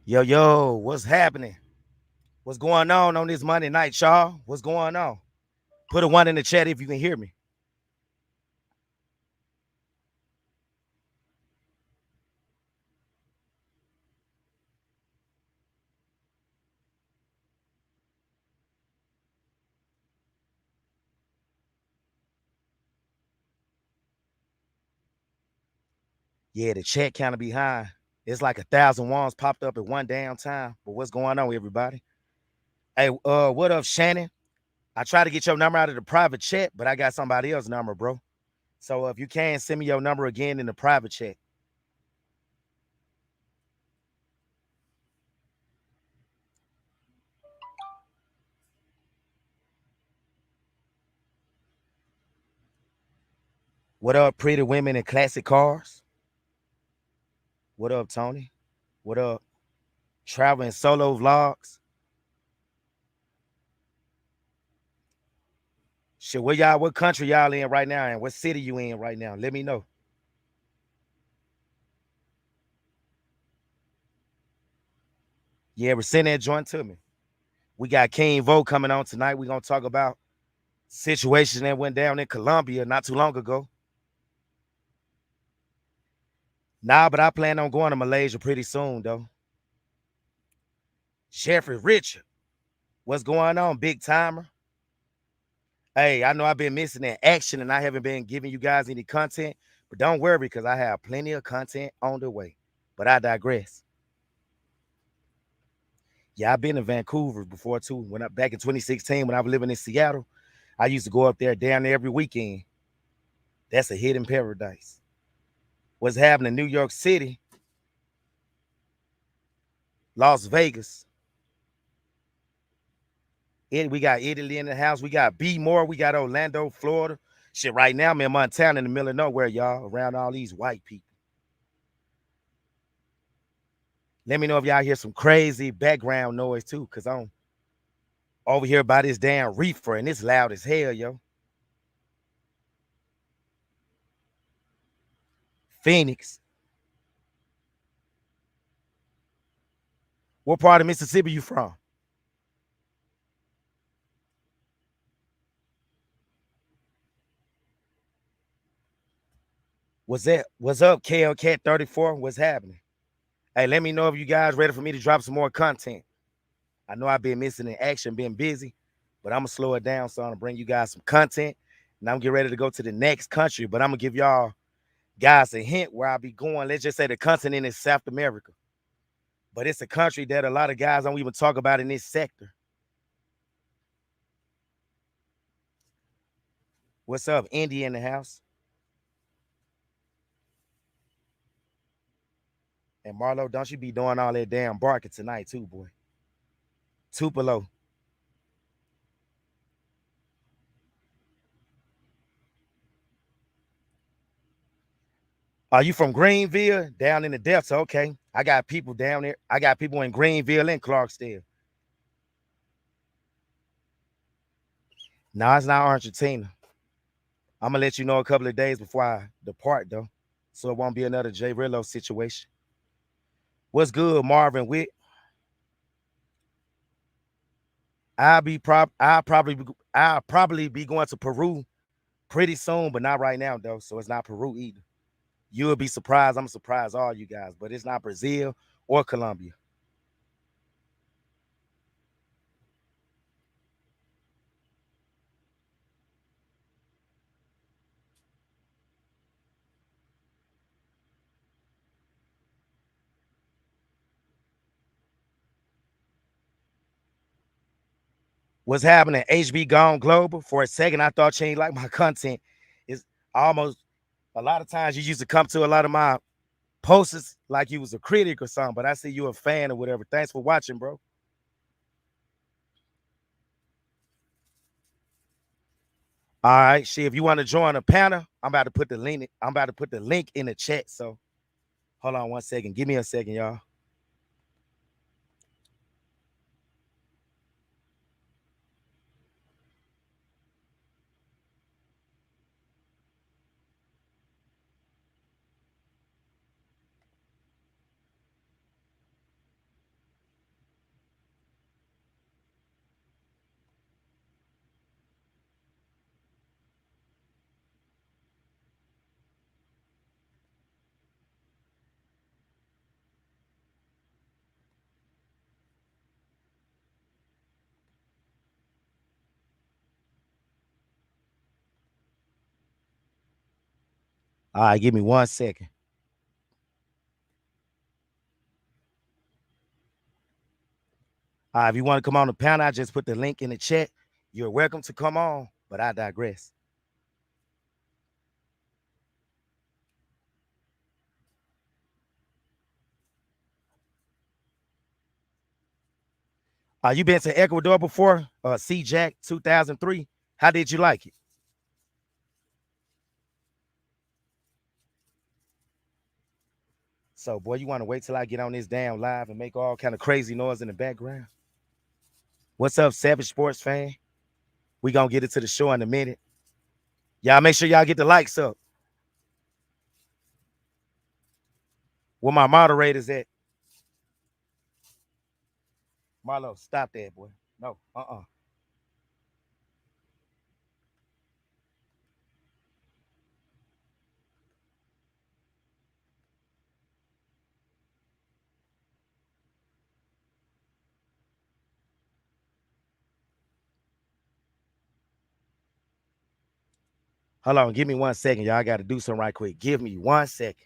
Yo, yo, what's happening? What's going on this Monday night, y'all? What's going on? Put a one in the chat if you can hear me. Yeah, the chat kind of behind. It's like 1,000 ones popped up at one damn time. But what's going on, everybody? Hey, what up, Shannon? I tried to get your number out of the private chat, but I got somebody else's number, bro. So if you can, send me your number again in the private chat. What up, pretty women in classic cars? What up, Tony? What up, traveling solo vlogs? Shit, where y'all, what country y'all in right now and what city you in right now? Let me know. Yeah, send that joint to me. We got King Vo coming on tonight. We're gonna talk about situation that went down in Colombia not too long ago. Nah, but I plan on going to Malaysia pretty soon though. Jeffrey Richard, what's going on, big timer? Hey, I know I've been missing that action and I haven't been giving you guys any content, but don't worry because I have plenty of content on the way. But I digress. Yeah, I've been in Vancouver before too. When I back in 2016 when I was living in Seattle, I used to go up there down there every weekend. That's a hidden paradise. What's happening in New York City, Las Vegas. We got Italy in the house. We got B More. We got Orlando, Florida. Shit, right now I'm in Montana in the middle of nowhere, y'all, around all these white people. Let me know if y'all hear some crazy background noise too, because I'm over here by this damn reefer and it's loud as hell, yo. Phoenix. What part of Mississippi you from? What's that? What's up, KLCat 34? What's happening? Hey, let me know if you guys ready for me to drop some more content. I know I've been missing in action, been busy, but I'm gonna slow it down so I'm gonna bring you guys some content. And I'm getting ready to go to the next country, but I'm gonna give y'all guys a hint where I'll be going. Let's just say the continent is South America, but it's a country that a lot of guys don't even talk about in this sector. What's up, India in the house? And Marlo, don't you be doing all that damn barking tonight, too, boy. Tupelo. Are you from Greenville? Down in the depths. Okay. I got people down there. I got people in Greenville and Clarksdale. No, it's not Argentina. I'm gonna let you know a couple of days before I depart, though. So it won't be another J Rillo situation. What's good, Marvin Witt? I'll probably be going to Peru pretty soon, but not right now, though. So it's not Peru either. You'll be surprised. I'm surprised all you guys, but it's not Brazil or Colombia. What's happening? HB Gone Global. For a second, I thought you ain't like my content. It's almost a lot of times you used to come to a lot of my posts like you was a critic or something, but I see you a fan or whatever. Thanks for watching, bro. All right, shit. If you want to join a panel, I'm about to put the link. I'm about to put the link in the chat. So hold on one second. Give me a second, y'all. All right, give me 1 second. If you want to come on the panel, I just put the link in the chat. You're welcome to come on, but I digress. You been to Ecuador before? C-Jack 2003. How did you like it? So, boy, you want to wait till I get on this damn live and make all kind of crazy noise in the background? What's up, Savage Sports fan? We gonna get into the show in a minute. Y'all make sure y'all get the likes up. Where my moderators at? Marlo, stop that, boy. No, Hold on, give me 1 second. Y'all got to do something right quick. Give me 1 second.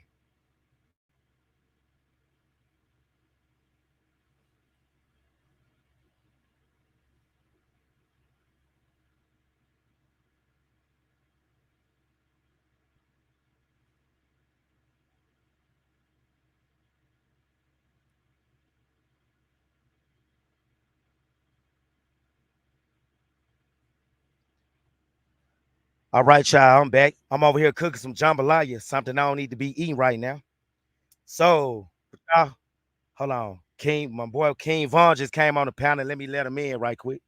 All right, y'all, I'm back. I'm over here cooking some jambalaya, something I don't need to be eating right now. So, hold on. King, my boy King Vaughn just came on the panel. Let me let him in right quick.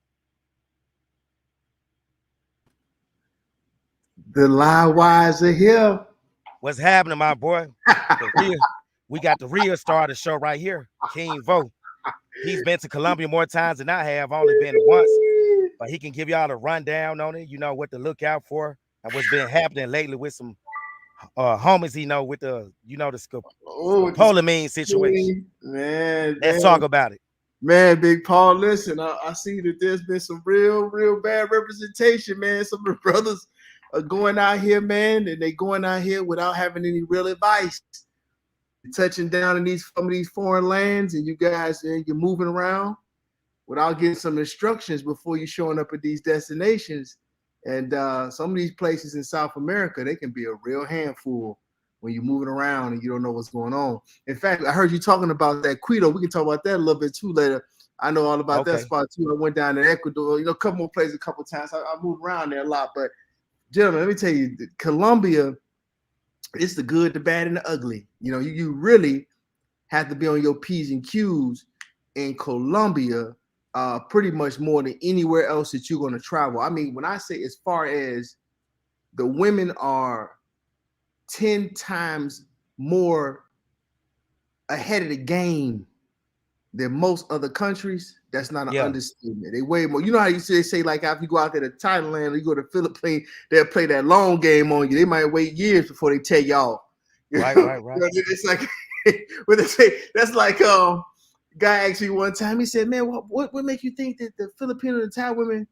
The live wires are here. What's happening, my boy? We got the real star of the show right here, King Vo. He's been to Colombia more times than I have. Only been once, but he can give y'all a rundown on it. You know what to look out for and what's been happening lately with some homies. He know with the scopolamine situation. Man, Let's talk about it. Man, Big Paul, listen, I see that there's been some real bad representation, man. Some of the brothers are going out here, man, and they going out here without having any real advice. Touching down in some of these foreign lands, and you guys, you're moving around without getting some instructions before you're showing up at these destinations. And some of these places in South America, they can be a real handful when you're moving around and you don't know what's going on. In fact, I heard you talking about that Quito. We can talk about that a little bit too later. I know all about that spot too. I went down to Ecuador, a couple more places a couple times. I moved around there a lot. But gentlemen, let me tell you, Colombia, it's the good, the bad, and the ugly. You really have to be on your P's and Q's in Colombia pretty much more than anywhere else that you're going to travel. I mean, when I say as far as the women are 10 times more ahead of the game than most other countries, that's not an understatement. They way more. You know how they say like after you go out there to Thailand or you go to Philippines, they'll play that long game on you. They might wait years before they take y'all. Right. It's like what they say. That's like guy asked me one time. He said, "Man, what make you think that the Filipino and Thai women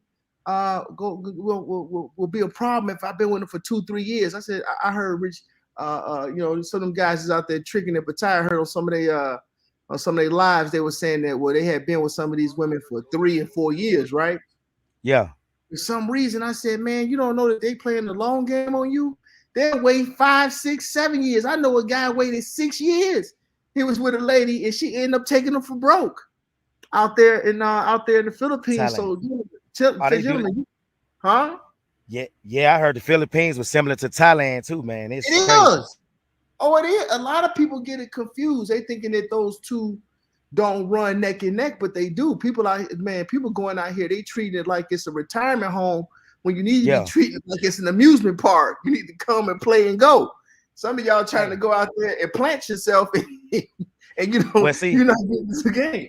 will be a problem if I've been with them for 2-3 years?" I said, "I heard Rich, some of them guys is out there tricking their but I heard on some of their lives they were saying that they had been with some of these women for 3 and 4 years, right?" Yeah. For some reason, I said, "Man, you don't know that they playing the long game on you. They'll wait 5, 6, 7 years. I know a guy waited 6 years. He was with a lady and she ended up taking him for broke out there in the Philippines." Thailand. So, gentlemen, huh? Yeah. I heard the Philippines was similar to Thailand too, man. It's crazy. Is. Oh, it is. A lot of people get it confused. They thinking that those two don't run neck and neck, but they do. People going out here, they treat it like it's a retirement home when you need to be treated like it's an amusement park. You need to come and play and go. Some of y'all trying to go out there and plant yourself and you're not getting this game.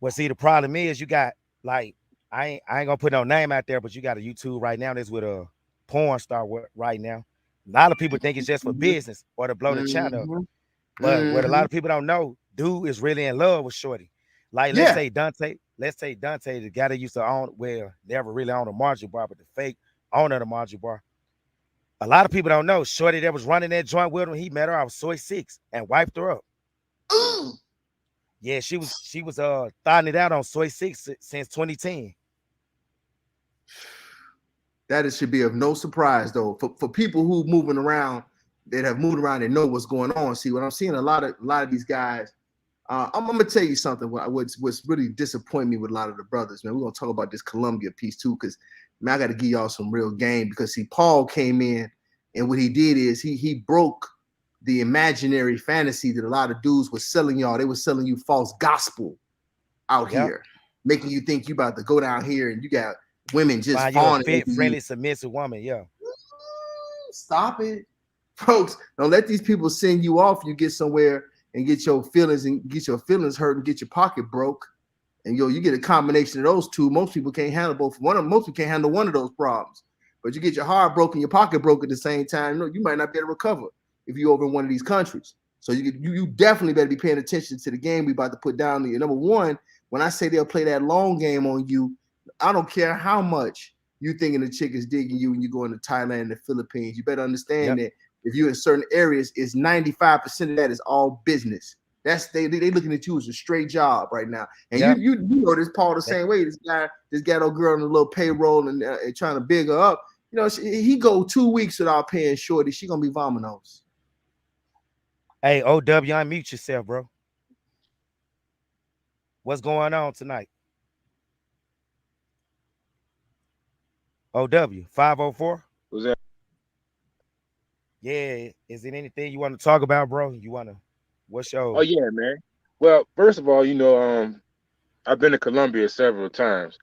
Well, see, the problem is you got like I ain't gonna put no name out there, but you got a YouTube right now that's with a porn star right now. A lot of people think it's just for business or to blow the channel. But what a lot of people don't know, dude is really in love with Shorty. Like let's say Dante, the guy that used to own, never really owned a margarine bar, but the fake owner of the margarine bar. A lot of people don't know. Shorty that was running that joint with him, he met her. I was soy 6 and wiped her up. Ooh. Yeah, she was thawing it out on soy 6 since 2010. That it should be of no surprise though for people who moving around that have moved around and know what's going on. See, what I'm seeing a lot of these guys. I'm gonna tell you something. What's really disappointing me with a lot of the brothers, man. We're gonna talk about this Colombia piece too, because man, I got to give y'all some real game. Because see, Paul came in, and what he did is he broke the imaginary fantasy that a lot of dudes were selling y'all. They were selling you false gospel out Yep. here, making you think you about to go down here and you got women just Find you a fawning over fit, you. friendly, submissive woman. Yeah. Stop it, folks. Don't let these people send you off. You get somewhere and get your feelings hurt and get your pocket broke. And you get a combination of those two. Most people can't handle both. Most people can't handle one of those problems. But you get your heart broken, your pocket broke at the same time. You might not be able to recover if you're over in one of these countries. So you definitely better be paying attention to the game we about to put down there. Number one, when I say they'll play that long game on you, I don't care how much you thinking the chick is digging you when you go into Thailand and the Philippines. You better understand Yep. that if you're in certain areas, it's 95% of that is all business. That's they looking at you as a straight job right now. And Yep. you know this Paul the That- same way. This got old girl on a little payroll and trying to big her up. He go 2 weeks without paying shorty. She gonna be vominos. Hey, OW, unmute yourself, bro. What's going on tonight? OW 504. Was that? Yeah. Is it anything you want to talk about, bro? What's Oh your yeah, man. Well, first of all, I've been to Colombia several times.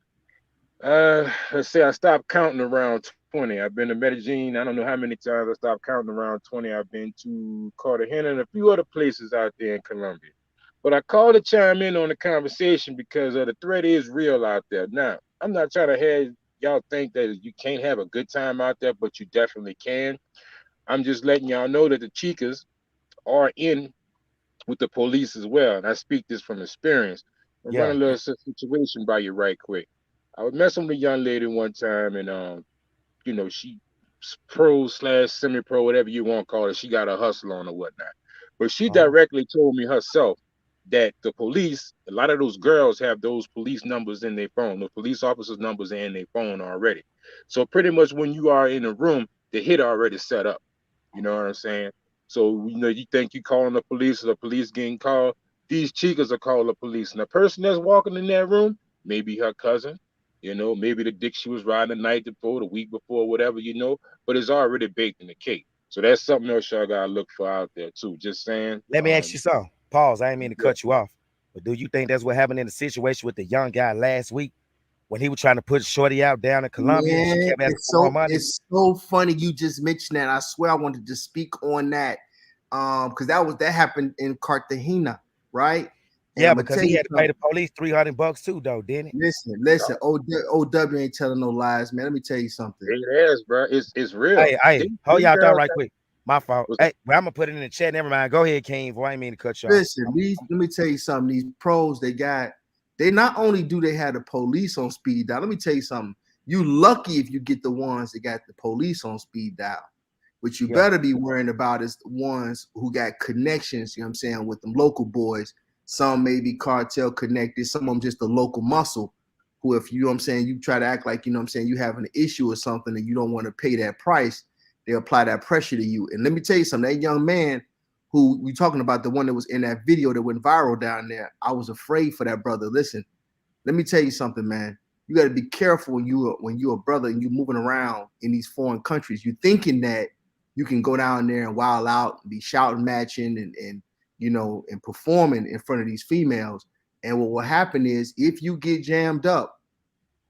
Let's say I stopped counting around 20. I've been to Medellin. I don't know how many times I stopped counting around 20. I've been to Cartagena and a few other places out there in Colombia. But I called to chime in on the conversation because the threat is real out there. Now, I'm not trying to have y'all think that you can't have a good time out there, but you definitely can. I'm just letting y'all know that the chicas are in with the police as well. And I speak this from experience. And run a yeah. little situation by you right quick. I was messing with a young lady one time, and she pro slash semi pro, whatever you want to call it. She got a hustle on or whatnot. But she Uh-huh. directly told me herself that the police, a lot of those girls have those police numbers in their phone, the police officers' numbers are in their phone already. So pretty much when you are in a room, the hit already set up. You know what I'm saying? So you think you calling the police or the police getting called. These chicas are calling the police, and the person that's walking in that room, maybe her cousin, maybe the dick she was riding the night before, the week before, whatever, but it's already baked in the cake. So that's something else y'all gotta look for out there too. Just saying. Let me ask you something. Pause. I ain't mean to Yeah. cut you off. But do you think that's what happened in the situation with the young guy last week when he was trying to put Shorty out down in Colombia and she Man, kept asking it's for more so money? it's so funny you just mentioned that. I swear I wanted to speak on that. Because that happened in Cartagena, right? And Yeah, I'm gonna because tell he you had to pay something. the police $300 too, though, didn't it? Listen. OW ain't telling no lies, man. Let me tell you something. It is, bro. It's real. Hey, hold These y'all thought girls right quick. My fault. was Hey, well, I'm gonna put it in the chat. Never mind. Go ahead, King. Boy, I ain't mean to cut you off. Listen, let me tell you something. These pros they not only do they have the police on speed dial. Let me tell you something. You lucky if you get the ones that got the police on speed dial. What you Yeah. better be worrying about is the ones who got connections, you know what I'm saying, with them local boys. Some may be cartel connected, some of them just a local muscle who, if you know what I'm saying, you try to act like, you know what I'm saying, you have an issue or something and you don't want to pay that price, they apply that pressure to you. And let me tell you something, that young man who we talking about, the one that was in that video that went viral down there, I was afraid for that brother. Listen, let me tell you something, man. You got to be careful when you're a brother and you're moving around in these foreign countries. You're thinking that you can go down there and wild out and be shouting, matching, and performing in front of these females. And what will happen is if you get jammed up,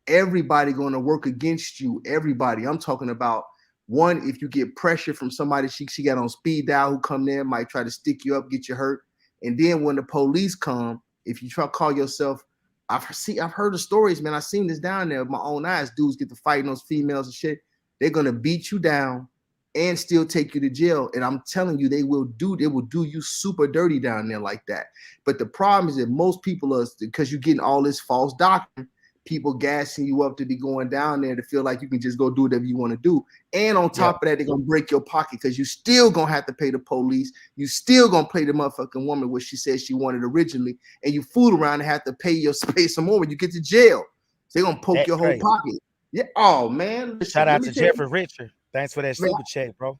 everybody going to work against you. Everybody. I'm talking about one, if you get pressure from somebody she got on speed dial who come there, might try to stick you up, get you hurt. And then when the police come, if you try to call yourself, I've heard the stories, man. I've seen this down there with my own eyes. Dudes get to fighting those females and shit. They're gonna beat you down and still take you to jail. And I'm telling you, they will do you super dirty down there like that. But the problem is that most people are, because you're getting all this false doctrine, people gassing you up to be going down there to feel like you can just go do whatever you want to do. And on Yeah. top of that, they're gonna break your pocket because you still gonna have to pay the police. You still gonna pay the motherfucking woman what she said she wanted originally, and you fool around and have to pay some more when you get to jail. So they're gonna poke That's your whole crazy. pocket. Yeah. Oh man, Shout listen. Let out me to tell you, Jeffrey Richard. Thanks for that man. super chat, bro. Oh,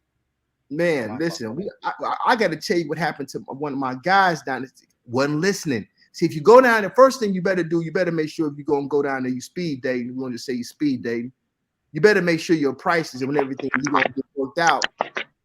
Man, my fault. listen. I got to tell you what happened to one of my guys down there. Wasn't listening. See, if you go down, the first thing you better do, you better make sure if you're gonna go down there, you speed dating. You want to say you speed dating. You better make sure your prices and when everything you're gonna get worked out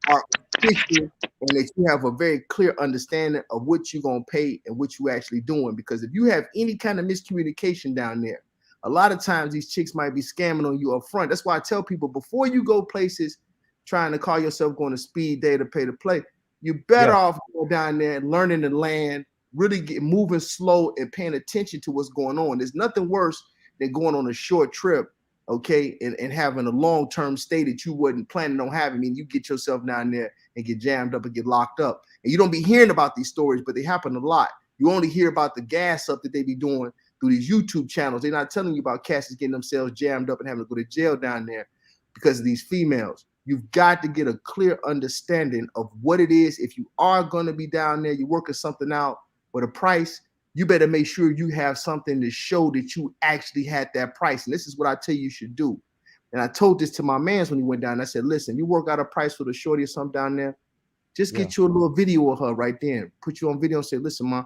are official and that you have a very clear understanding of what you're gonna pay and what you're actually doing. Because if you have any kind of miscommunication down there, a lot of times these chicks might be scamming on you up front. That's why I tell people before you go places trying to call yourself going to speed date or pay to play, you're better Yeah. off going down there and learning the land, really get moving slow and paying attention to what's going on. There's nothing worse than going on a short trip, okay, and having a long-term stay that you wasn't planning on having. I mean, you get yourself down there and get jammed up and get locked up. And you don't be hearing about these stories, but they happen a lot. You only hear about the gas up that they be doing through these YouTube channels. They're not telling you about cats getting themselves jammed up and having to go to jail down there because of these females. You've got to get a clear understanding of what it is. If you are going to be down there, you're working something out with a price, you better make sure you have something to show that you actually had that price. And this is what I tell you should do. And I told this to my mans when he went down. I said, listen, you work out a price for the shorty or something down there, just Yeah. get you a little video of her right there. Put you on video and say, listen, ma,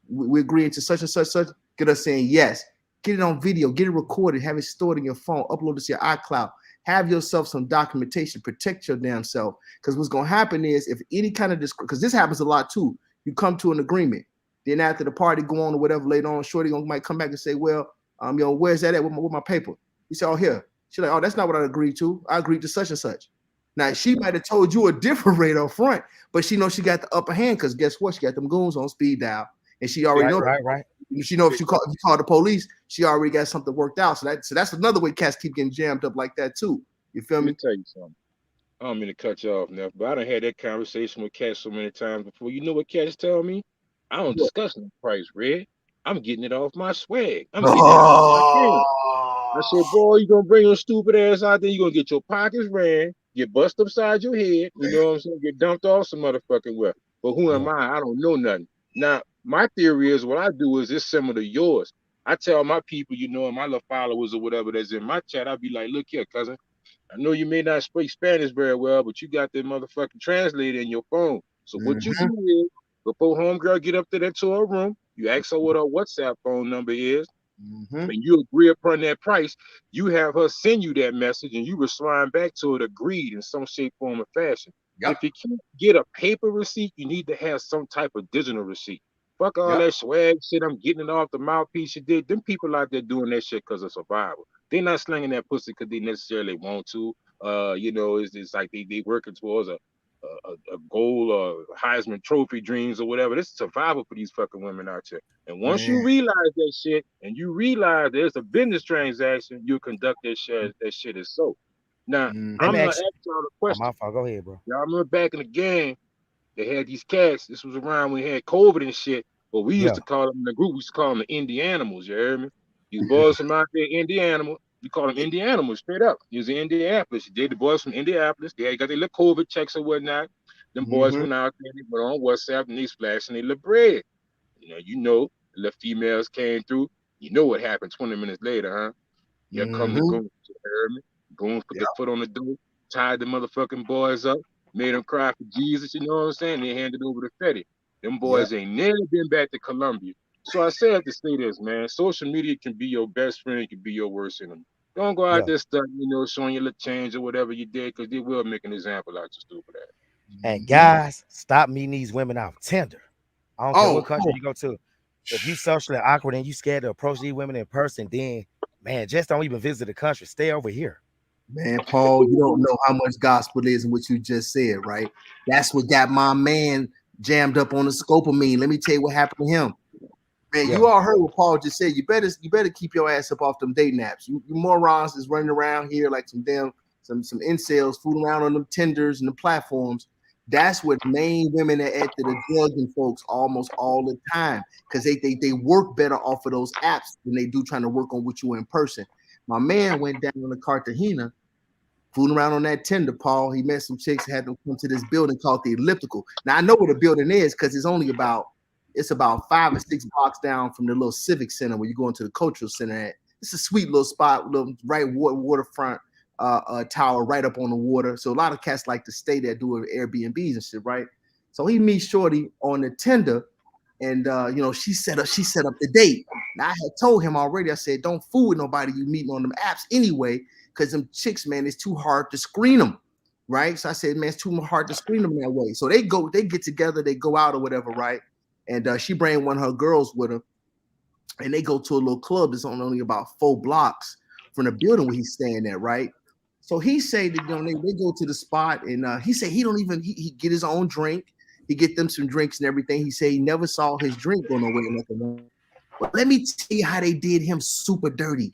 we're agreeing to such and such, such. Get us saying yes. Get it on video, get it recorded, have it stored in your phone, upload it to your iCloud. Have yourself some documentation, protect your damn self. Because what's going to happen is if any kind of because this happens a lot too, you come to an agreement. Then after the party go on or whatever later on, shorty might come back and say, well, where's that at with my paper? You say, oh, here. She's like, oh, that's not what I agreed to. I agreed to such and such. Now, she might have told you a different rate up front, but she knows she got the upper hand because guess what? She got them goons on speed dial. And she already knows. Right. She know if you call the police, she already got something worked out. So that's another way cats keep getting jammed up like that too. You feel Let me me? tell you something. I don't mean to cut you off, Neff, but I done had that conversation with cats so many times before. You know what cats tell me? I don't What? discuss the price, Red. I'm getting it off my swag. I'm getting it off my game. I Oh, said, boy, you gonna bring your stupid ass out there, you gonna get your pockets ran, get bust upside your head, you know what I'm saying? Get dumped off some motherfucking well. But who am Yeah. I? I don't know nothing. Now, my theory is what I do is it's similar to yours. I tell my people, you know, and my little followers or whatever that's in my chat, I be like, look here, cousin. I know you may not speak Spanish very well, but you got that motherfucking translator in your phone. So what you mm-hmm, do is, before homegirl get up to that to her room, you ask her what her WhatsApp phone number is, mm-hmm. and you agree upon that price, you have her send you that message and you respond back to it agreed in some shape, form, or fashion. Yep, If you can't get a paper receipt, you need to have some type of digital receipt. Fuck all yep, that swag shit. I'm getting it off the mouthpiece you did. Them people out there doing that shit because of survival. They're not slinging that pussy because they necessarily want to. It's like they working towards a goal or Heisman Trophy dreams or whatever. This is survival for these fucking women out here. And once man. you realize that shit and you realize there's a business transaction, you conduct that shit as so. Now, Let Mm-hmm. me I'm gonna ask ask you. y'all a Oh, my question. fault. Go ahead, bro. Y'all remember back in the game, they had these cats. This was around when we had COVID and shit. But we used Yeah. to call them in the group, we used to call them the Indianimals, you heard me? These boys from out there, Indiana, we call them Indianimals straight up. He was in Indianapolis. They the boys from Indianapolis. They got their little COVID checks or whatnot. Them boys Mm-hmm. went out there, they went on WhatsApp and they flashing their little bread. The little females came through. You know what happened 20 minutes later, huh? Here come the Mm-hmm. goons. You heard me? Goons put Yep, their foot on the door, tied the motherfucking boys up, made them cry for Jesus. You know what I'm saying? They handed over the Fetty. Them yep, boys ain't never been back to Colombia. So I said to say this, man. Social media can be your best friend, it can be your worst enemy. Don't go out Yeah. there studying, showing your little change or whatever you did, because they will make an example out of stupid ass. And mm-hmm. guys, stop meeting these women off Tinder. I don't care what Oh, country you go to. If you socially awkward and you scared to approach these women in person, then man, just don't even visit the country. Stay over here. man, Paul, you don't know how much gospel is in what you just said, right? That's what got my man jammed up on the scopamine. Let me tell you what happened to him. Man, Yeah. you all heard what Paul just said. You better keep your ass up off them dating apps. You morons is running around here like some incels fooling around on them Tinders and the platforms. That's what main women are at the drugging folks almost all the time because they work better off of those apps than they do trying to work on what you in person. My man went down to Cartagena, fooling around on that Tinder, Paul. He met some chicks, had them come to this building called the Elliptical. Now I know what the building is because it's about 5 or 6 blocks down from the little civic center where you go into the cultural center at. It's a sweet little spot, little right waterfront tower right up on the water. So a lot of cats like to stay there doing Airbnbs and shit, right? So he meets Shorty on the Tinder, and she set up the date. Now I had told him already. I said, don't fool with nobody you meeting on them apps anyway, because them chicks, man, it's too hard to screen them, right? So I said, man, it's too hard to screen them that way. So they get together, they go out or whatever, right? And she bring one of her girls with her, and they go to a little club that's only about 4 blocks from the building where he's staying at, right? So he say that they go to the spot, and he said he don't even he get his own drink. He get them some drinks and everything. He said he never saw his drink go nowhere. Nothing. But let me tell you how they did him super dirty.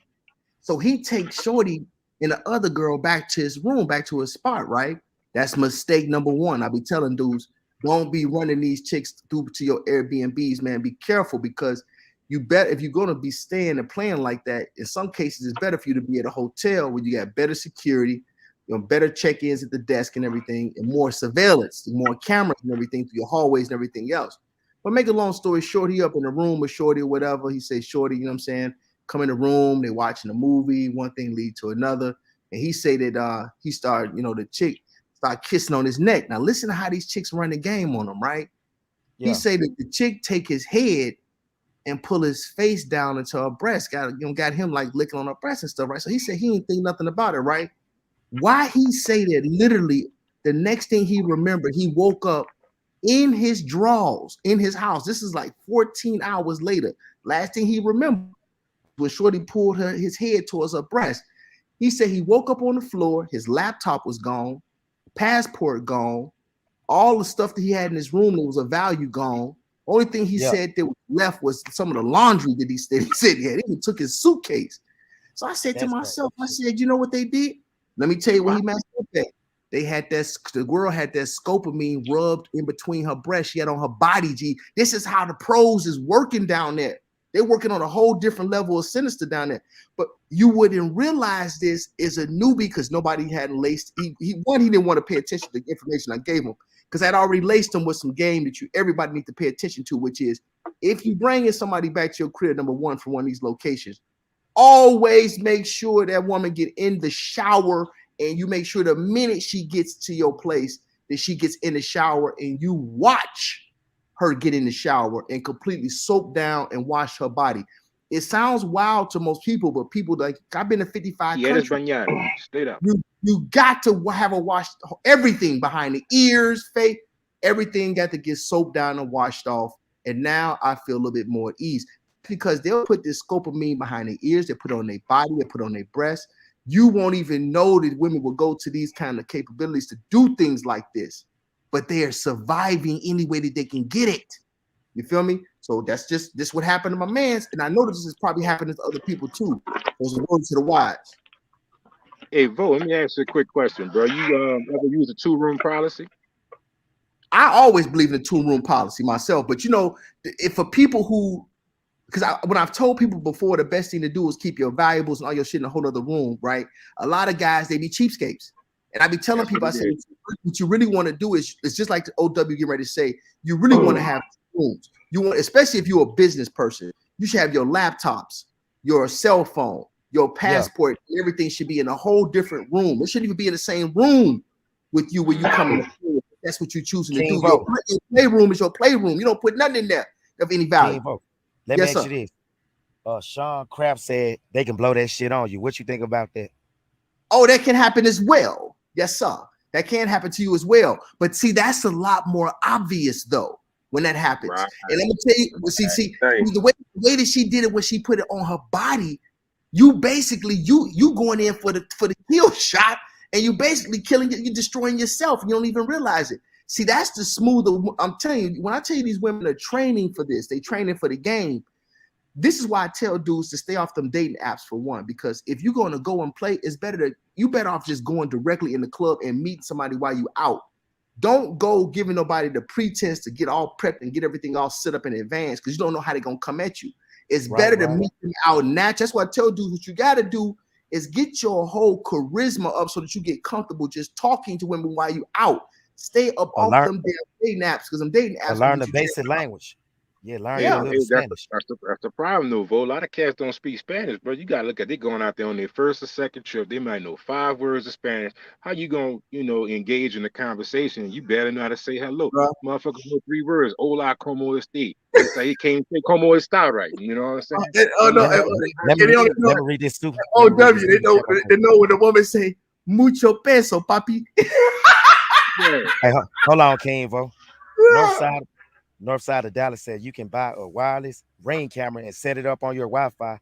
So he takes Shorty and the other girl back to his room, back to his spot, right? That's mistake number one. I be telling dudes, don't be running these chicks through to your Airbnbs, man. Be careful because you bet if you're gonna be staying and playing like that, in some cases it's better for you to be at a hotel where you got better security, better check-ins at the desk and everything, and more surveillance, more cameras and everything through your hallways and everything else. But make a long story short, he up in the room with Shorty or whatever. He says, Shorty, you know what I'm saying? Come in the room, they watching a movie, one thing lead to another. And he say that he started, the chick start kissing on his neck. Now listen to how these chicks run the game on him, right? Yeah. He say that the chick take his head and pull his face down into her breast, got him like licking on her breast and stuff, right? So he said he didn't think nothing about it, right? Why he say that? Literally, the next thing he remembered, he woke up in his drawers in his house. This is like 14 hours later. Last thing he remembered was Shorty pulled his head towards her breast. He said he woke up on the floor. His laptop was gone, passport gone, all the stuff that he had in his room that was of value gone. Only thing he said that was left was some of the laundry that he said he had. He took his suitcase. So I said to myself, I said, you know what they did? Let me tell you what he messed up at. They had the girl had that scopolamine rubbed in between her breast. She had on her body, G. This is how the pros is working down there. They're working on a whole different level of sinister down there. But you wouldn't realize this is a newbie because nobody had laced. He didn't want to pay attention to the information I gave him because I'd already laced him with some game that everybody need to pay attention to, which is if you bringing somebody back to your crib, number one, from one of these locations, always make sure that woman get in the shower, and you make sure the minute she gets to your place that she gets in the shower and you watch her get in the shower and completely soak down and wash her body. It sounds wild to most people, but people like I've been to 55 countries. Straight up. You got to have a wash, everything behind the ears, face, everything got to get soaked down and washed off. And now I feel a little bit more at ease because they'll put this scopolamine behind their ears, they put it on their body, they put it on their breast. You won't even know that women will go to these kind of capabilities to do things like this, but they are surviving any way that they can get it. You feel me? So that's just this what happened to my man's, and I know this is probably happening to other people too. Those are words to the wise. Hey, Vo, let me ask you a quick question, bro. You ever use a 2-room policy? I always believe in a 2-room policy myself, but if for people who, because when I've told people before, the best thing to do is keep your valuables and all your shit in a whole other room, right? A lot of guys, they be cheapskates. And I be telling people, I say, what you really want to do is, it's just like the OW getting ready to say, you really want to have rooms. You want, especially if you're a business person, you should have your laptops, your cell phone, your passport, everything should be in a whole different room. It shouldn't even be in the same room with you when you come in. That's what you're choosing to do. Your playroom is your playroom. You don't put nothing in there of any value. Let me ask you this. Sean Kraft said they can blow that shit on you. What you think about that? Oh, that can happen as well. Yes, sir. That can happen to you as well. But see, that's a lot more obvious though when that happens. Right. And let me tell you, see, the way that she did it when she put it on her body, you basically you going in for the kill shot, and you basically killing it, you're destroying yourself, and you don't even realize it. See, that's the smoother. I'm telling you, when I tell you these women are training for this, they training for the game. This is why I tell dudes to stay off them dating apps for one, because if you're going to go and play, it's better off just going directly in the club and meeting somebody while you out don't go giving nobody the pretense to get all prepped and get everything all set up in advance because you don't know how they're gonna come at you. It's better to meet them out natural. That's why I tell dudes what you gotta do is get your whole charisma up so that you get comfortable just talking to women while you out. Stay up off them damn day naps because them dating apps. Learn the basic language. Yeah, learn a little Spanish. That's the problem, though, Vo. A lot of cats don't speak Spanish, bro. You gotta look at they going out there on their first or second trip. They might know 5 words of Spanish. How you gonna, engage in the conversation? You better know how to say hello. Bro. Motherfuckers know 3 words. Hola, como esté. It's like he can't say como está right. You know what I'm saying? Let me read this too. Oh, W. They know when the woman say mucho peso, papi. Hey, hold on, King Vo. North side of Dallas said you can buy a wireless Ring camera and set it up on your Wi-Fi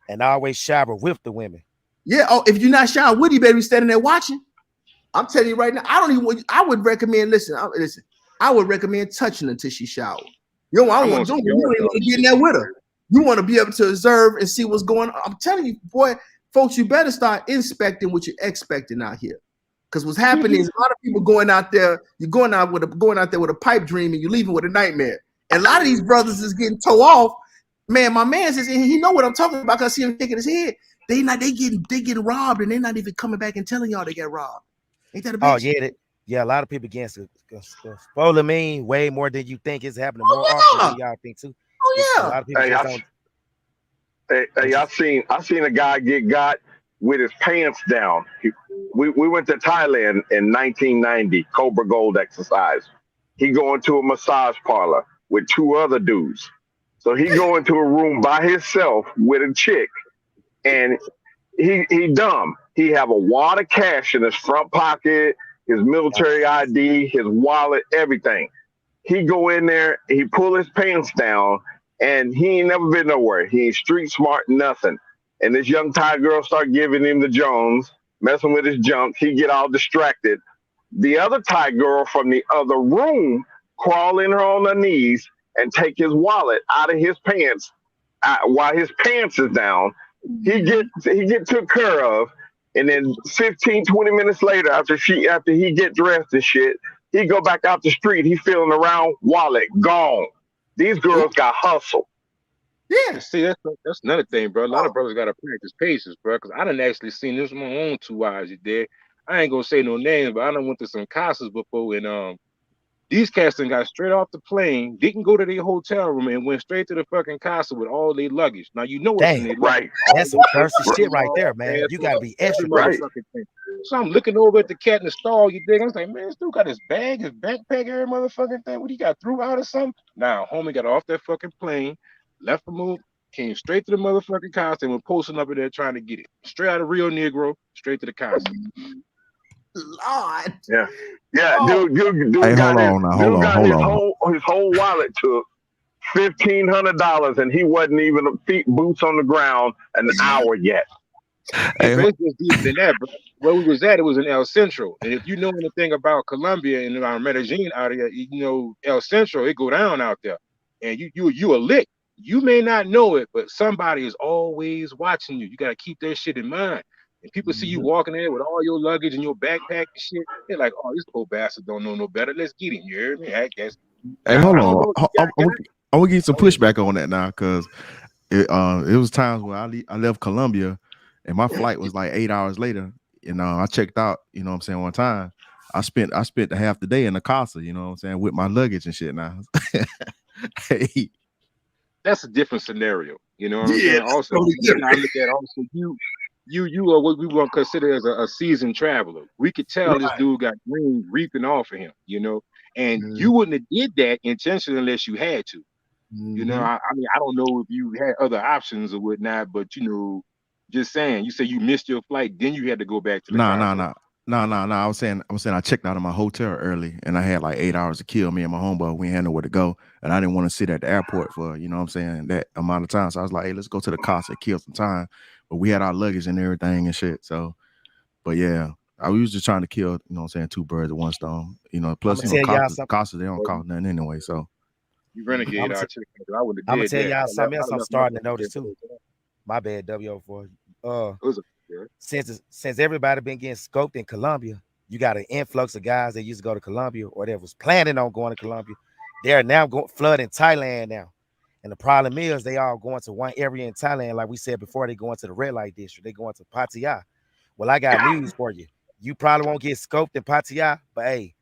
and always shower with the women. Yeah. Oh, if you're not showering with you, better be standing there watching. I'm telling you right now, I would recommend, I would recommend touching until she showered. You don't want to get in there with her. You want to be able to observe and see what's going on. I'm telling you, boy, folks, you better start inspecting what you're expecting out here. Because what's happening is a lot of people going out there, you're going out there with a pipe dream and you're leaving with a nightmare. And a lot of these brothers is getting toe off. Man, my man says he know what I'm talking about because I see him shaking his head. They getting robbed and they're not even coming back and telling y'all they got robbed. Ain't that a bitch? Oh yeah, a lot of people against spoiler mean way more than you think. It's happening more often than y'all think too. Oh yeah. A lot of people I seen a guy get got with his pants down. We went to Thailand in 1990, Cobra Gold exercise. He go into a massage parlor with 2 other dudes. So he go into a room by himself with a chick, and he dumb. He have a wad of cash in his front pocket, his military ID, his wallet, everything. He go in there, he pull his pants down, and he ain't never been nowhere. He ain't street smart, nothing. And this young Thai girl start giving him the Jones, messing with his junk. He get all distracted. The other Thai girl from the other room crawl in her on her knees and take his wallet out of his pants while his pants is down. He get took care of. And then 15, 20 minutes later, after he get dressed and shit, he go back out the street. He feeling around, wallet gone. These girls got hustled. Yeah. See, that's another thing, bro. A lot of brothers got to practice patience, bro. Because I done actually seen this with my own 2 eyes. You did. I ain't gonna say no names, but I done went to some casas before, and these cats done got straight off the plane, didn't go to their hotel room, and went straight to the fucking casa with all their luggage. Now you know what's in their luggage. That's some thirsty shit right there, man. You gotta be extra right. So I'm looking over at the cat in the stall. You dig? I was like, man, this dude got his bag, his backpack, every motherfucking thing. What he got threw out or something? Now, homie got off that fucking plane, left the move, came straight to the motherfucking casa, and was posting up in there trying to get it. Straight out of Rio Negro, straight to the casa. Lord. Yeah. Dude Hey, got hold his whole wallet took $1,500, and he wasn't even boots on the ground an hour yet. Hey, it's just deeper than that, bro. Where we was at, it was in El Centro. And if you know anything about Colombia and Medellin out here, El Centro, it go down out there. And you a lick. You may not know it, but somebody is always watching you. You got to keep that shit in mind. And people see you walking there with all your luggage and your backpack and shit. They're like, oh, this poor bastard don't know no better. Let's get him. You hear me? I guess. Hey, hold on. I'm gonna get some pushback on that now, because it was times when I left Colombia and my flight was like 8 hours later. I checked out, you know what I'm saying, one time. I spent the half the day in the casa, you know what I'm saying, with my luggage and shit now. Hey. That's a different scenario. You know what I'm saying? Also, I look at also you are what we want to consider as a seasoned traveler. We could tell this dude got green reaping off of him, and you wouldn't have did that intentionally unless you had to. I mean, I don't know if you had other options or whatnot, but just saying, you say you missed your flight, then you had to go back to the No. I was saying I checked out of my hotel early and I had like 8 hours to kill. Me and my homeboy, we had nowhere to go. And I didn't want to sit at the airport for, you know what I'm saying, that amount of time. So I was like, hey, let's go to the casa, kill some time. But we had our luggage and everything and shit. So, but yeah, I was just trying to kill, you know what I'm saying, 2 birds with 1 stone. Plus, casa, they don't cost nothing anyway. So you renegade. I'm gonna tell y'all something else I'm starting to notice too. My bad, WO4. Since everybody been getting scoped in Colombia, You got an influx of guys that used to go to Colombia or that was planning on going to Colombia. They are now flooding Thailand now. And the problem is they all going to one area in Thailand, like we said before, they going to the red light district. They going to Pattaya. Well, I got news for you. You probably won't get scoped in Pattaya, but hey,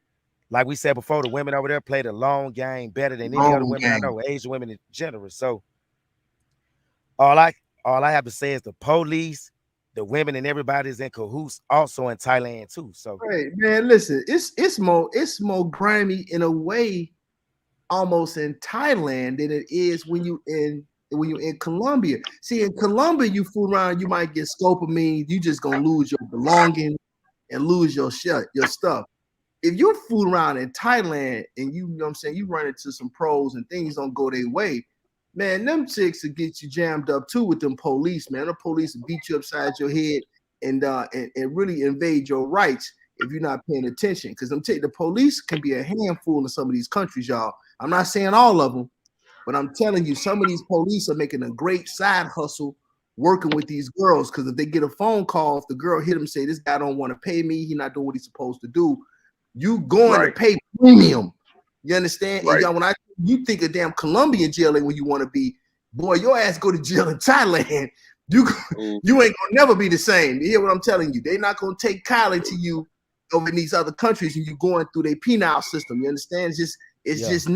like we said before, the women over there play the long game better than any other Long women I game. know, Asian women in general. So all I have to say is the police, the women, and everybody's in cahoots also in Thailand too. So Hey man, listen, it's more grimy in a way, almost in Thailand than it is when you're in Colombia. See, in Colombia, you fool around, you might get scopolamine, you just gonna lose your belongings and lose your stuff. If you fool around in Thailand and you know what I'm saying, you run into some pros and things don't go their way, man, them chicks will get you jammed up too with them police, man. The police will beat you upside your head and really invade your rights if you're not paying attention. Because the police can be a handful in some of these countries, y'all. I'm not saying all of them, but I'm telling you, some of these police are making a great side hustle working with these girls. Because if they get a phone call, if the girl hit them, say this guy don't want to pay me, he not doing what he's supposed to do, you going to pay premium. You understand? Right. And y'all, you think a damn Colombian jail ain't where you want to be, boy, your ass go to jail in Thailand. You ain't gonna never be the same. You hear what I'm telling you? They're not gonna take kindly to you over in these other countries and you going through their penal system. You understand? It's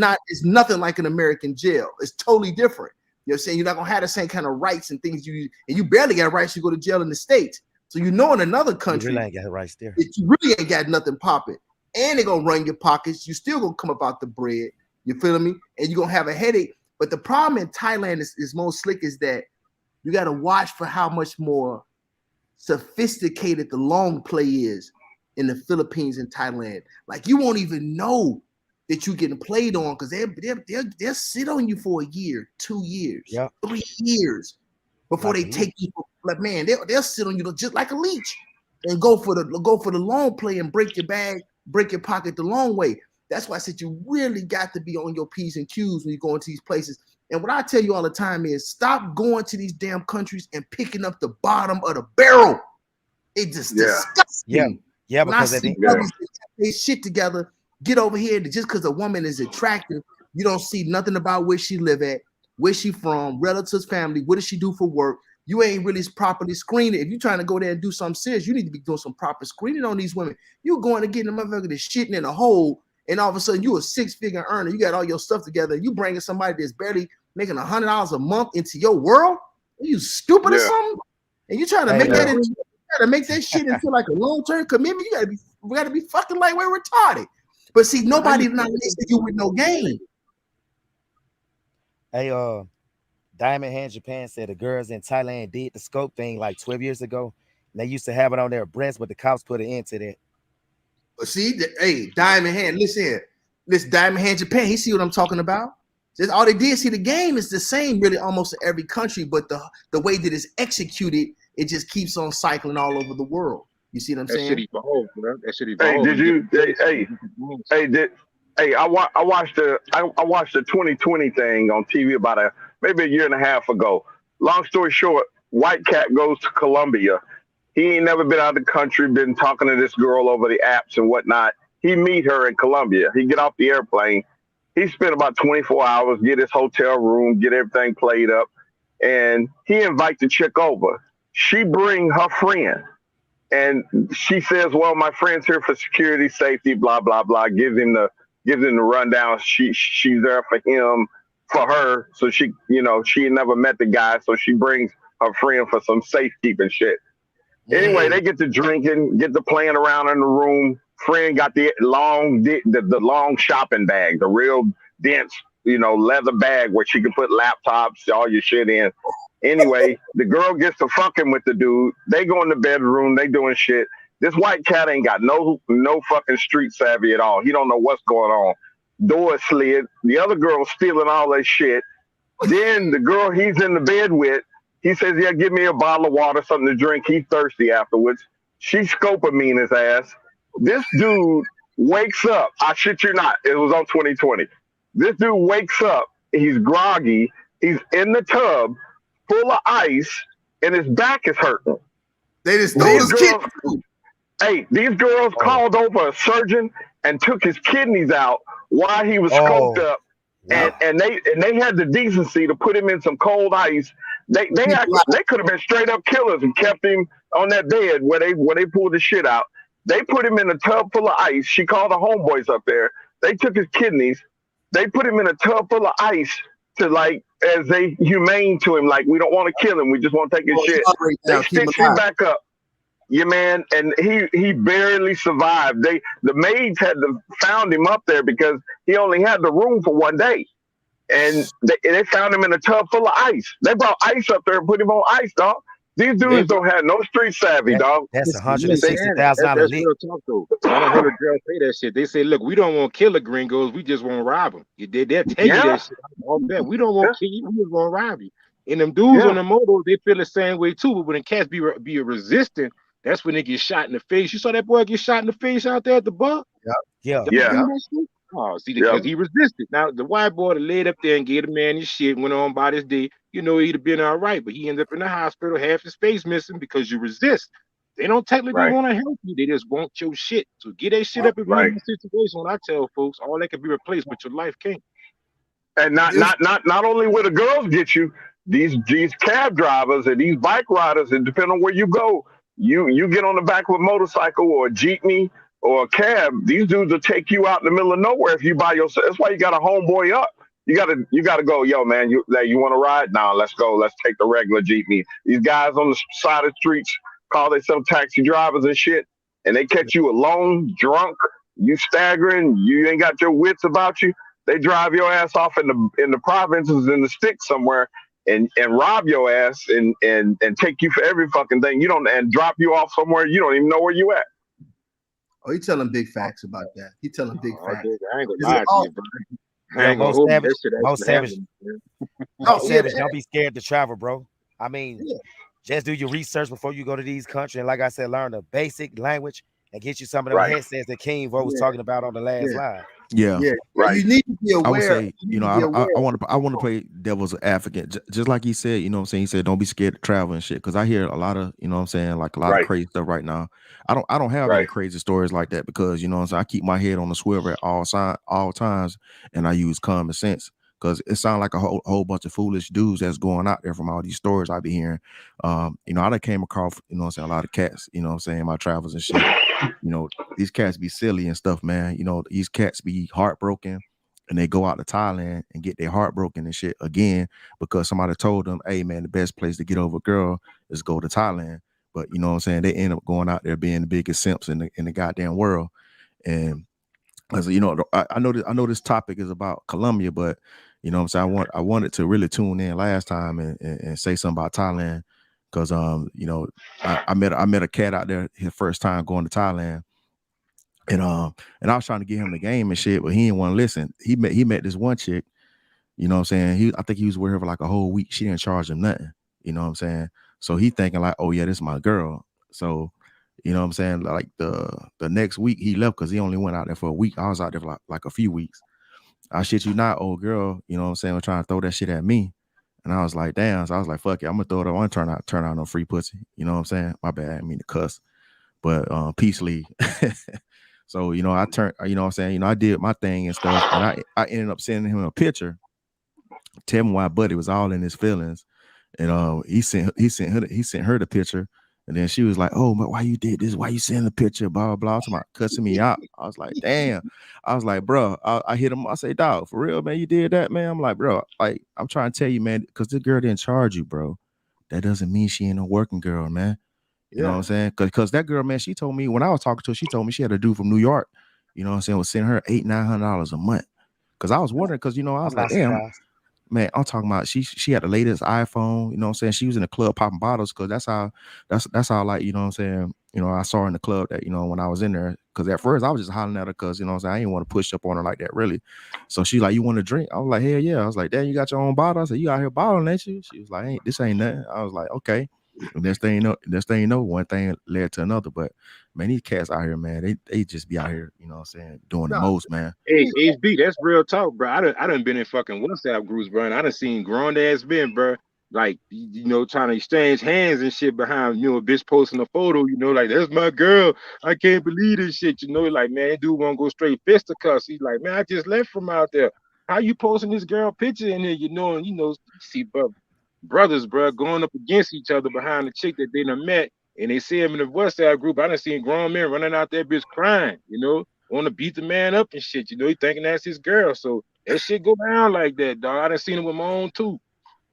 nothing like an American jail. It's totally different. You know what I'm saying? You're not gonna have the same kind of rights and things and you barely got rights to go to jail in the States. So in another country, you really ain't got rights there. you really ain't got nothing popping. And they're gonna run your pockets. You still gonna come about the bread. You feel me? And you're gonna have a headache. But the problem in Thailand is most slick is that you got to watch for how much more sophisticated the long play is in the Philippines and Thailand. Like you won't even know that you're getting played on because they'll sit on you for a year, 2 years, 3 years before they take you. Like man, they'll sit on you just like a leech and go for the long play and break your bag, break your pocket the long way. That's why I said you really got to be on your P's and Q's when you go into these places. And what I tell you all the time is stop going to these damn countries and picking up the bottom of the barrel. It's just disgusting. Yeah, when because I see brothers that got their shit together, get over here just because a woman is attractive, you don't see nothing about where she live at, where she from, relatives, family, what does she do for work. You ain't really properly screened. If you're trying to go there and do something serious, you need to be doing some proper screening on these women. You're going to get the motherfucker that's shitting in a hole. And all of a sudden, you a 6-figure earner. You got all your stuff together. You bringing somebody that's barely making $100 a month into your world. Are you stupid or something? And you trying to make that shit into like a long-term commitment. We gotta be fucking like we're retarded. But see, nobody not listening to you with no game. Hey, Diamond Hand Japan said the girls in Thailand did the scope thing like 12 years ago. And they used to have it on their breasts, but the cops put an end to that. But see, hey, Diamond Hand, listen here. This Diamond Hand Japan, he see what I'm talking about? Just all they did, see the game is the same really almost in every country, but the way that it's executed, it just keeps on cycling all over the world. You see what I'm saying? That shit evolved, bro. That shit evolved. I watched the 2020 thing on TV about maybe a year and a half ago. Long story short, White Cat goes to Colombia. He ain't never been out of the country, been talking to this girl over the apps and whatnot. He meet her in Colombia. He get off the airplane. He spent about 24 hours, get his hotel room, get everything played up. And he invites the chick over. She bring her friend. And she says, well, my friend's here for security, safety, blah, blah, blah. Gives him the rundown. She's there for him, for her. So she never met the guy. So she brings her friend for some safekeeping shit. Anyway, they get to drinking, get to playing around in the room. Friend got the long shopping bag, the real dense, leather bag where she can put laptops, all your shit in. Anyway, the girl gets to fucking with the dude. They go in the bedroom, they doing shit. This White Cat ain't got no fucking street savvy at all. He don't know what's going on. Door slid. The other girl stealing all that shit. Then the girl he's in the bed with, he says, yeah, give me a bottle of water, something to drink. He's thirsty afterwards. She scopamine his ass. This dude wakes up. I shit you not. It was on 2020. This dude wakes up. He's groggy. He's in the tub full of ice, and his back is hurting. They just told his kid. Hey, these girls Oh, called over a surgeon and took his kidneys out while he was scoped oh, up, and wow. they had the decency to put him in some cold ice. People They could have been straight up killers and kept him on that bed where they pulled the shit out. They put him in a tub full of ice. She called the homeboys up there. They took his kidneys. They put him in a tub full of ice to like as they humane to him, like we don't want to kill him, we just want to take his shit. right They now, keep him stitched him alive. back up. Yeah, man, and he barely survived. The maids had to found him up there because he only had the room for one day, and they found him in a tub full of ice. They brought ice up there and put him on ice, dog. These Yeah, dudes don't have no street savvy, That dog. that's Listen, listen, $160,000 that's lick. real talk though. I done heard a girl say that shit. They say, look, we don't want to kill the gringos, we just want to rob them. They'll tell you Yeah, that shit all that. We don't want yeah, to kill you, we just want to rob you. And them dudes on yeah, the motor, they feel the same way too. But when the cats be resistant, that's when they get shot in the face. You saw that boy get shot in the face out there at the bar? Yeah, Y'all yeah, seen yeah. that shit? Oh, see, yeah. because he resisted. Now the white boy that laid up there and gave the man his shit, went on by this day. You know he'd have been all right, but he ended up in the hospital, half his face missing because you resist. They don't technically Right, want to help you; they just want your shit. So get that shit up if you're in right. that situation. When I tell folks, all that can be replaced, but your life can't. And There's not only will the girls get you, these cab drivers and these bike riders, and depending on where you go, you get on the back of a motorcycle or a jeepney or a cab, these dudes will take you out in the middle of nowhere if you by yourself. That's why you got to homeboy up. You gotta go, yo, man. You want to ride? Now let's go. Let's take the regular jeepney. These guys on the side of the streets call themselves taxi drivers and shit, and they catch you alone, drunk, you staggering, you ain't got your wits about you. They drive your ass off in the provinces in the sticks somewhere and rob your ass and take you for every fucking thing. You don't and drop you off somewhere you don't even know where you at. he telling big facts about that. He telling big Oh, facts. I ain't Is gonna it lie to all? you, bro. I Yo, ain't gonna most hold you. savage, That shit most actually savage, happened. Man. Oh most yeah, savage. Don't be scared to travel, bro. I mean, yeah, just do your research before you go to these countries. And like I said, learn the basic language and get you some of them Right, headsets that King Vo was yeah, talking about on the last yeah, live. Yeah. yeah. right, You need to be I would aware. say, You need to be aware. I want to play devil's advocate, just like he said. You know what I'm saying? He said, "Don't be scared to travel and shit." Because I hear a lot of, you know what I'm saying, like a lot of right, crazy stuff right now. I don't have any right, crazy stories like that because you know what I'm saying. I keep my head on the swivel at all times, and I use common sense. Because it sounds like a whole bunch of foolish dudes that's going out there from all these stories I be hearing. You know, I done came across, you know what I'm saying, a lot of cats, you know what I'm saying, my travels and shit. You know, these cats be silly and stuff, man. You know, these cats be heartbroken and they go out to Thailand and get their heart broken and shit again because somebody told them, hey man, the best place to get over a girl is go to Thailand. But you know what I'm saying? They end up going out there being the biggest simps in the goddamn world. And as you know, I know this topic is about Colombia, but you know what I'm saying, I wanted to really tune in last time and say something about Thailand because you know, I met a cat out there his first time going to Thailand. And I was trying to get him the game and shit, but he didn't want to listen. He met this one chick, you know what I'm saying? I think he was with her for like a whole week. She didn't charge him nothing. You know what I'm saying? So he thinking like, oh yeah, this is my girl. So, you know what I'm saying? Like the next week he left because he only went out there for a week. I was out there for like a few weeks. I shit you not, old girl, you know what I'm saying, was trying to throw that shit at me. And I was like, damn. So I was like, fuck it, I'm gonna throw it. I want to turn out no free pussy. You know what I'm saying? My bad, I didn't mean to cuss. But peace league. So, you know, I turned, you know what I'm saying, you know, I did my thing and stuff. And I ended up sending him a picture. Tell me why buddy was all in his feelings. And he sent her the picture. And then she was like, oh, but why you did this? Why you sending the picture? Blah, blah, blah. Talking about cussing me out. I was like, damn. I was like, bro, I hit him. I say, dog, for real, man, you did that, man. I'm like, bro, like, I'm trying to tell you, man, because this girl didn't charge you, bro. That doesn't mean she ain't a working girl, man. You know what I'm saying? Because that girl, man, she told me when I was talking to her, she told me she had a dude from New York, you know what I'm saying, was sending her $800-900 a month. Because I was wondering, because, you know, I was I'm like, not damn, surprised. man, I'm talking about she had the latest iPhone, you know what I'm saying? She was in the club popping bottles because that's how like, you know what I'm saying, you know, I saw her in the club that, you know, when I was in there. Because at first I was just hollering at her because, you know what I'm saying, I didn't want to push up on her like that, really. So she like, you want to drink? I was like, hell yeah. I was like, damn, you got your own bottle? I said, you out here bottling, ain't you? She was like, this ain't nothing. I was like, okay. And this thing you know, one thing led to another. But man, these cats out here, man, they just be out here, you know what I'm saying, doing the No, most, man. Hey, HB, that's real talk, bro. I done been in fucking WhatsApp groups, bro, and I done seen grown ass men, bro. like trying to exchange hands and shit behind a bitch posting a photo, like that's my girl. I can't believe this shit, like man, dude won't go straight fisticuffs. He's like, man, I just left from out there. How you posting this girl picture in here, and you see brothers, bro, going up against each other behind the chick that they done met, and they see him in the WhatsApp group. I done seen grown men running out there, bitch crying, want to beat the man up and shit, he thinking that's his girl. So that shit go down like that, dog. I done seen it with my own too.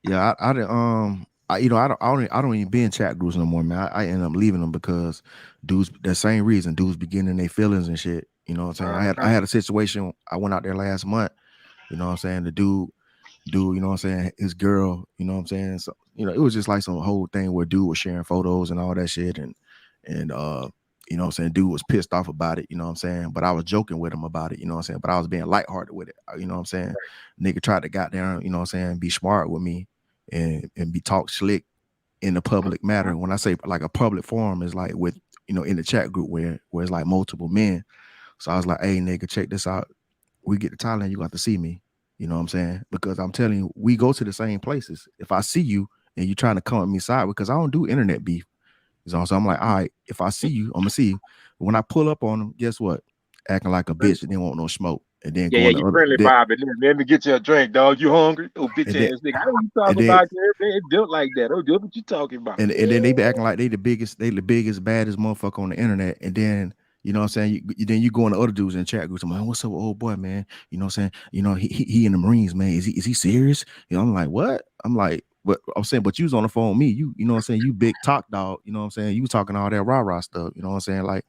Yeah, I didn't I don't even be in chat groups no more, man. I end up leaving them because dudes, the same reason, dudes be getting in their feelings and shit. You know what I'm saying? I had a situation. I went out there last month. You know what I'm saying? The dude, you know what I'm saying? His girl, you know what I'm saying? So, it was just like some whole thing where dude was sharing photos and all that shit, and you know what I'm saying? Dude was pissed off about it, you know what I'm saying? But I was joking with him about it, you know what I'm saying? But I was being lighthearted with it, you know what I'm saying? Nigga tried to goddamn, you know what I'm saying, be smart with me and be talk slick in the public matter. When I say like a public forum is like with, in the chat group where it's like multiple men. So I was like, hey nigga, check this out. We get to Thailand, you got to see me. You know what I'm saying? Because I'm telling you, we go to the same places. If I see you and you're trying to come at me side, because I don't do internet beef. So I'm like, all right, if I see you, I'm gonna see you. When I pull up on them, guess what? Acting like a bitch and then want no smoke. And then Yeah, going you to other friendly, Bob. And then let me get you a drink, dog. You hungry? Oh, bitch and then ass nigga. I know you talk and then about you. It built like that. Oh, what you talking about? and then they be acting like they the biggest, baddest motherfucker on the internet. And then, you know what I'm saying? Then you go into other dudes in the chat groups. I'm like, what's up, old boy, man? You know what I'm saying? He in the Marines, man. Is he serious? I'm like, what? I'm like, but I'm saying, but you was on the phone with me. You know what I'm saying? You big talk dog. You know what I'm saying? You was talking all that rah-rah stuff. You know what I'm saying? Like,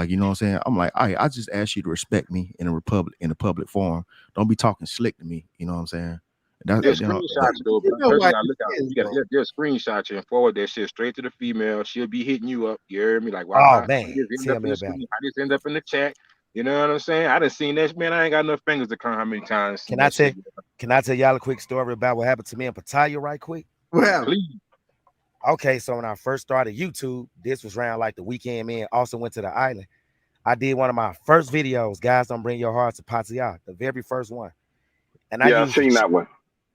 you know what I'm saying? I'm like, I just ask you to respect me in a public forum. Don't be talking slick to me. You know what I'm saying? They'll screenshot you though, You bro. know First you why gotta it look out. is, They'll screenshot you and forward that shit straight to the female. She'll be hitting you up. You hear me? Like, wow, Oh how man, this end tell up in me the about screen? it. How this end up in the chat? You know what I'm saying? I done seen that, man. I ain't got enough fingers to count how many times I seen Can I that tell shit. can I tell y'all a quick story about what happened to me in Pattaya right quick? well, Please. Okay, so when I first started YouTube, this was around like the weekend me and also went to the island. I did one of my first videos, guys. Don't bring your hearts to Pattaya, the very first one. And I Yeah, I used the seen that one.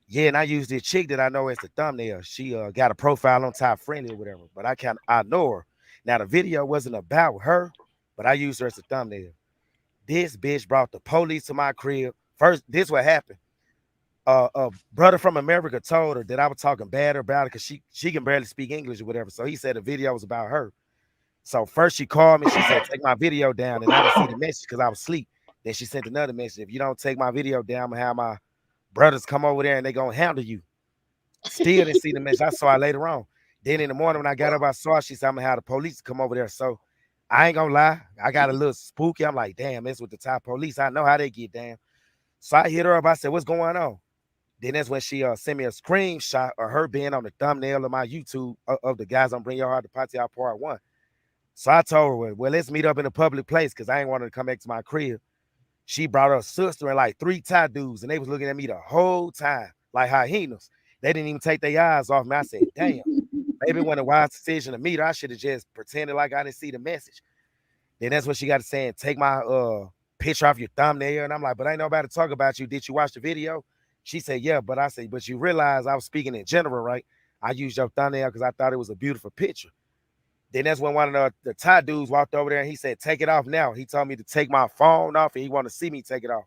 yeah, and I used this chick that I know as the thumbnail. She got a profile on Top Friendly or whatever, but I know her. Now the video wasn't about her, but I used her as a thumbnail. This bitch brought the police to my crib. First, this what happened. A brother from America told her that I was talking bad about her because she can barely speak English or whatever. So he said the video was about her. So first she called me, she said, take my video down. And I didn't see the message because I was asleep. Then she sent another message. If you don't take my video down, I'm gonna have my brothers come over there and they gonna handle you. Still didn't see the message. I saw it later on. Then in the morning when I got up, I saw it. She said, I'm gonna have the police come over there. So I ain't gonna lie, I got a little spooky. I'm like, damn, it's with the top police. I know how they get down. So I hit her up. I said, what's going on? Then that's when she sent me a screenshot of her being on the thumbnail of my YouTube of the guys on Bring Your Heart to Pattaya Part 1. So I told her, well, let's meet up in a public place because I ain't wanted to come back to my crib. She brought her sister and like 3 Thai dudes, and they was looking at me the whole time like hyenas. They didn't even take their eyes off me. I said, damn, maybe when a wise decision to meet her, I should have just pretended like I didn't see the message. Then that's what she got to saying, take my picture off your thumbnail. And I'm like, but ain't nobody talk about you. Did you watch the video? She said, yeah, but I said, but you realize I was speaking in general, right? I used your thumbnail because I thought it was a beautiful picture. Then that's when one of the Thai dudes walked over there and he said, take it off now. He told me to take my phone off and he wanted to see me take it off.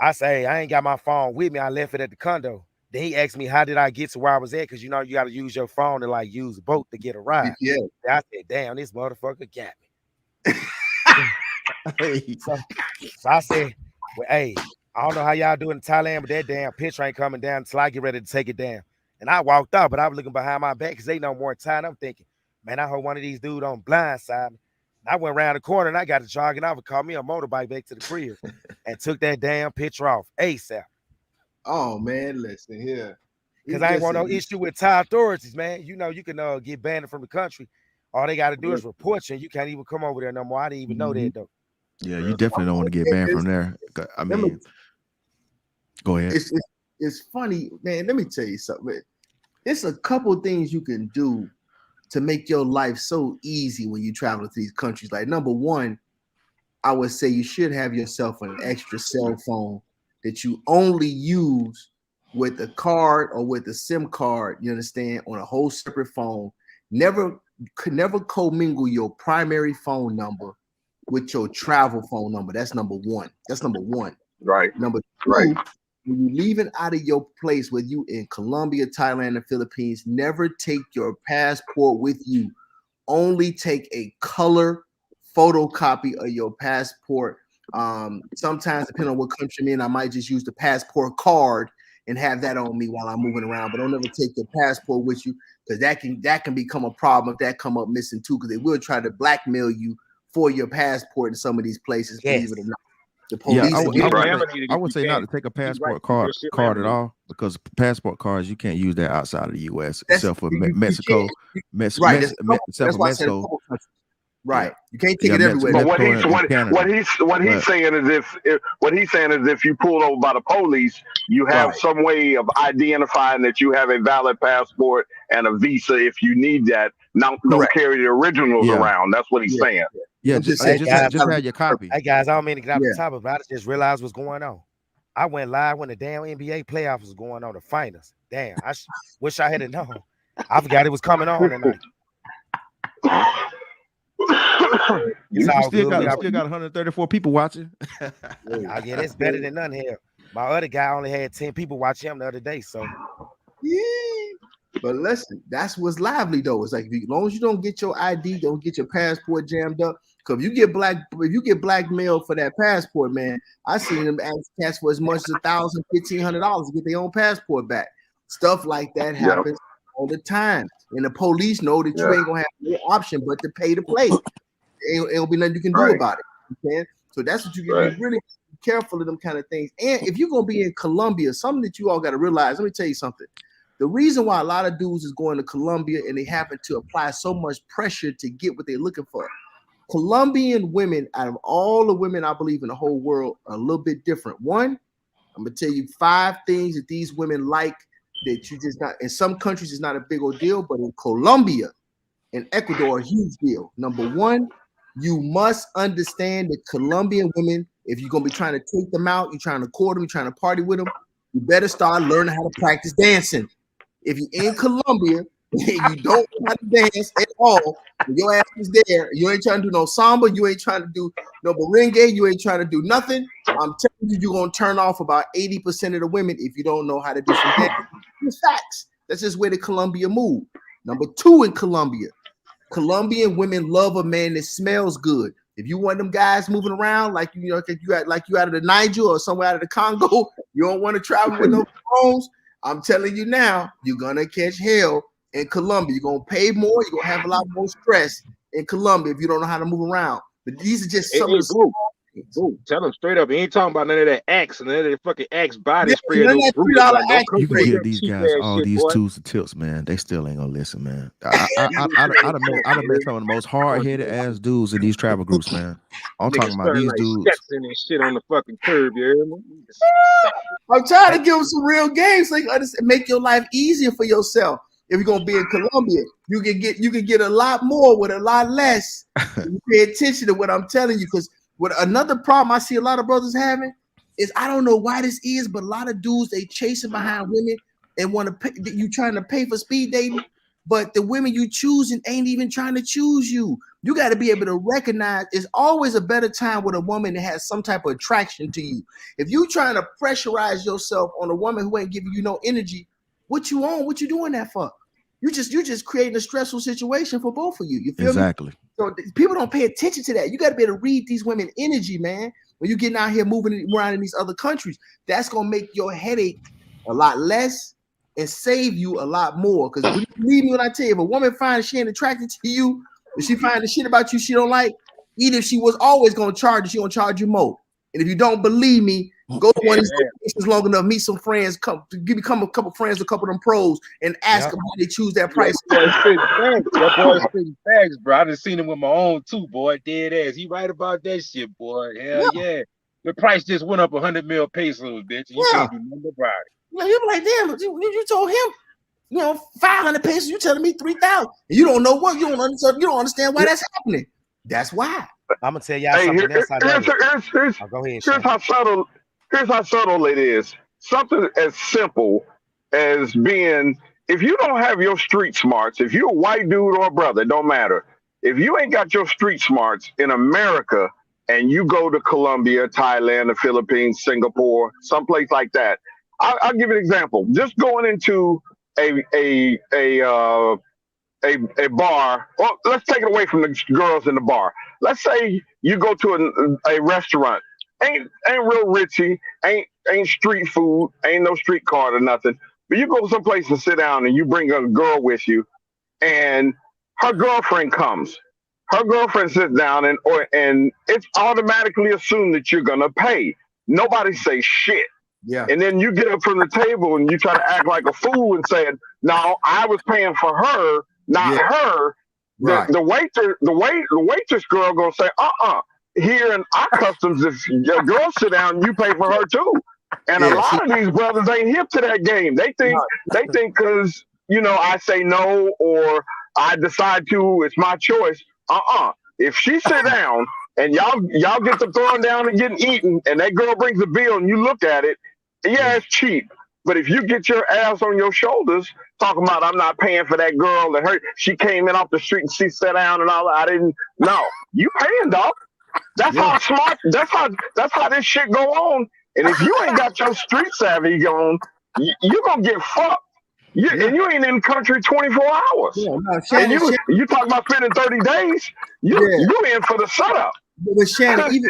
I say, hey, I ain't got my phone with me. I left it at the condo. Then he asked me, how did I get to where I was at? Because, you know, you got to use your phone to, like, use a boat to get a ride. yeah. I said, damn, this motherfucker got me. So I said, well, hey, I don't know how y'all doing in Thailand, but that damn picture ain't coming down until I get ready to take it down. And I walked out, but I was looking behind my back because they know more time. I'm thinking, man, I hope one of these dudes on blindside me. I went around the corner and I got to jogging off and called me a motorbike back to the crib and took that damn picture off ASAP. Oh man, listen here. Because I ain't want no issue with Thai authorities, man. You know, you can get banned from the country. All they got to do is report you. And you can't even come over there no more. I didn't even know that, though. Yeah, you definitely don't want to get banned from there. I mean, go ahead. It's funny, man. Let me tell you something. It's a couple things you can do to make your life so easy when you travel to these countries. Like number one, I would say you should have yourself an extra cell phone that you only use with the card or with the SIM card, you understand, on a whole separate phone. Never commingle your primary phone number with your travel phone number. That's number one. Right. Number two, Right. when you leaving out of your place, whether you in Colombia, Thailand, or Philippines, never take your passport with you. Only take a color photocopy of your passport. Sometimes, depending on what country I'm in, I might just use the passport card and have that on me while I'm moving around. But don't ever take your passport with you, because that can become a problem if that come up missing too, because they will try to blackmail you for your passport in some of these places, Yes. believe it or not. The Yeah, police I would say not to take a passport card at all, because passport cards you can't use that outside of the U.S. except for Mexico, right? except for Mexico. Right, you can't take it everywhere. But what he's saying is if you pull over by the police, you have some way of identifying that you have a valid passport and a visa if you need that. Now, don't carry the originals around. That's what he's saying. Yeah, just have your copy. Hey guys, I don't mean to get off the topic, but I just realized what's going on. I went live when the damn NBA playoffs was going on, the finals. Damn, I wish I had known. I forgot it was coming on tonight. You still got 134 people watching. Yeah, that's better than none here. My other guy only had 10 people watch him the other day. So but listen, that's what's lively though. It's like, as long as you don't get your ID, don't get your passport jammed up. Because if you get blackmailed for that passport, man, I seen them ask for as much as $1,000, $1,500 to get their own passport back. Stuff like that happens all the time, and the police know that you ain't gonna have no option but to pay to play. It'll be nothing you can do about it. Okay? So that's what you get. Be really careful of them kind of things. And if you're gonna be in Colombia, something that you all got to realize. Let me tell you something. The reason why a lot of dudes is going to Colombia and they happen to apply so much pressure to get what they're looking for. Colombian women, out of all the women I believe in the whole world, are a little bit different. One, I'm gonna tell you 5 things that these women like that you just not. In some countries, it's not a big old deal, but in Colombia and Ecuador, a huge deal. Number one, you must understand that Colombian women, if you're gonna be trying to take them out, you're trying to court them, you're trying to party with them, you better start learning how to practice dancing. If you're in Colombia and you don't know how to dance at all, your ass is there. You ain't trying to do no samba, you ain't trying to do no merengue, you ain't trying to do nothing. I'm telling you, you're gonna turn off about 80% of the women if you don't know how to do some dance. It's facts. That's just where the Colombia move. Number 2 in Colombia, Colombian women love a man that smells good. If you want them guys moving around like you out of the Niger or somewhere out of the Congo, you don't want to travel with no phones. I'm telling you now, you're gonna catch hell in Colombia. You're gonna pay more. You're gonna have a lot more stress in Colombia if you don't know how to move around. But these are just some of the. Tell them straight up. He ain't talking about none of that Axe and none of that fucking Axe body spray. You can give these guys all these tools and tips, man. They still ain't gonna listen, man. I'd have met some of the most hard-headed ass dudes in these travel groups, man. I'm talking about these dudes. And shit on the fucking curb, you hear me? I'm trying to give them some real games so you can make your life easier for yourself. If you're gonna be in Colombia, you can get a lot more with a lot less. You pay attention to what I'm telling you, because what another problem I see a lot of brothers having is, I don't know why this is, but a lot of dudes, they chasing behind women and want to pay. You trying to pay for speed dating, but the women you choosing ain't even trying to choose you. You got to be able to recognize it's always a better time with a woman that has some type of attraction to you. If you trying to pressurize yourself on a woman who ain't giving you no energy, what you on? What you doing that for? You just creating a stressful situation for both of you. You feel me? So people don't pay attention to that. You got to be able to read these women energy, man. When you're getting out here moving around in these other countries, that's gonna make your headache a lot less and save you a lot more. Because believe me when I tell you, if a woman finds she ain't attracted to you, if she finds the shit about you she don't like, even if she was always gonna charge you, she gonna charge you more. And if you don't believe me, go to one of these locations long enough, meet some friends, become a couple friends, a couple of them pros, and ask them how they choose that price. That boy's spitting facts, bro. I done seen him with my own too, boy. Dead ass. He right about that shit, boy. Hell yeah. The price just went up 100 mil pesos, bitch. You can't do nothing about it. You're like, damn, you told him, 500 pesos. You telling me 3,000? You don't know what you don't understand why that's happening. That's why. I'm gonna tell y'all something else. Here's how subtle it is. something as simple as being, if you don't have your street smarts, if you're a white dude or a brother, it don't matter. If you ain't got your street smarts in America and you go to Colombia, Thailand, the Philippines, Singapore, someplace like that, I'll give you an example. Just going into a a a uh, a bar. Well, let's take it away from the girls in the bar. Let's say you go to a restaurant. Ain't real ritzy. Ain't street food. Ain't no street card or nothing. But you go someplace and sit down, and you bring a girl with you, and her girlfriend comes. Her girlfriend sits down, and it's automatically assumed that you're gonna pay. Nobody say shit. Yeah. And then you get up from the table and you try to act like a fool and say, "No, I was paying for her, not her." Right. The waitress girl gonna say, Here in our customs, if your girl sit down, you pay for her too. And a lot of these brothers ain't hip to that game. They think because I say no or I decide to, it's my choice. If she sit down and y'all get to throwing down and getting eaten, and that girl brings the bill and you look at it, yeah, it's cheap. But if you get your ass on your shoulders talking about I'm not paying for that girl and she came in off the street and she sat down and all that, I didn't know. You paying, dog. That's how smart, that's how this shit go on. And if you ain't got your street savvy going, you're gonna get fucked. And you ain't in the country 24 hours. Yeah, no, And Shannon, you talk about spending 30 days, you in for the setup. but Shannon, even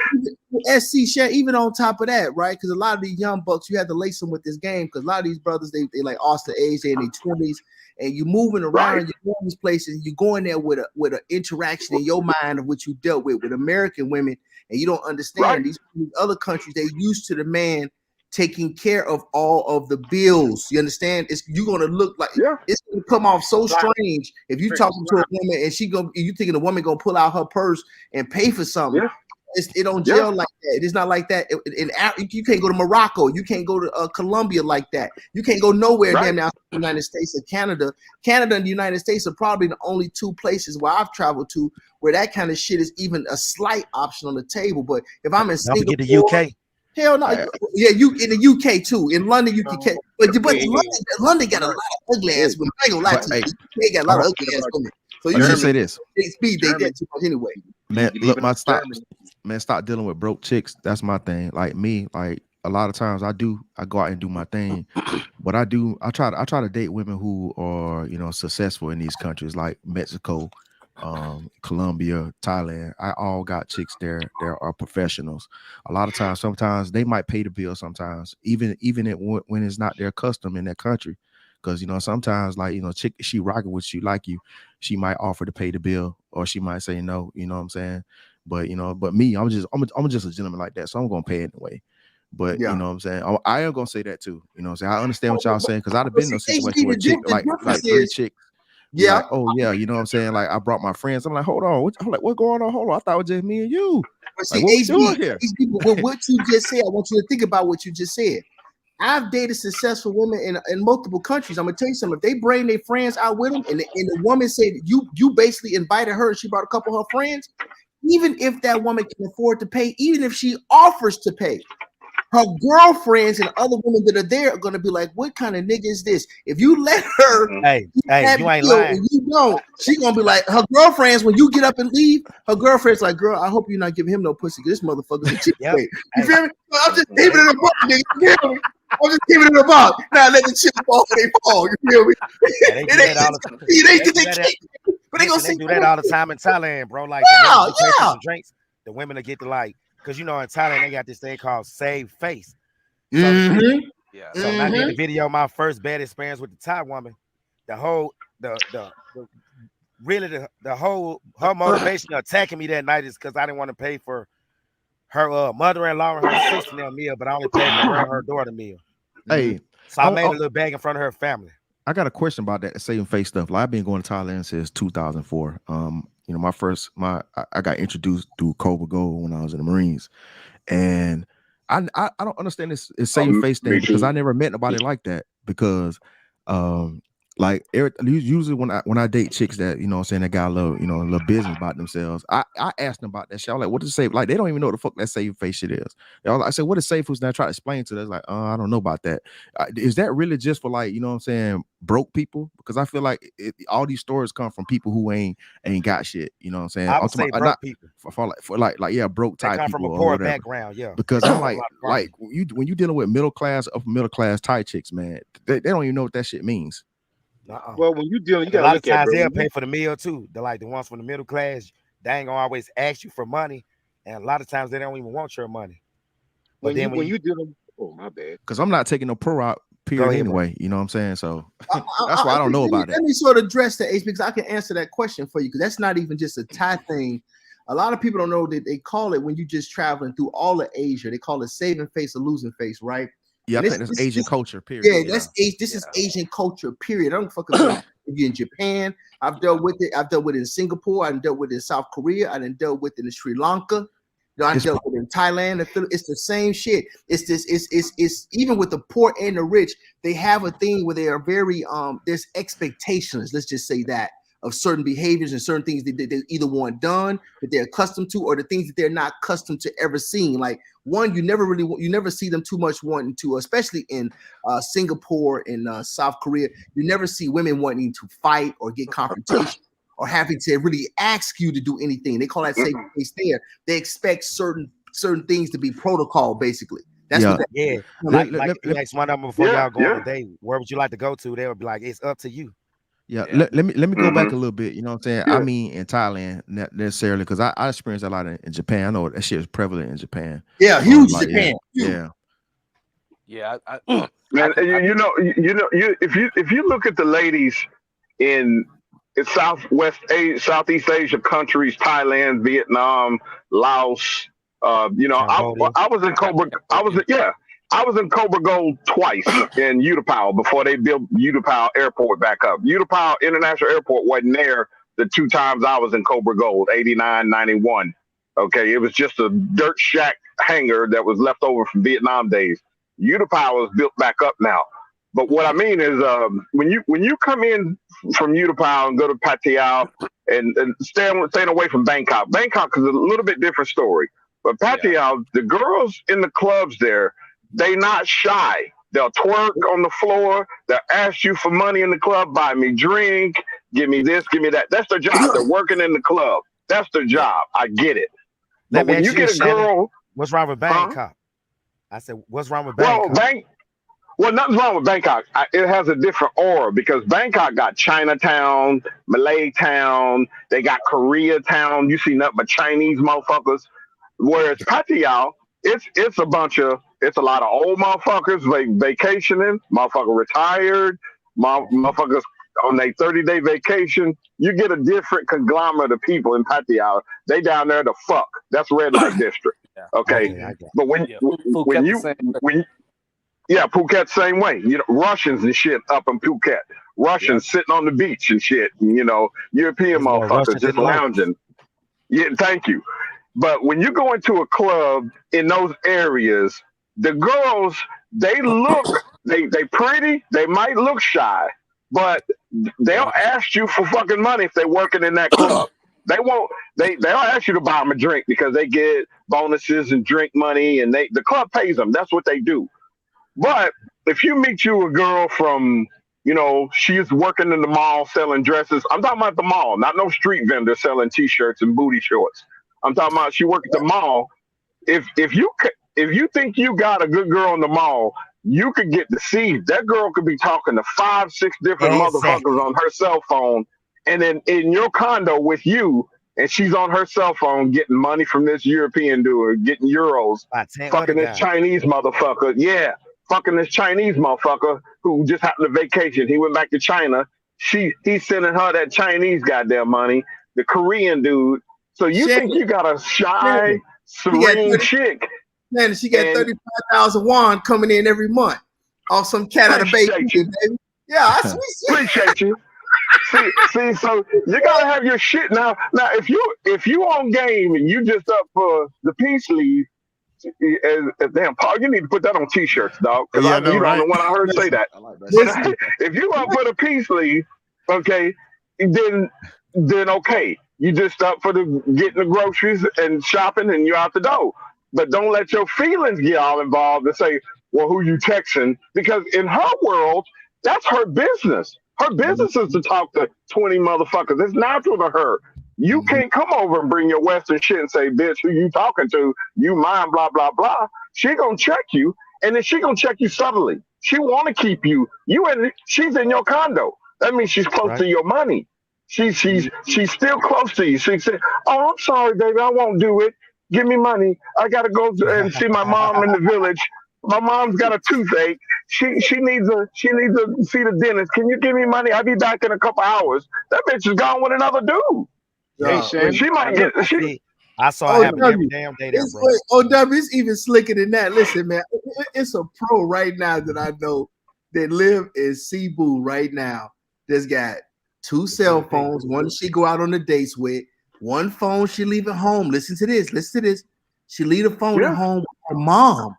SC, Shannon, even on top of that, right? Because a lot of these young bucks, you have to lace them with this game. Because a lot of these brothers, they like Austin age, they in their 20s, and you moving around, you're going these places, you're going there with an interaction in your mind of what you dealt with American women, and you don't understand these other countries. They used to the man taking care of all of the bills. You understand? You're gonna look like it's gonna come off so strange if you talking to a woman and you thinking the woman gonna pull out her purse and pay for something. It don't gel like that. It's not like that. You can't go to Morocco. You can't go to Colombia like that. You can't go nowhere damn now in the United States or Canada. Canada and the United States are probably the only two places where I've traveled to where that kind of shit is even a slight option on the table. But if I'm in Singapore, the UK. Hell no, you in the UK too. In London, you can catch, but London got a lot of ugly ass women. I ain't gonna lie to you. They got a lot of ugly ass women. So you should say this. They get too much anyway. Man, look, stop dealing with broke chicks. That's my thing. Like me, like a lot of times I go out and do my thing, but I try to date women who are successful in these countries like Mexico, Colombia, Thailand. I all got chicks there. There are professionals. A lot of times, sometimes they might pay the bill. Sometimes, even when it's not their custom in that country, because sometimes chick, she rocking with you, like you, she might offer to pay the bill, or she might say no. You know what I'm saying? But but me, I'm just a gentleman like that, so I'm gonna pay anyway. But you know what I'm saying? I am gonna say that too. You know what I'm saying? I understand what y'all saying because I'd have been in a situation where chick like 3 chicks. Yeah. Like, oh yeah, you know what I'm saying? Like I brought my friends. I'm like, hold on. What's going on? Hold on. I thought it was just me and you. See, what we doing here? With what you just said, I want you to think about what you just said. I've dated successful women in multiple countries. I'm gonna tell you something. If they bring their friends out with them, and the woman said you basically invited her, and she brought a couple of her friends. Even if that woman can afford to pay, even if she offers to pay, her girlfriends and other women that are there are going to be like, what kind of nigga is this? If you let her, hey, you ain't lying. And you don't, she going to be like, her girlfriends, when you get up and leave, her girlfriend's like, girl, I hope you're not giving him no pussy. This motherfucker's a chick. You feel me? I'm just keeping it in a box, nigga. You feel me? I'm just keeping it in a box. Now let the chips fall when they fall. You feel me? They do that all the time. But they gonna do that all the time in Thailand, bro. Like some drinks, the women will get to because in Thailand they got this thing called save face. So, so when I did the video, my first bad experience with the Thai woman, her motivation of attacking me that night is because I didn't want to pay for her mother-in-law and her sister meal, but I only paid for her and her daughter meal. Hey, so I made a little bag in front of her family. I got a question about that saving face stuff. Like, I've been going to Thailand since 2004. I got introduced through Cobra Gold when I was in the Marines, and I don't understand this saving face thing because I never met nobody like that. Because like usually when I date chicks that, you know what I'm saying, that got a little, you know, a little business about themselves, I ask them about that shit. I'm like, what is safe? Like, they don't even know what the fuck that save face shit is. I said, what is safe foods? And I try to explain to them, like, I don't know about that. Is that really just for, like, you know what I'm saying, broke people? Because I feel like all these stories come from people who ain't got shit. You know what I'm saying? I would say broke not people. for like yeah, broke They type come from people a or poor whatever. background, yeah. Because I'm There's a lot of like poverty. when you dealing with middle class, upper middle class Thai chicks, man, they don't even know what that shit means. Uh-uh. Well, when you dealing, you And a gotta lot of look at, times bro. they'll pay for the meal too. They're like the ones from the middle class. They ain't gonna always ask you for money, and a lot of times they don't even want your money. But then When you dealing, oh my bad. Because I'm not taking no pro out go period ahead, bro. anyway. You know what I'm saying? So that's why I don't know about it. Let me sort of address that, Ace, because I can answer that question for you, because that's not even just a Thai thing. A lot of people don't know that they call it, when you just traveling through all of Asia, they call it saving face or losing face, right? Yeah, And I think that's Asian culture, period. Yeah, that's this is Asian culture, period. I don't fucking know if you're in Japan. I've dealt with it. I've dealt with it in Singapore. I've dealt with it in South Korea. I done dealt with it in Sri Lanka. I dealt with it in Thailand. It's the same shit. It's this. It's even with the poor and the rich. They have a thing where they are very there's expectations. Let's just say that, of certain behaviors and certain things that they either want done, that they're accustomed to, or the things that they're not accustomed to ever seeing. Like, one, you never see them too much wanting to, especially in Singapore and South Korea. You never see women wanting to fight or get confrontation or having to really ask you to do anything. They call that safe space there. They expect certain things to be protocol, basically. That's what that is. Like you ask one of them before y'all go on a date, where would you like to go to? They would be like, it's up to you. Yeah, let me go back a little bit. You know what I'm saying? I mean, in Thailand, not necessarily, because I experienced a lot in Japan. I know that shit is prevalent in Japan. Yeah, huge Japan. Yeah. Man, if you look at the ladies in Southeast Asia countries, Thailand, Vietnam, Laos, I was in Cobra. I was in Cobra Gold twice in Utapao before they built Utapao Airport back up. Utapao International Airport wasn't there the two times I was in Cobra Gold, 89, 91. Okay, it was just a dirt shack hangar that was left over from Vietnam days. Utapao is built back up now. But what I mean is, when you come in from Utapao and go to Pattaya and staying away from Bangkok. Bangkok is a little bit different story. But Pattaya, the girls in the clubs there, they not shy. They'll twerk on the floor. They'll ask you for money in the club, buy me drink, give me this, give me that. That's their job. They're working in the club. That's their job. I get it. But when you get a girl, what's wrong with Bangkok? I said, what's wrong with Bangkok? Well, nothing's wrong with Bangkok. It has a different aura because Bangkok got Chinatown, Malay Town, they got Koreatown. You see nothing but Chinese motherfuckers. Whereas Pattaya, it's a lot of old motherfuckers vacationing, motherfucker retired, motherfuckers on their 30-day vacation. You get a different conglomerate of people in Pattaya. They down there to fuck. That's red light district. Okay. But when Phuket same way. Russians and shit up in Phuket. Russians sitting on the beach and shit. And, European motherfuckers just lounging. Yeah, thank you. But when you go into a club in those areas, the girls, they pretty, they might look shy, but they'll ask you for fucking money if they're working in that club. They'll ask you to buy them a drink because they get bonuses and drink money, and the club pays them. That's what they do. But if you meet a girl from, she's working in the mall selling dresses. I'm talking about the mall, not no street vendor selling T-shirts and booty shorts. I'm talking about she worked at the mall. If you think you got a good girl in the mall, you could get deceived. That girl could be talking to 5, 6 different motherfuckers on her cell phone, and then in your condo with you, and she's on her cell phone getting money from this European dude, getting euros, fucking this Chinese motherfucker. Yeah, fucking this Chinese motherfucker who just happened to vacation. He went back to China. He's sending her that Chinese goddamn money. The Korean dude. So you think you got a shy, serene chick? Man, she got 35,000 won coming in every month. Off some cat out of baby. Yeah, I appreciate you. See, so you gotta have your shit now. Now, if you on game and you just up for the peace leave, Damn, Paul, you need to put that on T-shirts, dog. Because Yeah, I know, you know, right? the one I heard say Listen, that. I like that shit. listen. If you want to put a peace leave, okay, then okay, you just up for the getting the groceries and shopping, and you're out the door. But don't let your feelings get all involved and say, "Well, who you texting?" Because in her world, that's her business. Her business is to talk to 20 motherfuckers. It's natural to her. You Mhm. can't come over and bring your Western shit and say, "Bitch, who you talking to? You mine, blah blah blah." She gonna check you, and then she gonna check you subtly. She want to keep you. She's in your condo. That means she's close Right. to your money. She's still close to you. She said, "Oh, I'm sorry, baby, I won't do it. Give me money. I gotta go and see my mom in the village. My mom's got a toothache. She needs to see the dentist. Can you give me money? I'll be back in a couple hours." That bitch is gone with another dude. Hey, Wait. Shannon. She might Look, I get she. see. I saw it Oh, happen every W. damn day there, It's bro. it's even slicker than that. Listen, man, it's a pro right now that I know that live in Cebu right now. That's got two cell CMP. phones. One she go out on the dates with. One phone she leave at home. Listen to this. Listen to this. She leave the phone at Yeah, home with her mom,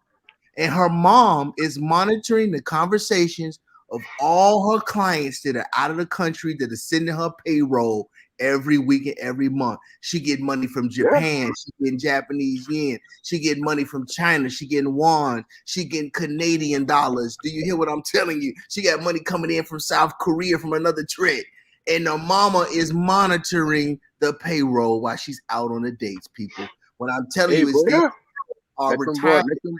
and her mom is monitoring the conversations of all her clients that are out of the country that are sending her payroll every week and every month. She get money from yeah, Japan. She getting Japanese yen. She getting money from China. She getting won. She getting Canadian dollars. Do you hear what I'm telling you? She got money coming in from South Korea from another trip. And the mama is monitoring the payroll while she's out on the dates, people. What I'm telling hey, you is bro. they yeah. are Let them boy. retired Let them.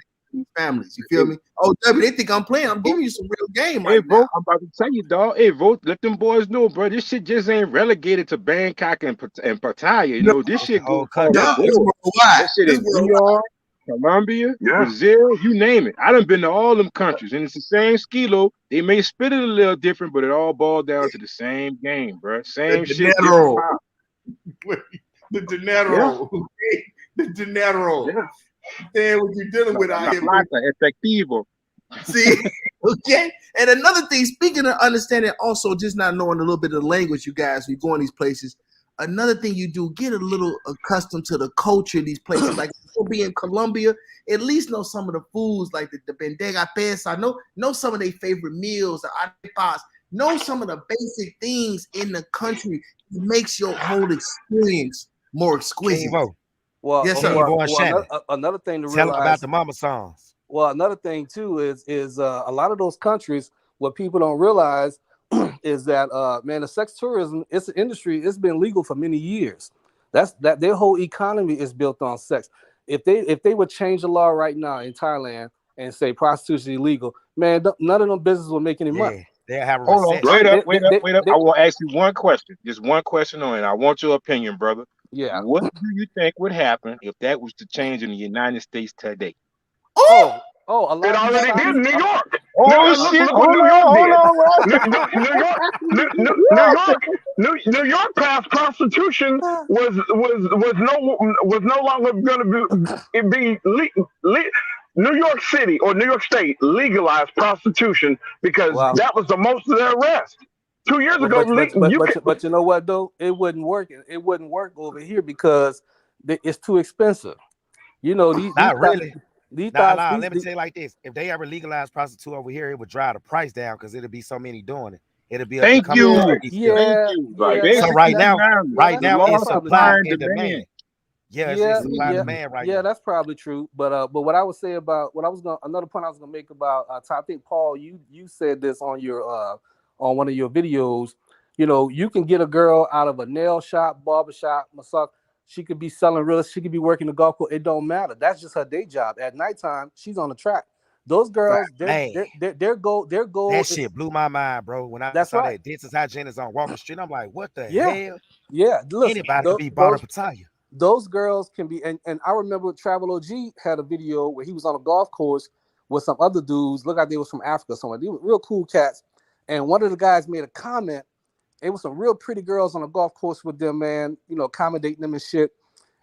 families. You Hey, feel me? Oh, W, they think I'm playing. I'm bro. giving you some real game Hey, right now. bro. I'm about to tell you, dog. Hey, bro. Let them boys know, bro. This shit just ain't relegated to Bangkok and Pattaya. You No, know, this It's the shit go whole across the country. yeah, it's board. worldwide. That shit It's in New worldwide. York, Colombia, Yeah. Brazil, you name it. I done been to all them countries, and it's the same skilo. They may spit it a little different, but it all boils down to the same game, bro. The Same shit, different dinero. pop. The Yeah, dinero. The dinero. Yeah. Then what you're dealing with out la here, people. plata, efectivo. See? Okay. And another thing, speaking of understanding, also just not knowing a little bit of the language, you guys, when you go in these places. Another thing you do, get a little accustomed to the culture in these places. Like if you'll be in Colombia, at least know some of the foods, like the bendiga pesa. Know some of their favorite meals, the arepas. Know some of the basic things in the country. It makes your whole experience more King exquisite. Vo. Well, Yes, sir. King Vo and another, Shannon. another thing to Tell them about realize. the mama songs. Well, another thing too is a lot of those countries. What people don't realize is that man, the sex tourism, it's an industry. It's been legal for many years. That their whole economy is built on sex. If they would change the law right now in Thailand and say prostitution is illegal, man, none of them businesses will make any money. Yeah, they'll have a Hold on, recession. wait up, They, they, wait up, they, wait up. they, I will ask you one question, just one question on it. I want your opinion, brother. yeah. What do you think would happen if that was to change in the United States today? Oh, Oh, a It lot of these already did sites. in New York. Oh Look, shit! look what Hold New on, York hold did. on, New York, New York passed prostitution was no longer going to New York City or New York State legalized prostitution because Well, that was the most of their arrest. 2 years Well, ago, you can. but you know what though? It wouldn't work. It wouldn't work over here because it's too expensive. You know Not really. these Nah, thoughts nah. these, Let me tell you like this: if they ever legalized prostitute over here, it would drive the price down because it'd be so many doing it. It'd be up to Thank come and yeah you, pay still. thank yeah you. Right. yeah So that's right Basically, that now, yeah synonymous. right The that's now law that's it's of probably supply supply true. and and demand. demand. Yeah, it's Yeah supply and yeah Mhm. demand right yeah now. that's probably true. But what I would say about what I was gonna another point I was gonna make about I think Paul you said this on your on one of your videos. You know, you can get a girl out of a nail shop, barber shop, massage. She could be selling real. She could be working the golf course. It don't matter. That's just her day job. At nighttime, she's on the track. Those girls, Man, their goal that is shit blew my mind, bro. When I that's saw right. that dentist hygienist on Walker Street, I'm like, what the Yeah, hell? yeah. Listen, Anybody could be bought up a tire. those girls can be. And I remember Travel OG had a video where he was on a golf course with some other dudes. Look like they was from Africa somewhere. They were real cool cats. And one of the guys made a comment. It was some real pretty girls on a golf course with them, man. You know, accommodating them and shit.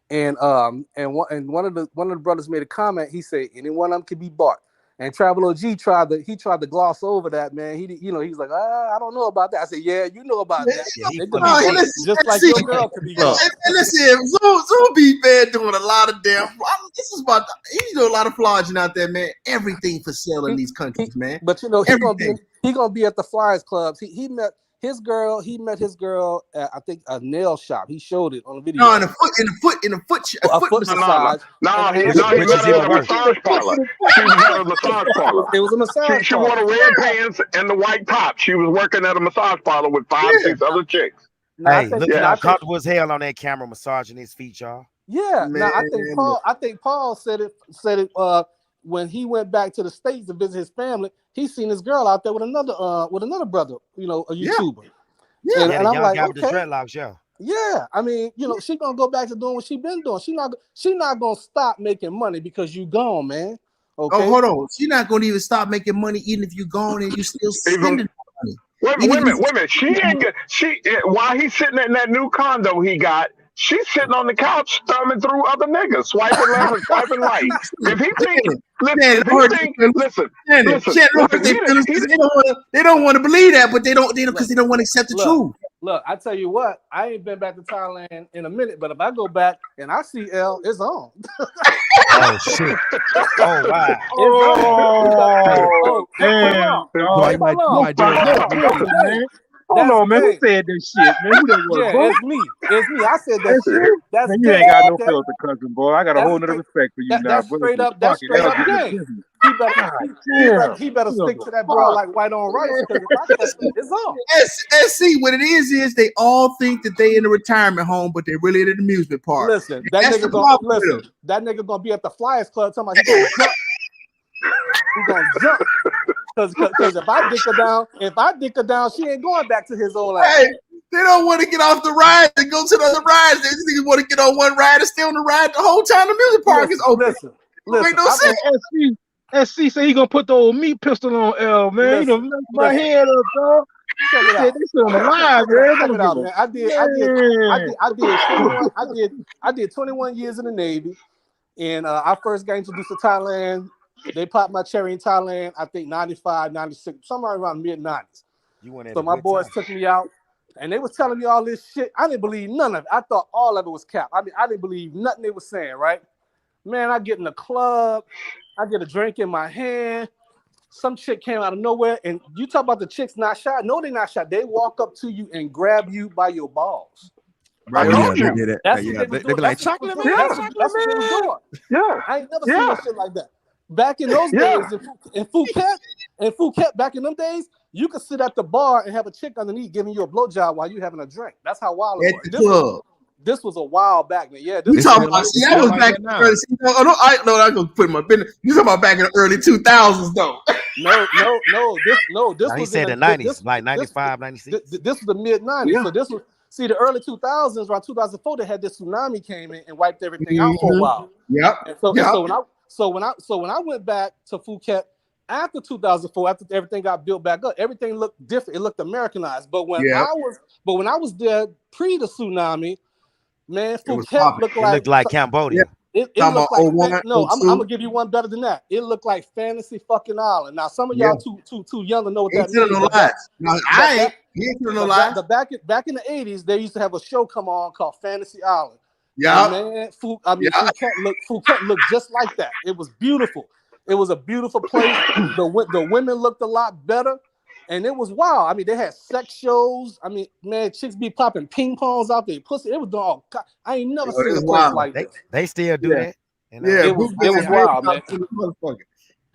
And one of the brothers made a comment. He said, "Any one of them can be bought." And Travel OG tried to gloss over that, man. He's like, I don't know about that. I said, yeah, you know about that. Yeah, he They could full be of gay, shit. just like your girl could be gay. Listen, Zoom be man doing a lot of damn. This is about he's doing a lot of flogging out there, man. Everything for sale in these countries, man. But you know, he's gonna be at the Flyers clubs. He met his girl. He met his girl at, I think, a nail shop. He showed it on the video. No, in a foot massage. No, he Which met is her at even a worse. massage parlor. She was at a massage parlor. It was a massage. She wore the red pants and the white top. She was working at a massage parlor with 6 other chicks. Now, Hey, look at comfortable as hell on that camera, massaging his feet, y'all. Yeah. Man. Now I think Paul said it when he went back to the States to visit his family. He seen his girl out there with another brother, you know, a YouTuber. Yeah. And I'm like, with the dreadlocks, yeah. Yeah, I mean, you know, she gonna go back to doing what she been doing. She not gonna stop making money because you gone, man. Okay. Oh, hold on. She's not gonna even stop making money even if you gone and you still spending money. Wait a minute. She ain't good. While he's sitting in that new condo he got, she's sitting on the couch thumbing through other niggas, swiping left and swiping right. If he think, listen, they don't want to believe that, but they don't because they don't want to accept the truth. Look, I tell you what, I ain't been back to Thailand in a minute, but if I go back and I see L, it's on. Oh shit! Oh wow! Hold on, man. Who said this shit, man? Who that was? Yeah, it's me. I said that shit. That's man, you ain't got no filter, cousin boy. I got a whole nother respect for you now. That's straight up game. He better stick to that bro like white on rice because if I catch it, it's on. And see what it is they all think that they in a retirement home, but they really at an amusement park. Listen, that nigga gonna be at the Flyers Club talking about he's gonna jump. Because if I dick her down, she ain't going back to his old ass. Hey, they don't want to get off the ride and go to the other rides. They just want to get on one ride and stay on the ride the whole time the music park is open. Listen, no sense. SC say he gonna put the old meat pistol on L, man. You know, my head up, dog. Check it out. This on the live, man. Check it out, man. I did 21 years in the Navy, and I first got introduced to Thailand. They popped my cherry in Thailand, I think 95, 96, somewhere around mid-90s. So my boys took me out, and they was telling me all this shit. I didn't believe none of it. I thought all of it was cap. I mean, I didn't believe nothing they were saying, right? Man, I get in the club. I get a drink in my hand. Some chick came out of nowhere, and you talk about the chicks not shy. No, they're not shy. They walk up to you and grab you by your balls. Right. They did it. They be like, chocolate man. That's what they was doing. Yeah. I ain't never seen no shit like that. Back in those days, in Phuket, back in them days, you could sit at the bar and have a chick underneath giving you a blowjob while you having a drink. That's how wild it was. This was a while back, man. Yeah, you talking about? See, that was back in the early. I'm gonna put my business. You talking about back in the early 2000s, though? No. This he was said the 90s, like 95, 96. This was the mid 90s. Yeah. So this was the early 2000s, around 2004. They had this tsunami came in and wiped everything out for a while. Yep. So when I went back to Phuket after 2004, after everything got built back up, everything looked different. It looked Americanized. But when I was there pre the tsunami, man, Phuket looked like Cambodia. It looked like I'm gonna give you one better than that. It looked like Fantasy fucking Island. Now some of y'all too young to know what that means. Back in the 80s, they used to have a show come on called Fantasy Island. Yeah, man. Phuket looked just like that. It was beautiful. It was a beautiful place. The women looked a lot better, and it was wild. I mean, they had sex shows. I mean, man, chicks be popping ping pongs out their pussy. It was doing all. I ain't never seen a place like this. They still do that. It was wild, man.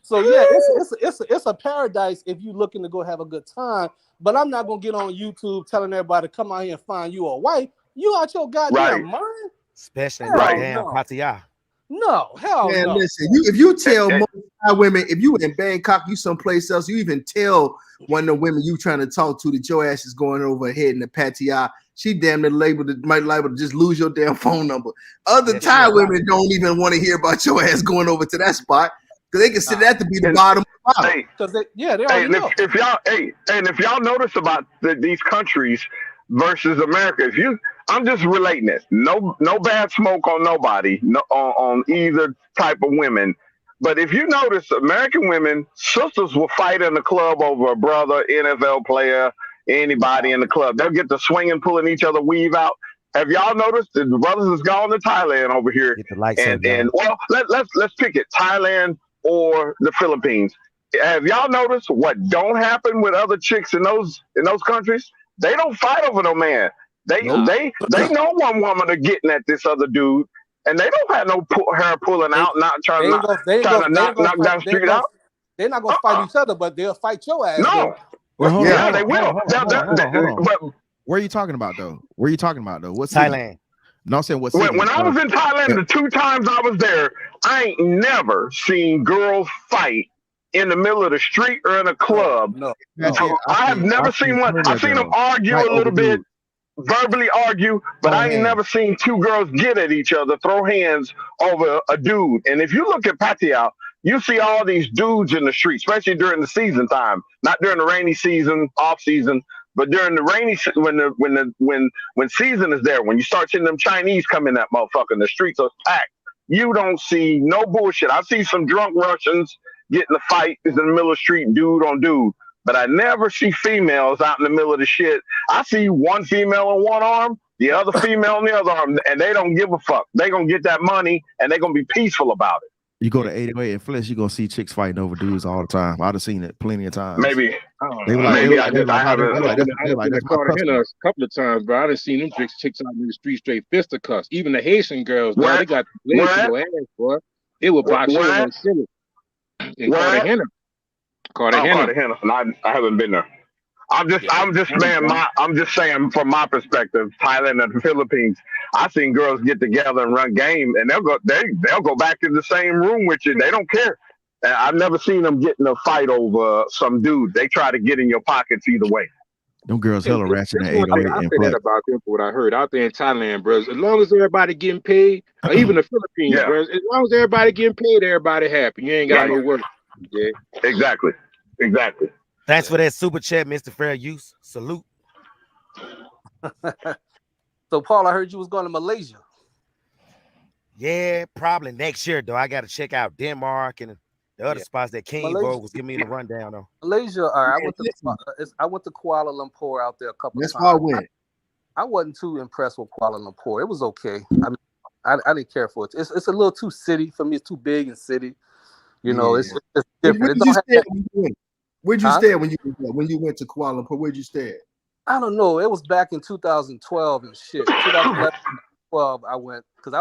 So yeah, it's a paradise if you're looking to go have a good time. But I'm not gonna get on YouTube telling everybody to come out here and find you a wife. You out your goddamn mind. Especially in damn Pattaya. No, hell man, no. Listen, if you tell most Thai women, if you in Bangkok, you someplace else, you even tell one of the women you trying to talk to that your ass is going over her head in the Pattaya, she damn near might liable to just lose your damn phone number. Other Thai women don't even want to hear about your ass going over to that spot because they consider that to be the bottom of the bottom. If y'all notice about these countries versus America, I'm just relating this. No bad smoke on nobody, on either type of women. But if you notice, American women, sisters will fight in the club over a brother, NFL player, anybody in the club. They'll get to swinging, pulling each other weave out. Have y'all noticed the brothers has gone to Thailand over here? Get the lights And up, y'all. well, let's pick it, Thailand or the Philippines. Have y'all noticed what don't happen with other chicks in those countries? They don't fight over no man. They Nope. they know one woman are getting at this other dude, and they don't have no hair pulling They, out, not they ain't gonna, they ain't trying gonna, to they ain't knock gonna knock fight. down the street out. They're not gonna fight each other, but they'll fight your ass. No. Though. Well, hold Yeah. on, They will. hold on. But Where are you talking about though? Where are you talking about though? What city? Thailand. No, I'm saying what city? when I was in Thailand, the 2 times I was there, I ain't never seen girls fight in the middle of the street or in a club. No. I have never seen one. I've seen them argue a little bit, verbally argue, but I ain't never seen 2 girls get at each other, throw hands over a dude. And if you look at Pattaya, you see all these dudes in the street, especially during the season time, not during the rainy season, off season, but during the rainy when season is there, when you start seeing them Chinese come in that motherfucker, and the streets are packed. You don't see no bullshit. I see some drunk Russians getting a fight in the middle of the street, dude on dude. But I never see females out in the middle of the shit. I see one female on one arm, the other female on the other arm, and they don't give a fuck. They gonna get that money, and they gonna be peaceful about it. You go to 808 and Flesh, you gonna see chicks fighting over dudes all the time. I've seen it plenty of times. Maybe. They were I haven't. Cartagena a couple of times, but I done seen them chicks out in the street straight fisticuffs. Even the Haitian girls, bro, they got legs in their ass, boy. They will box you in the city. In Cartagena. Cartagena. I haven't been there. I'm just saying from my perspective, Thailand and the Philippines, I've seen girls get together and run game, and they'll go back in the same room with you. They don't care. I've never seen them get in a fight over some dude. They try to get in your pockets either way. Them girls hella ratchet in 808 I and say Flesh. that about them for what I heard out there in Thailand, bro. As long as everybody getting paid, or even the Philippines, bro. As long as everybody getting paid, everybody happy. You ain't got no work. Yeah. Exactly. Thanks for that super chat, Mr. Fair Use. Salute. So, Paul, I heard you was going to Malaysia. Yeah, probably next year, though. I got to check out Denmark and the other spots that King Vogue was giving me the rundown on. Malaysia, all right. I went to Kuala Lumpur out there a couple of times. That's why I went. I wasn't too impressed with Kuala Lumpur. It was okay. I mean, I didn't care for it. It's a little too city for me. It's too big and city. You know, it's different. Where'd you stay when you went to Kuala Lumpur? Where'd you stay? I don't know. It was back in 2012 and shit. 2012, I went because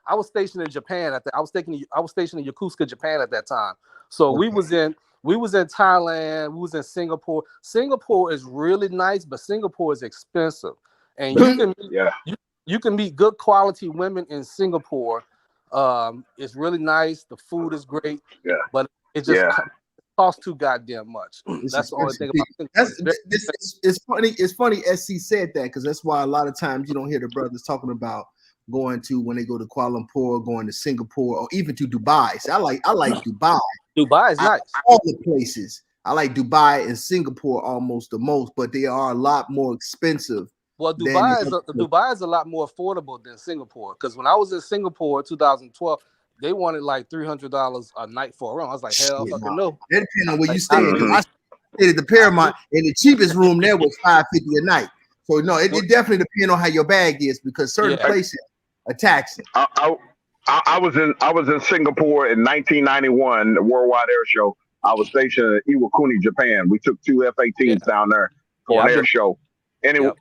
I was stationed in Japan at that. I was stationed in Yokosuka, Japan at that time. So we was in Thailand. We was in Singapore. Singapore is really nice, but Singapore is expensive, and you can meet good quality women in Singapore. It's really nice. The food is great, but it just costs too goddamn much. That's the only thing about it's funny. It's funny. SC said that because that's why a lot of times you don't hear the brothers talking about going to when they go to Kuala Lumpur, going to Singapore, or even to Dubai. So I like Dubai. Dubai is nice. All the places. I like Dubai and Singapore almost the most, but they are a lot more expensive. Well, Dubai is a lot more affordable than Singapore. Because when I was in Singapore in 2012, they wanted like $300 a night for a room. I was like, hell, fucking no. That depends on where you stay. I stayed at the Paramount, and the cheapest room there was $550 a night. So no, it definitely depends on how your bag is because certain places are taxing. I was in Singapore in 1991, the Worldwide Air Show. I was stationed in Iwakuni, Japan. We took 2 F-18s down there for an air show. Anyway,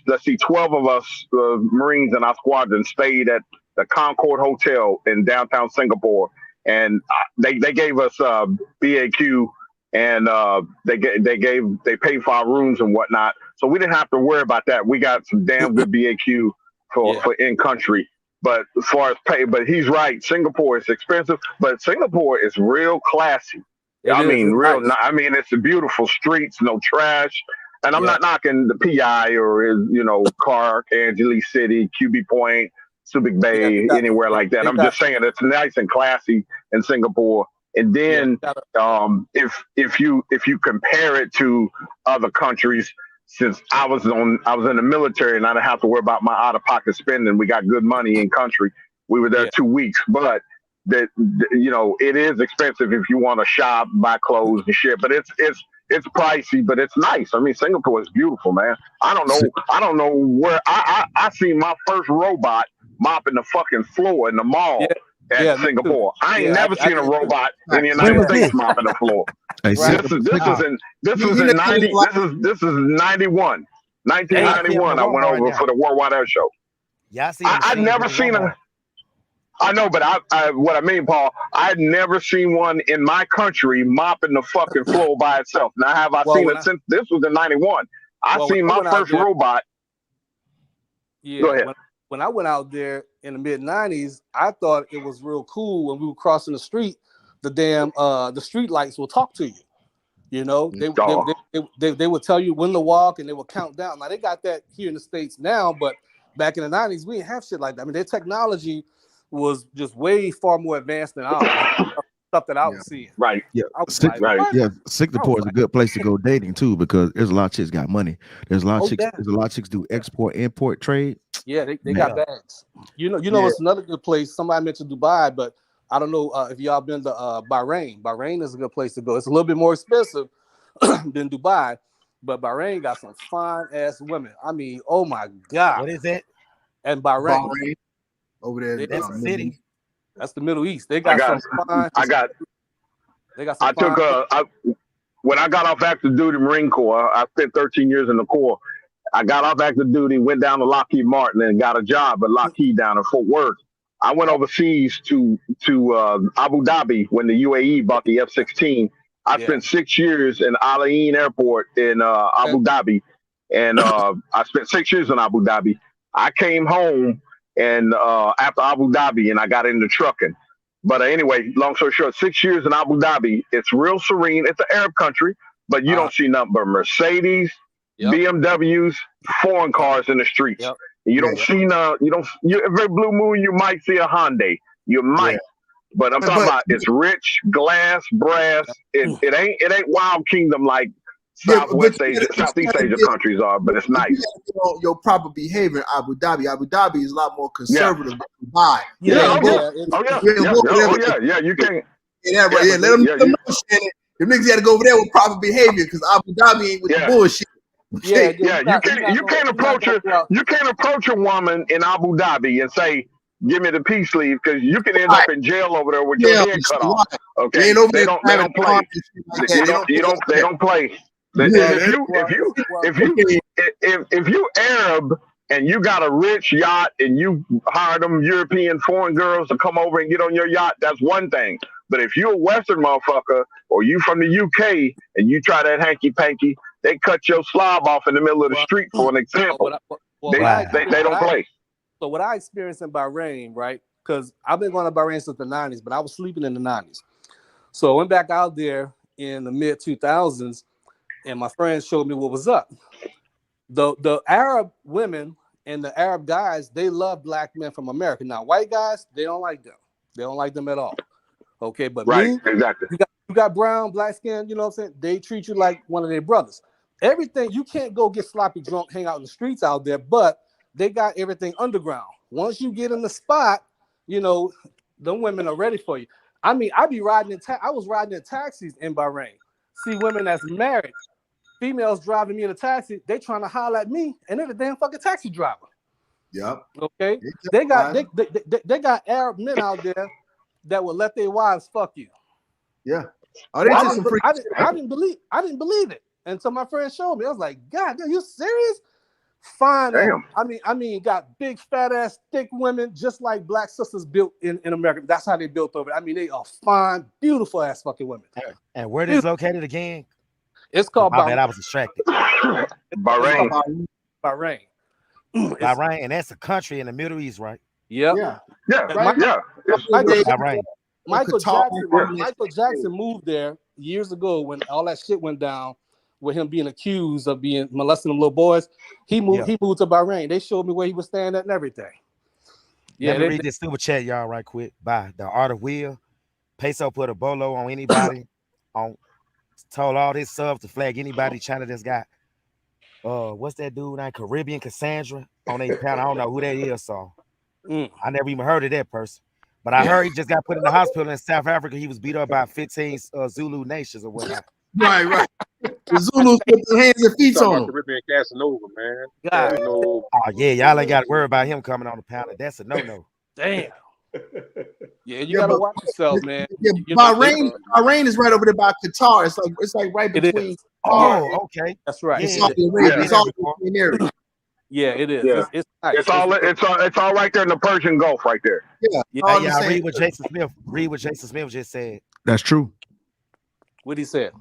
let's see, 12 of us Marines in our squadron stayed at the Concord Hotel in downtown Singapore, and they gave us BAQ, and they paid for our rooms and whatnot, so we didn't have to worry about that. We got some damn good BAQ for in country. But as far as pay, but he's right. Singapore is expensive, but Singapore is real classy. It's beautiful streets, no trash. And I'm not knocking the PI or Clark, Angeles City, QB Point, Subic Bay, anywhere like that. I'm just saying it's nice and classy in Singapore. And then if you compare it to other countries, since I was in the military and I didn't have to worry about my out of pocket spending, we got good money in country. We were there 2 weeks, but that you know it is expensive if you want to shop, buy clothes and shit. But it's pricey, but it's nice. I mean, Singapore is beautiful, man. I don't know where I seen my first robot mopping the fucking floor in the Yeah, mall at yeah, me too. Singapore. I ain't Yeah, never I seen a did too. robot in the When United was States this? mopping the floor. Hey, Right. This was in 90 this is 91. Y'all see them in 1991 I went Walmart over now. for the Worldwide Air Show. Y'all see the I'd machines never in seen Walmart. a I know, but what I mean, Paul, I'd never seen one in my country mopping the fucking floor by itself. Now, have I Well, seen it since this was in 91? I when seen I my went out first there, robot. Go yeah, ahead. when I went out there in the mid-90s, I thought it was real cool when we were crossing the street. The street lights will talk to you. You know, Oh, they would tell you when to walk and they would count down. Now they got that here in the States now, but back in the 90s, we didn't have shit like that. I mean, their technology was just way far more advanced than ours. Stuff that I was seeing. right, Yeah, I was like, right. what? yeah, I Singapore was is a like, good place to go dating too because there's a lot of chicks got money. There's a lot of oh chicks. yeah, There's a lot of chicks do export import trade. yeah, they Man, got bags. You know, Yeah. it's another good place. Somebody mentioned Dubai, but I don't know if y'all been to Bahrain. Bahrain is a good place to go. It's a little bit more expensive than Dubai, but Bahrain got some fine ass women. I mean, oh my god! What is that? And Bahrain, Bahrain over there. they- That's a city. that's the Middle East. They I got got, some fine. I got, They got some I took fine. when I got off active duty Marine Corps, I spent 13 years in the Corps. I got off active duty, went down to Lockheed Martin, and got a job at Lockheed down in Fort Worth. I went overseas to Abu Dhabi when the UAE bought the F-16. I Yeah. spent 6 years in Al Ain Airport in Abu Dhabi, and I spent 6 years in Abu Dhabi. I came home and after Abu Dhabi, and I got into trucking. But anyway, long story short, 6 years in Abu Dhabi. It's real serene. It's an Arab country, but you don't see nothing but Mercedes, Yep. BMWs, foreign cars in the streets. Yep. You don't see no. Every blue moon you might see a Hyundai. You might, but I'm talking about it's rich, glass, brass. It ain't Wild Kingdom like Southeast Asia countries are, but it's nice. Your proper behavior in Abu Dhabi. Abu Dhabi is a lot more Yeah. conservative than Dubai. Yeah. Yeah. You can't. Yeah, right. Yeah, let them know, Shannon. The niggas got to go over there with proper behavior because Abu Dhabi ain't with the bullshit. Yeah, You can't approach a woman in Abu Dhabi and say, "Give me the peace leave," because you can end up in jail over there with your head cut off. Okay, they don't play. They don't play. If you Arab and you got a rich yacht and you hire them European foreign girls to come over and get on your yacht, that's one thing. But if you're a Western motherfucker or you from the UK and you try that hanky panky, they cut your slob off in the middle of the street for an example. They don't play. So what I experienced in Bahrain, right? Because I've been going to Bahrain since the 90s, but I was sleeping in the 90s. So I went back out there in the mid 2000s, and my friends showed me what was up. The Arab women and the Arab guys, they love black men from America. Now, white guys, they don't like them. They don't like them at all. Okay, but me, exactly. You got brown, black skin, you know what I'm saying? They treat you like one of their brothers. Everything, you can't go get sloppy drunk, hang out in the streets out there, but they got everything underground. Once you get in the spot, you know, them women are ready for you. I mean, I was riding in taxis in Bahrain. See women that's married, females driving me in a taxi, they trying to holler at me, and they're the damn fucking taxi driver. Yep. Okay. They got Arab men out there that will let their wives fuck you. Yeah. I didn't believe it until my friend showed me. I was like, God, are you serious? Fine. Damn. I mean, got big, fat ass, thick women, just like black sisters built in America. That's how they built over it. I mean, they are fine, beautiful ass fucking women. And where is located again? It's called Bahrain. I was distracted. Bahrain. Bahrain. Bahrain, and that's a country in the Middle East, right? Yep. Yeah. Michael Jackson moved there years ago when all that shit went down with him being accused of being molesting them little boys. He moved to Bahrain. They showed me where he was staying at and everything. Yeah, let me read this super chat, y'all, right quick. By the Art of Will. Peso put a bolo on anybody, told all his subs to flag anybody China that's got what's that dude named Caribbean Cassandra on their panel. I don't know who that is, so I never even heard of that person. But I heard he just got put in the hospital in South Africa. He was beat up by 15 Zulu nations or whatnot. Right. The Zulus put their hands and feet Talking on about them. Caribbean Casanova, man. God. Casanova. Oh yeah, y'all ain't got to worry about him coming on the panel. That's a no. Damn. Yeah, you gotta watch yourself, man. Yeah, Bahrain is right over there by Qatar. It's like right between. Oh, okay. That's right. It's Saudi Arabia. It's all in the area. Yeah, it is. Yeah. It's nice. It's all right there in the Persian Gulf, right there. Yeah. I read what Jason Smith. Read what Jason Smith just said. That's true. What he said.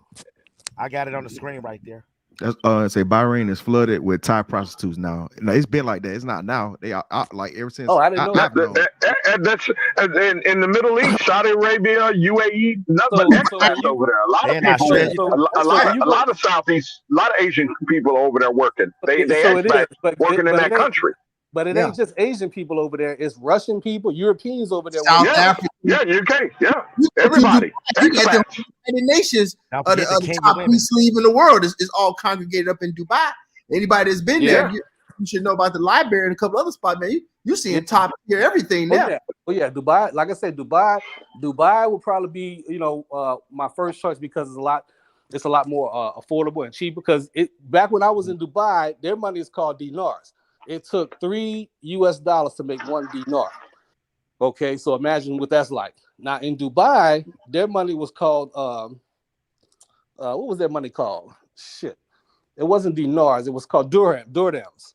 I got it on the screen right there. That's say Bahrain is flooded with Thai prostitutes now. No, it's been like that. It's not now. They are like ever since. Oh, I didn't know that. That's in the Middle East, Saudi Arabia, UAE, nothing but expats over there. A lot of Southeast, a lot of Asian people over there working. They expats working in that country. But it ain't just Asian people over there. It's Russian people, Europeans over there. South Africa. Yeah, UK. Yeah, everybody. The United Nations, the top peace leave in the world is all congregated up in Dubai. Anybody that's been there, you should know about the library and a couple other spots, man. You seeing top tier everything now. Oh yeah, Dubai. Like I said, Dubai will probably be my first choice because it's a lot more affordable and cheap. Because back when I was in Dubai, their money is called dinars. It took $3 to make one dinar. Okay, so imagine what that's like. Now in Dubai, their money was called what was their money called? Shit, it wasn't dinars. It was called dirhams.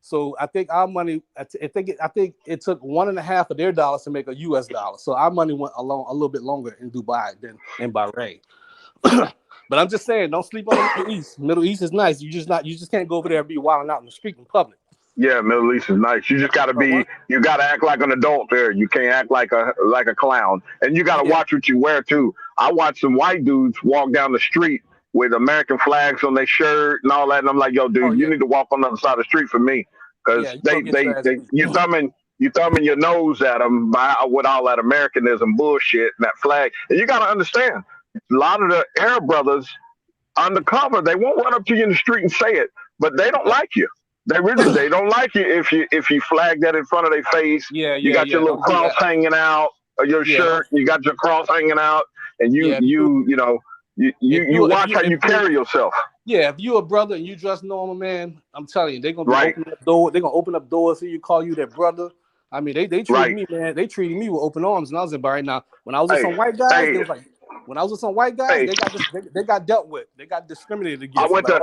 So I think our money, I think it took 1.5 of their dollars to make a US dollar. So our money went along a little bit longer in Dubai than in Bahrain. But I'm just saying, don't sleep on the Middle East. Middle East is nice. You just can't go over there and be wilding out in the street in public. Yeah, Middle East is nice. You just gotta you gotta act like an adult there. You can't act like a clown. And you gotta watch what you wear too. I watched some white dudes walk down the street with American flags on their shirt and all that. And I'm like, yo, dude, you need to walk on the other side of the street for me. Because you thumbing your nose at them with all that Americanism bullshit and that flag. And you gotta understand, a lot of the Arab brothers undercover, they won't run up to you in the street and say it, but they don't like you. They don't like you if you flag that in front of their face. You got your little cross hanging out of your shirt. You got your cross hanging out, and you watch how you carry yourself. Yeah, if you're a brother and you dress normal, man, I'm telling you, they're gonna open up doors. They're gonna open up doors for you, call you their brother. I mean, they treated me, man. They treated me with open arms, and I was in Bahrain. Now, when I was with some white guys, they was like. When I was with some white guys, they got dealt with. They got discriminated against. I went to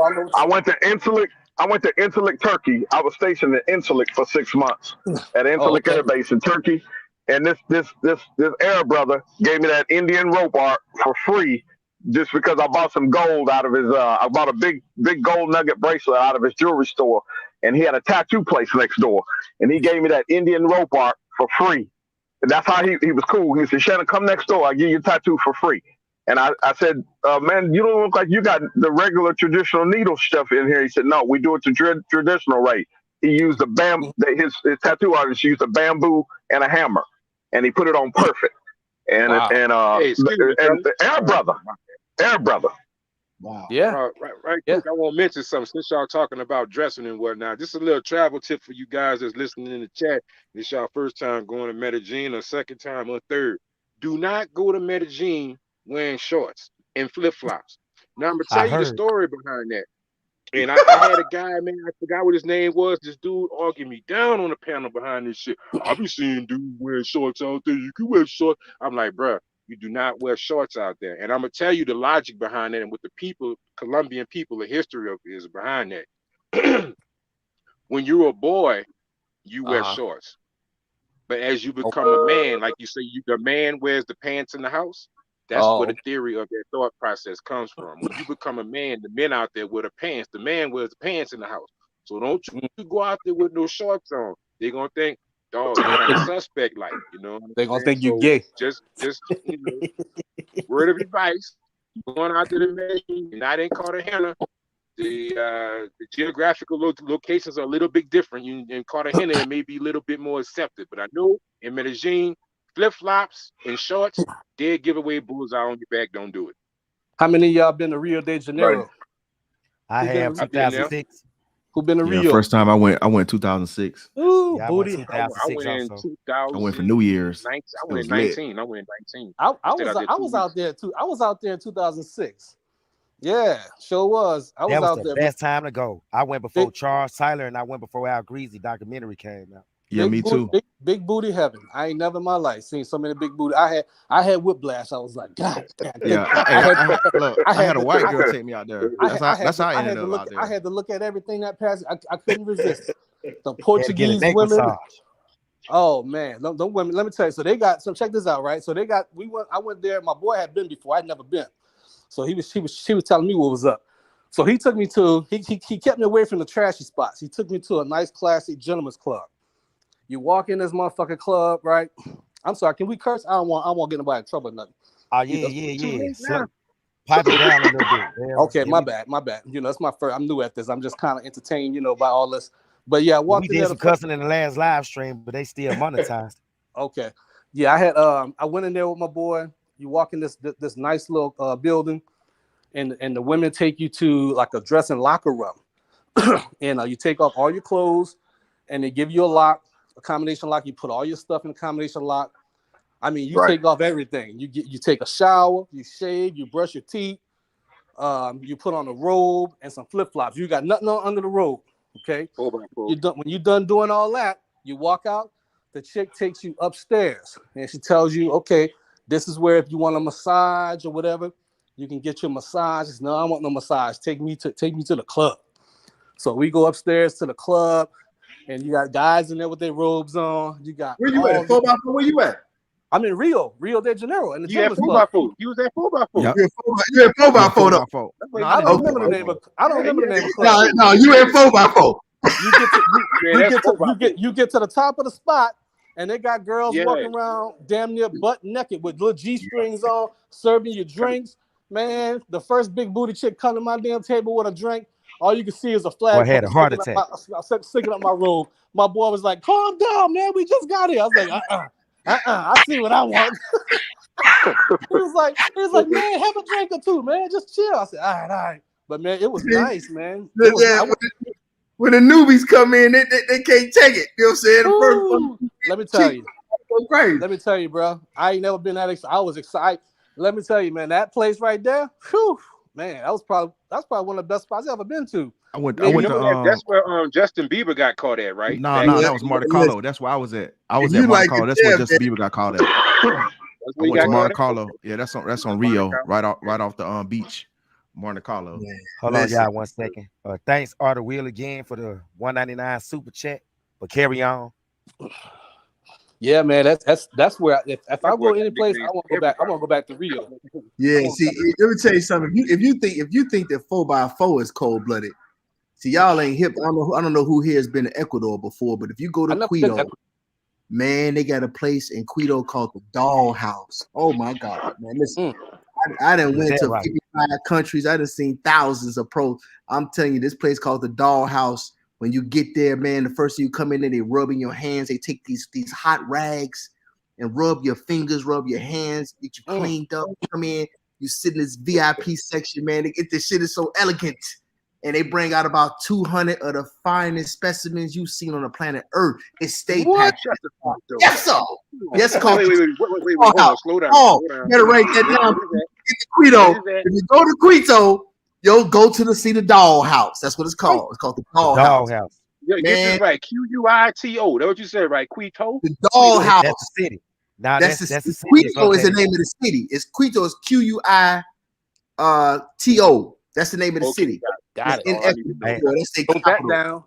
Incirlik, Turkey. I was stationed in Incirlik for 6 months at Incirlik Air Base in Turkey. And this Arab brother gave me that Indian rope art for free just because I bought some gold out of his I bought a big gold nugget bracelet out of his jewelry store, and he had a tattoo place next door. And he gave me that Indian rope art for free. And that's how he was cool. He said, Shannon, come next door. I'll give you a tattoo for free. And I said, man, you don't look like you got the regular traditional needle stuff in here. He said, no, we do it the traditional way. He used his tattoo artist used a bamboo and a hammer, and he put it on perfect. And the Arab brother. Wow. Yeah. Right quick, I want to mention something since y'all talking about dressing and whatnot. Just a little travel tip for you guys that's listening in the chat. This y'all first time going to Medellin, or second time, or third. Do not go to Medellin wearing shorts and flip-flops. Now I'm gonna tell you the story behind that. And I had a guy, man, I forgot what his name was. This dude argued me down on the panel behind this shit. I be seeing dudes wearing shorts out there. You can wear shorts. I'm like, bruh, you do not wear shorts out there. And I'm gonna tell you the logic behind that and what the people, Colombian people, the history of is behind that. When you're a boy, you wear shorts. But as you become a man, like you say, the man wears the pants in the house. That's where the theory of that thought process comes from. When you become a man, the men out there wear the pants. The man wears the pants in the house. So don't you go out there with no shorts on. They're gonna think, dog, you're kind of suspect, like, you know. They're gonna think you gay. Just you know, word of advice: going out to the man, you're not in Cartagena. The geographical locations are a little bit different. In Cartagena, it may be a little bit more accepted, but I know in Medellin, flip-flops and shorts, dead giveaway, bullseye on your back. Don't do it. How many of y'all been to Rio de Janeiro? I have 2006. Who been to Yeah, Rio? first time I went 2006. Ooh, Yeah, I went booty. 2006 went in also. 2000. I went for New Year's. I It went was in lit. 19. I went in 19. I stayed out there 2 was weeks. out there too. I was out there in 2006. Yeah, sure was. I was That was out the there. best time to go. I went before Big- Charles Tyler and I went before Al Greasy documentary came out. Yeah, me too. Big booty heaven. I ain't never in my life seen so many big booty. I had whiplash. I was like, God damn. Yeah, I had a white girl take me out there. That's how I ended up out there. I had to look at everything that passed. I couldn't resist. The Had to get a Portuguese neck women. massage. Oh man, them women. Let me tell you. So they got. So check this out, right? So they got. I went there. My boy had been before. I'd never been. So he was telling me what was up. So he took me to. He kept me away from the trashy spots. He took me to a nice, classy gentleman's club. You walk in this motherfucking club, right? I'm sorry. Can we curse? I don't want to get nobody in trouble or nothing. Oh yeah. Pipe it down a little bit. Yeah, Okay, my bad. You know, it's my first. I'm new at this. I'm just kind of entertained, by all this. But yeah, I walked we in did there. some cussing in the last live stream, but they still monetized. Okay, yeah, I went in there with my boy. You walk in this nice little building, and the women take you to like a dressing locker room, and you take off all your clothes, and they give you a lock. Accommodation lock. You put all your stuff in the accommodation lock. I mean, you take off everything. You take a shower, you shave, you brush your teeth, you put on a robe and some flip flops. You got nothing on under the robe. Okay. You done when you're done doing all that, you walk out. The chick takes you upstairs and she tells you, okay, this is where if you want a massage or whatever, you can get your massage. No, I want no massage. Take me to the club. So we go upstairs to the club. And you got guys in there with their robes on. You got where you at? 4x4? Where you at? I'm in Rio de Janeiro. In the You at 4x4? You was at 4x4. Yep. You at 4x4 though. No, I don't remember the name of. I don't remember the name of club. No, you at 4x4. You get to the top of the spot, and they got girls walking around damn near butt naked with little G-strings on, serving you drinks. Man, the first big booty chick come to my damn table with a drink. All you can see is a flag. I had a heart attack. Sticking up my robe. My boy was like, "Calm down, man. We just got here." I was like, I see what I want. he was like, man, have a drink or two, man. Just chill. I said, all right. But man, it was nice, man. When the newbies come in, they can't take it. You know what I'm saying? The first one, let me tell you. Go crazy. Let me tell you, bro. I ain't never been that excited. I was excited. Let me tell you, man, that place right there, whew, man, that's probably one of the best spots I've ever been to. I went to that's where Justin Bieber got caught at, right? No, that was Monte Carlo. That's where I was at. I was at Monte Carlo. That's where Justin Bieber got caught at. I went to Monte Carlo. Yeah, that's on Rio, right off the beach. Monte Carlo. Yeah. Hold on, y'all, 1 second. Thanks, Arthur Wheel, again for the $1.99 super chat. But carry on. Yeah, man, that's where if I go any place, I want to go back. I want to go back to Rio. Yeah, see, let me tell you something. If you think that 4x4 is cold blooded, see, y'all ain't hip. I don't know who here has been to Ecuador before, but if you go to Quito, man, they got a place in Quito called the Dollhouse. Oh my God, man! Listen, I done went to 55 countries. I done seen thousands of pros. I'm telling you, this place called the Dollhouse. When you get there, man, the first thing you come in there, they rub in your hands. They take these hot rags and rub your fingers, rub your hands, get you cleaned up. You come in, you sit in this VIP section, man. They get this shit is so elegant. And they bring out about 200 of the finest specimens you've seen on the planet Earth. It's stay packed. Yes, sir. Yes, wait, hold on, slow down. You better write that down. Get to Quito. If you go to Quito, you'll go to see the Dollhouse. That's what it's called. It's called the Dollhouse. Yeah, get this right. Quito. That's what you said, right? Quito. The Dollhouse. That's the city. Now that's the city. Quito is the name of the city. It's Quito is Quito. That's the name of the city. Got it. In Ecuador. Put that down.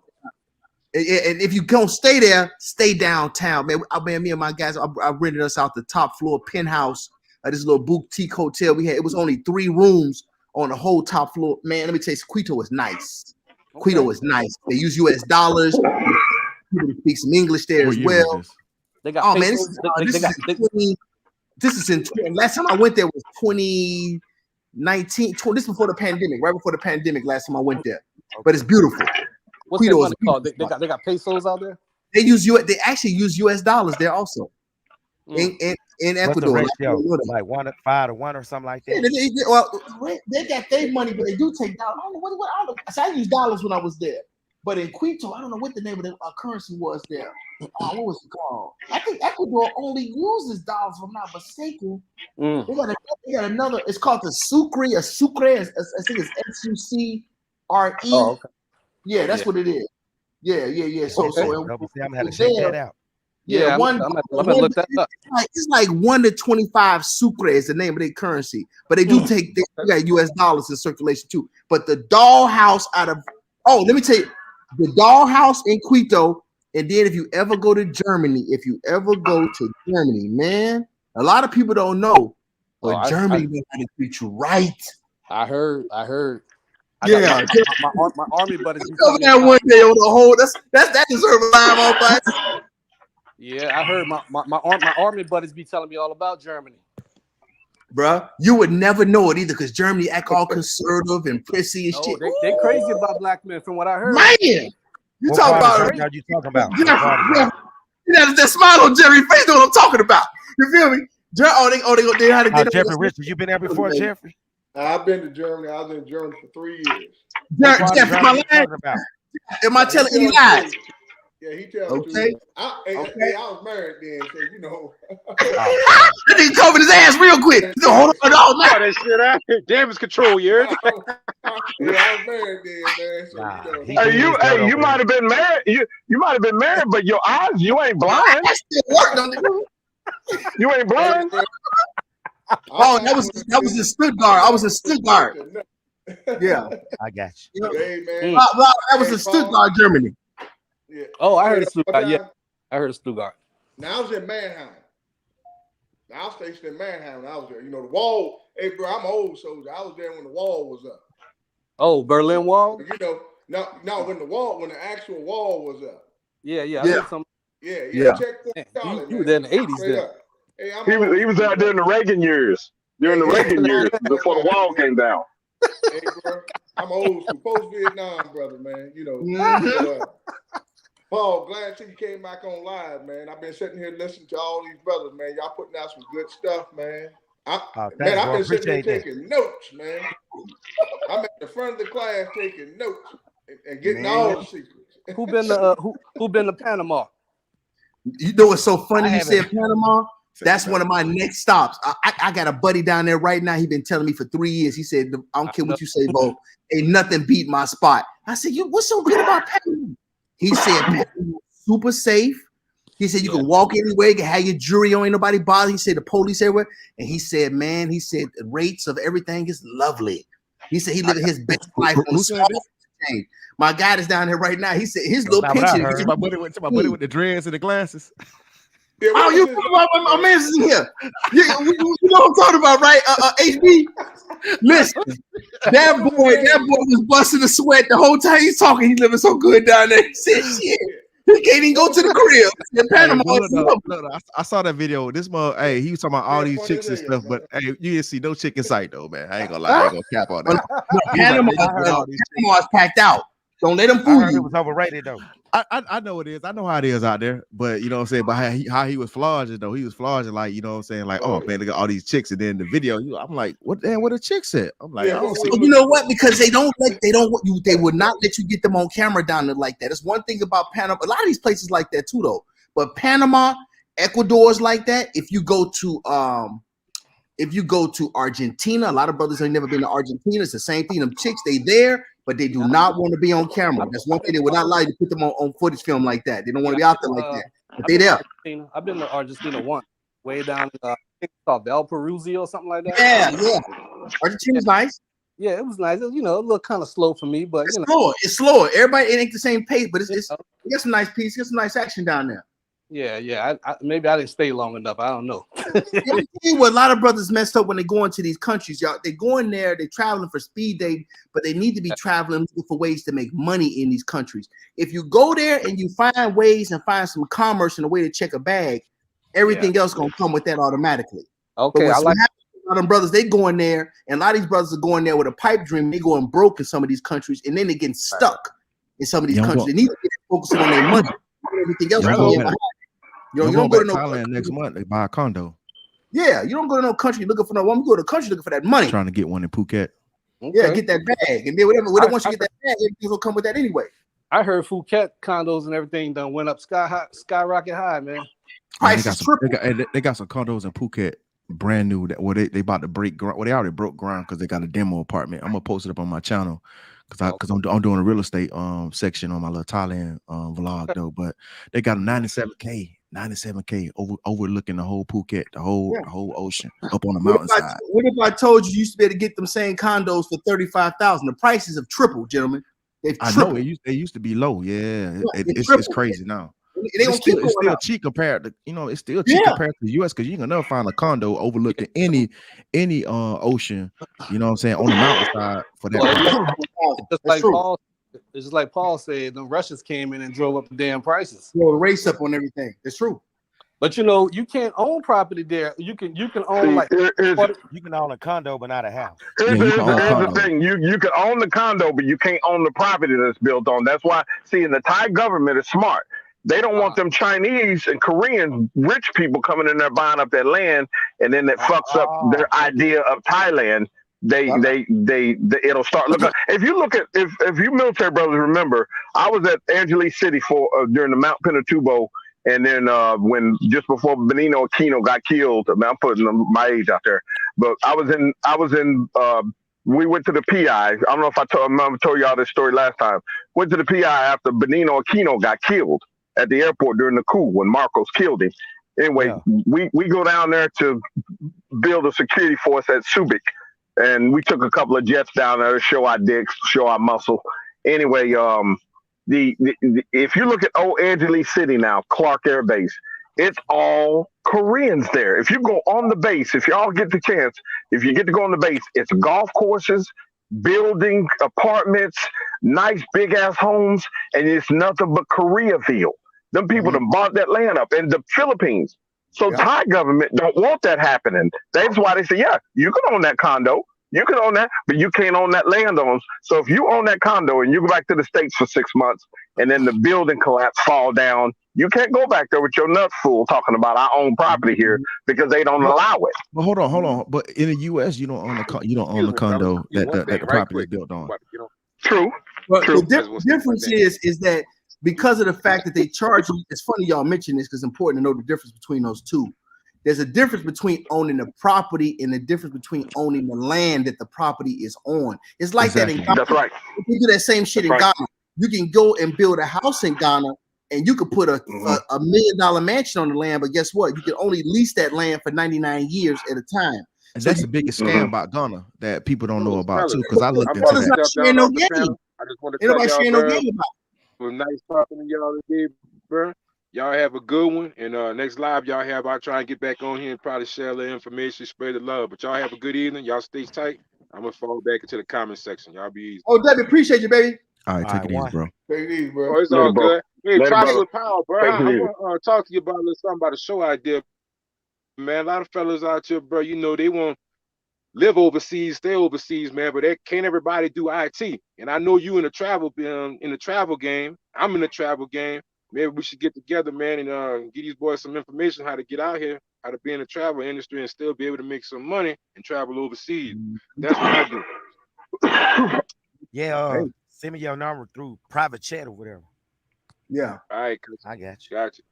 And if you don't stay there, stay downtown, man. Me and my guys, I rented us out the top floor penthouse of this little boutique hotel we had. It was only 3 rooms on the whole top floor. Man, let me tell you, Quito is nice. Okay. Quito is nice. They use US dollars. People speak some English there as well. They got this is in last time I went there was 2019. This is before the pandemic, right before the pandemic. Last time I went there, but it's beautiful. What's Quito money called? They got pesos out there. They actually use US dollars there also. In Ecuador, what's the ratio? Like 1:5 to 1 or something like that. They got their money, but they do take dollars. I don't know. So I used dollars when I was there. But in Quito, I don't know what the name of the currency was there. What was it called? I think Ecuador only uses dollars, if I'm not mistaken. They got another. It's called the Sucre. I think it's SUCRE. Oh, okay. Yeah, that's what it is. Yeah. So I'm gonna have to check that out. Yeah, I'm gonna look that up. It's like 1 to 25 Sucre is the name of their currency, but they do they got US dollars in circulation too. But the dollhouse let me tell you, the dollhouse in Quito, and then if you ever go to Germany, man, a lot of people don't know, but Germany knows how to treat you right. I heard. Yeah, my army buddies. Come that one day on the whole. That deserves a live on fight. Yeah, I heard my army buddies be telling me all about Germany. Bruh, you would never know it either because Germany act all conservative and prissy and shit. They crazy about black men from what I heard. Man, you talking about? That smile on Jerry's face, know what I'm talking about. You feel me? They had to get Jeffrey Richards, you been there before, Jeffrey? I've been to Germany. I was in Germany for 3 years. Jeffrey, am I telling you lies? Yeah, he tells okay. me. I was married then, so you know. That nigga covered his ass real quick. Hold on, all night. That shit out. Damage control, you heard? I was married then, man. So, you might have been married. You might have been married, but your eyes, you ain't blind. That still worked on it. You ain't blind. Oh, that was in Stuttgart. I was in Stuttgart. Yeah, I got you. Hey, man. That was in Stuttgart, Germany. Yeah. Oh, I heard of Stuttgart. Yeah, I heard of Stuttgart. Now I was in Mannheim. Now I was stationed in Mannheim when I was there. You know, the wall. Hey, bro, I'm an old soldier. I was there when the wall was up. Oh, Berlin Wall. You know, no, when the actual wall was up. Yeah. Yeah. Check you were there in the 80s then. Hey, he was out there in the Reagan years. During the Reagan years, before the wall came down. Hey, bro, I'm old school, post-Vietnam, brother, man. You know. Paul, glad you came back on live, man. I've been sitting here listening to all these brothers, man. Y'all putting out some good stuff, man. I've been sitting here taking notes, man. I'm at the front of the class taking notes and getting all the secrets. Who been to Panama? You know what's so funny? You said Panama. That's one of my next stops. I got a buddy down there right now. He been telling me for 3 years. He said, "I don't care what you say, Bo. Ain't nothing beat my spot." I said, "What's so good about Panama?" He said, "Super safe." He said, "You can walk anywhere. You can have your jewelry on. Ain't nobody bother." He said, "The police everywhere." And he said, "Man," he said, "the rates of everything is lovely." He said he living his best life on small exchange. My guy is down here right now. He said his little picture. My buddy with the dreads and the glasses. Oh, you my man's in here. You know what I'm talking about, right? HB. Listen, that boy was busting a sweat the whole time he's talking. He's living so good down there. He said, "Shit, he can't even go to the crib." In Panama. Look, I saw that video. This mother, hey, he was talking about all these chicks and stuff, but hey, you didn't see no chick in sight though, man. I ain't gonna lie, I ain't gonna cap on that. Panama's packed out. Don't let them fool you. It was overrated though. I know it is. I know how it is out there, but you know what I'm saying. But how he was flogging though, he was flogging like, you know what I'm saying, like, oh man, look at all these chicks, and then the video, I'm like, what the chicks at? I'm like, you know what? Because they would not let you get them on camera down there like that. It's one thing about Panama. A lot of these places like that too, though. But Panama, Ecuador's like that. If you go to Argentina, a lot of brothers ain't never been to Argentina. It's the same thing. Them chicks, they there, but they do not want to be on camera. That's one thing they would not like to put them on footage film like that. They don't want to be out there like that. But they there. I've been to Argentina once, way down I think it's called Valparaiso or something like that. Yeah. Argentina's nice. Yeah, it was nice. It was, a little kind of slow for me, but it's slower. Everybody, it ain't the same pace, but it's you got some nice pieces, you got some nice action down there. Yeah. Maybe I didn't stay long enough. I don't know. What a lot of brothers messed up when they go into these countries, y'all. They go in there, they're traveling for speed date, but they need to be traveling for ways to make money in these countries. If you go there and you find ways and find some commerce and a way to check a bag, everything else gonna come with that automatically. Okay, a lot of them brothers, they go in there, and a lot of these brothers are going there with a pipe dream. They going broke in some of these countries, and then they getting stuck in some of these countries. They need to get focusing on their money. Everything else. You don't go to no Thailand next month. They buy a condo. Yeah, you don't go to no country looking for no woman. You go to the country looking for that money. Trying to get one in Phuket. Yeah, get that bag, and then whatever. Once you get that bag, everything will come with that anyway. I heard Phuket condos and everything done went up skyrocket high, man. They got some condos in Phuket, brand new. That they about to break ground. Well, they already broke ground because they got a demo apartment. I'm gonna post it up on my channel because I'm doing a real estate section on my little Thailand vlog though. But they got a 97K overlooking the whole Phuket, the whole ocean up on the mountainside. What if I told you used to be able to get them same condos for $35,000? The prices have tripled, gentlemen. I know they used to be low. Yeah, it's crazy now. It's still cheap compared to it's still cheap compared to the US because you can never find a condo overlooking any ocean. You know what I'm saying, on the mountainside for that. It's just like Paul said, the Russians came in and drove up the damn prices. Well, the race up on everything. It's true. But you can't own property there. You can own you can own a condo but not a house. Here's the thing. You can own the condo, but you can't own the property that's built on. That's why the Thai government is smart. They don't want them Chinese and Korean rich people coming in there buying up that land, and then that fucks up their idea of Thailand. It'll start looking. If you military brothers remember, I was at Angeles City for during the Mount Pinatubo, and then when just before Benigno Aquino got killed. I'm putting my age out there, but I was in. We went to the PI. I don't know if I told y'all this story last time. Went to the PI after Benigno Aquino got killed at the airport during the coup when Marcos killed him. Anyway, we go down there to build a security force at Subic. And we took a couple of jets down there to show our dicks, show our muscle. Anyway, if you look at Old Angeles City now, Clark Air Base, it's all Koreans there. If you go on the base, if y'all get the chance, if you get to go on the base, it's golf courses, building apartments, nice big ass homes, and it's nothing but Koreaville. Them people done bought that land up in the Philippines. So Thai government don't want that happening. That's why they say, you can own that condo. You can own that, but you can't own that land on. So if you own that condo and you go back to the States for 6 months and then the building collapse, fall down, you can't go back there with your nuts full talking about our own property here because they don't allow it. Well, hold on. But in the US, you don't own the condo that the property is built on. True. But the difference is that because of the fact that they charge you, it's funny y'all mention this because it's important to know the difference between those two. There's a difference between owning the property and the difference between owning the land that the property is on. It's like that in Ghana. That's right. You do that same shit in Ghana. You can go and build a house in Ghana and you could put a $1 million mansion on the land, but guess what? You can only lease that land for 99 years at a time. And that's the biggest scam about Ghana that people don't know about too, because I looked into that. I just want to tell y'all, bro, it was nice talking to y'all today, bro. Y'all have a good one. And next live y'all have, I'll try and get back on here and probably share the information, spread the love. But y'all have a good evening. Y'all stay tight. I'm going to fall back into the comment section. Y'all be easy. Oh, Debbie, appreciate you, baby. All right, take it easy, bro. Take it easy, bro. Oh, it's all good. Hey, Travel with Power, bro. I'm going to talk to you about a little something about a show idea. Man, a lot of fellas out here, bro, you know, they want live overseas, stay overseas, man, but can't everybody do IT? And I know you in the travel game. I'm in the travel game. Maybe we should get together, man, and give these boys some information how to get out here, how to be in the travel industry and still be able to make some money and travel overseas. That's what I do. Yeah, send me your number through private chat or whatever. Yeah. All right, I got you. Got you.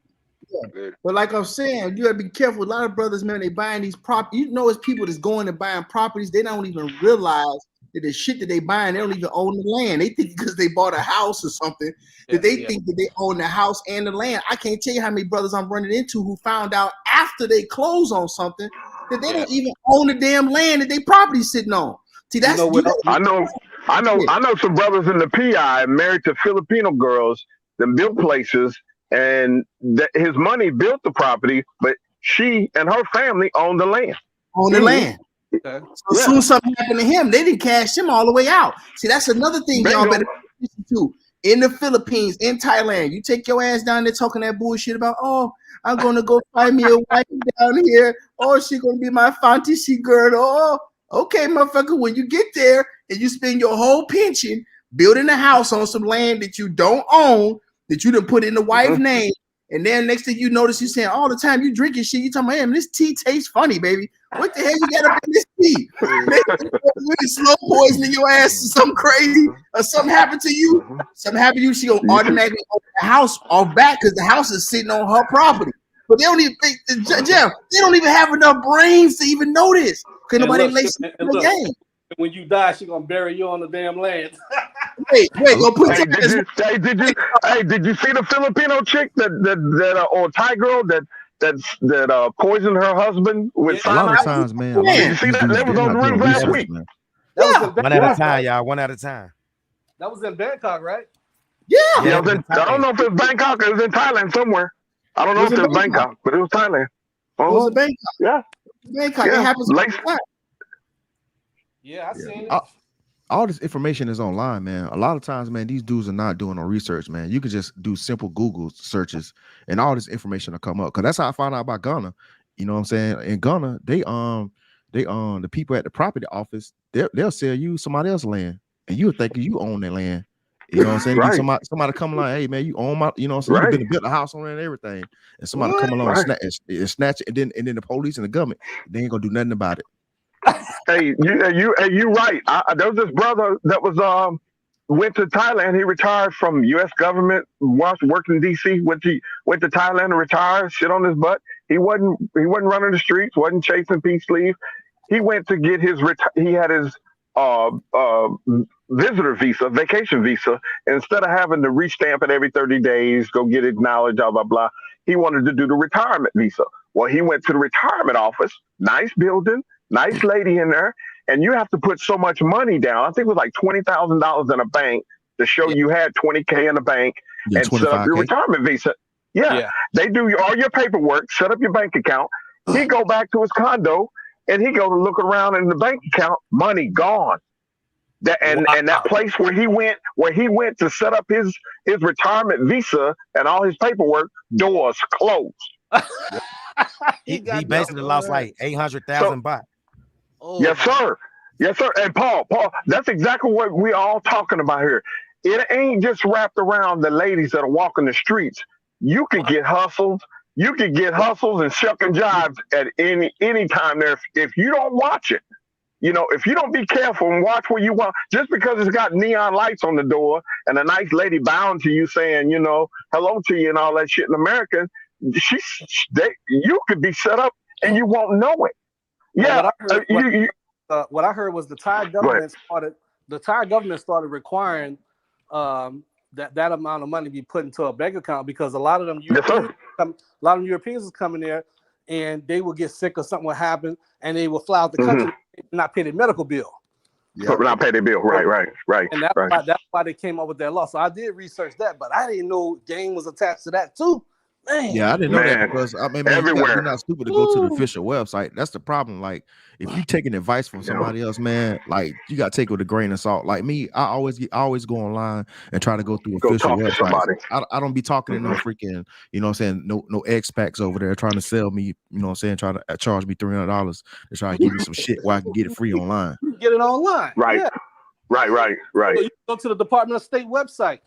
Yeah. But like I'm saying, you gotta be careful. A lot of brothers, man, they buying these properties. You know, it's people that's going and buying properties. They don't even realize that the shit that they buying, they don't even own the land. They think because they bought a house or something that they think that they own the house and the land. I can't tell you how many brothers I'm running into who found out after they close on something that they don't even own the damn land that they property sitting on. See, that's I know some brothers in the PI married to Filipino girls that built places, and his money built the property, but she and her family own the land. Okay. So as soon as something happened to him, they didn't cash him all the way out. See, that's another thing y'all better listen to. In the Philippines, in Thailand, you take your ass down there talking that bullshit about, oh, I'm gonna go find me a wife down here. Oh, she's gonna be my fantasy girl. Oh, okay, motherfucker. When you get there and you spend your whole pension building a house on some land that you don't own, that you done put in the wife's name, And then next thing you notice, you saying all the time you drinking shit. You talking about, man, this tea tastes funny, baby. What the hell you got up in this tea? Maybe slow poisoning your ass or something crazy, or something happened to you. Something happened to you. She gonna automatically open the house off back because the house is sitting on her property. But they don't even think, Jeff, they don't even have enough brains to even know this. Because nobody lays in the game. When you die, she gonna bury you on the damn land. Wait, go put did you see the Filipino chick that or Thai girl that poisoned her husband with a lot of cyanide? times, man. Did you see that? That was on the news last week. Man. One at a time, y'all. One at a time. That was in Bangkok, right? Yeah. I don't know if it was Bangkok or it was in Thailand somewhere. I don't know if it was Bangkok, but it was Thailand. It was Bangkok. Yeah. Bangkok. It happens. Yeah, I seen it. All this information is online, man. A lot of times, man, these dudes are not doing no research, man. You can just do simple Google searches and all this information will come up. Cause that's how I found out about Ghana. You know what I'm saying? In Ghana, they the people at the property office, they'll sell you somebody else's land. And you're thinking you own that land. You know what I'm saying? Right. Somebody come along, hey man, you own my, you know what I'm saying? You've been to build a house on it and everything. And somebody come along and snatch it, and then the police and the government, they ain't gonna do nothing about it. Hey, you right. There was this brother that was went to Thailand. He retired from U.S. government, worked in D.C. Went to Thailand and retired. Shit on his butt. He wasn't running the streets. Wasn't chasing peace leave. He went to get his. He had his visitor visa, vacation visa. And instead of having to restamp it every 30 days, go get acknowledged, blah blah blah. He wanted to do the retirement visa. Well, he went to the retirement office. Nice building. Nice lady in there, and you have to put so much money down. I think it was like $20,000 in a bank to show you had $20K in the bank and set up your retirement visa. Yeah. They do all your paperwork, set up your bank account. He go back to his condo and he go to look around in the bank account, money gone. That place where he went to set up his retirement visa and all his paperwork, doors closed. he basically lost like 800,000 baht. Oh, yes, sir. Yes, sir. And Paul, that's exactly what we all talking about here. It ain't just wrapped around the ladies that are walking the streets. You could get hustled. You could get hustles and shuck and jives at any time there if you don't watch it. You know, if you don't be careful and watch where you want, just because it's got neon lights on the door and a nice lady bowing to you saying, you know, hello to you and all that shit in America, you could be set up and you won't know it. Yeah, what I heard was the Thai government started requiring that amount of money be put into a bank account because a lot of them Europeans is coming there and they will get sick or something will happen and they will fly out the country and not pay their medical bill. Yeah, not pay their bill. Right. And that's why they came up with that law. So I did research that, but I didn't know game was attached to that too. Man. Yeah, I didn't know that because I mean, you're not stupid to go to the official website. That's the problem. Like, if you taking advice from somebody else, man, like you got to take it with a grain of salt. Like me, I always go online and try to go through official websites. I don't be talking to no freaking, you know what I'm saying, no expats over there trying to sell me, you know what I'm saying, trying to charge me $300 to try to give me some shit where I can get it free online. Get it online. Right. Yeah. Right. So you go to the Department of State website.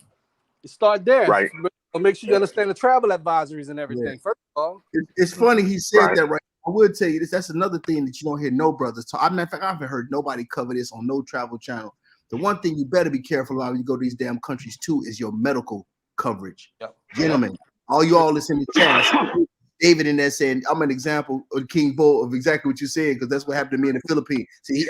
You start there. Right. But make sure you understand the travel advisories and everything. Yeah. First of all, it's funny he said that. Right. I would tell you this. That's another thing that you don't hear no brothers talk. In fact, I haven't heard nobody cover this on no travel channel. The one thing you better be careful about when you go to these damn countries too is your medical coverage. Yep. Gentlemen, all you all listen to the channel. David in there saying, I'm an example of King Bull of exactly what you said, because that's what happened to me in the Philippines. See,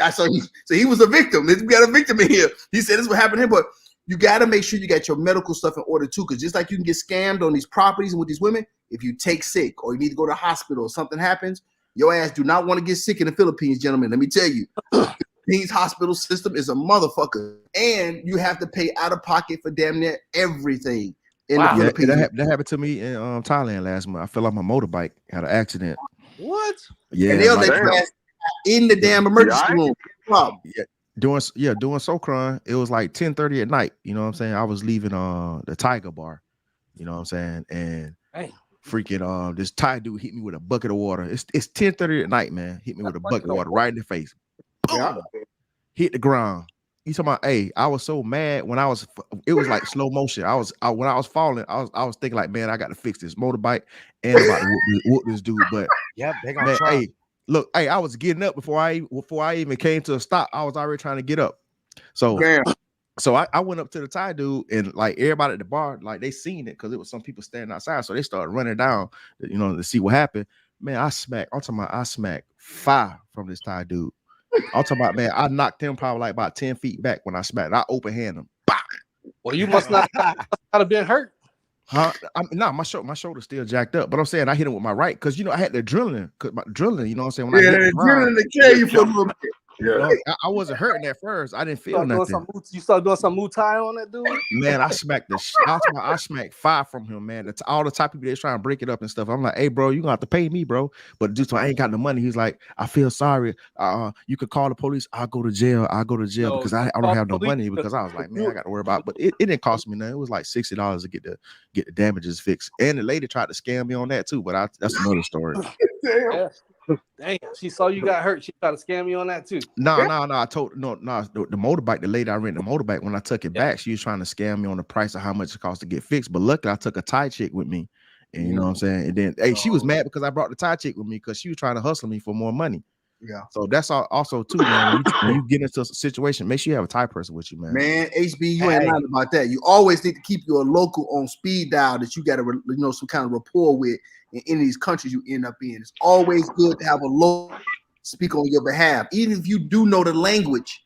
he was a victim. We got a victim in here. He said this is what happened to him, but you got to make sure you got your medical stuff in order too, because just like you can get scammed on these properties and with these women, if you take sick or you need to go to the hospital or something happens, your ass do not want to get sick in the Philippines, gentlemen. Let me tell you, the Philippines hospital system is a motherfucker, and you have to pay out of pocket for damn near everything in the Philippines. That happened to me in Thailand last month. I fell off my motorbike, had an accident. What? Yeah, and they'll let you ass in the damn emergency room. Yeah. Doing Sokran, it was like 10:30 at night. You know what I'm saying? I was leaving the Tiger Bar. You know what I'm saying? And freaking this Thai dude hit me with a bucket of water. It's 10:30 at night, man. Hit me with a bucket of water right in the face. Boom. Hit the ground. You talking about? Hey, I was so mad when it was like slow motion. When I was falling, I was thinking like, man, I got to fix this motorbike and about to whoop this dude. But Yep, they gonna man, try. hey, look, hey, I was getting up before I even came to a stop. I was already trying to get up. So Damn. So I went up to the Thai dude, and like everybody at the bar, like they seen it because it was some people standing outside. So they started running down, to see what happened. Man, I smacked 5 from this Thai dude. I'm talking about, man, I knocked him probably like about 10 feet back when I smacked. I open hand him. Bah! Well, you must not have been hurt. Huh? My shoulder's still jacked up, but I'm saying I hit him with my right because I had the adrenaline. Cause my adrenaline, you know what I'm saying? When I hit the ground, to carry you for a little bit. Yeah. I wasn't hurting at first. I didn't feel nothing. You started doing some Muay Thai on that dude? Man, I smacked I smacked 5 from him, man. That's all the type of people that's trying to break it up and stuff. I'm like, hey, bro, you gonna have to pay me, bro. But dude, I ain't got the money. He's like, I feel sorry. You could call the police. I'll go to jail because I don't have no money, because I was like, man, I got to worry about it. But it didn't cost me nothing. It was like $60 to get the damages fixed. And the lady tried to scam me on that too, but that's another story. Damn. Damn, she saw you got hurt. She tried to scam you on that too. No. I told the motorbike, the lady I rented the motorbike, when I took it back, she was trying to scam me on the price of how much it cost to get fixed. But luckily, I took a Thai chick with me, and you know what I'm saying. And then, hey, she was mad because I brought the Thai chick with me because she was trying to hustle me for more money. Yeah. So that's also too, man. When you get into a situation, make sure you have a Thai person with you, man. Man, HB, you ain't lying about that. You always need to keep your local on speed dial that you got to, some kind of rapport with in any of these countries you end up in. It's always good to have a local speak on your behalf, even if you do know the language.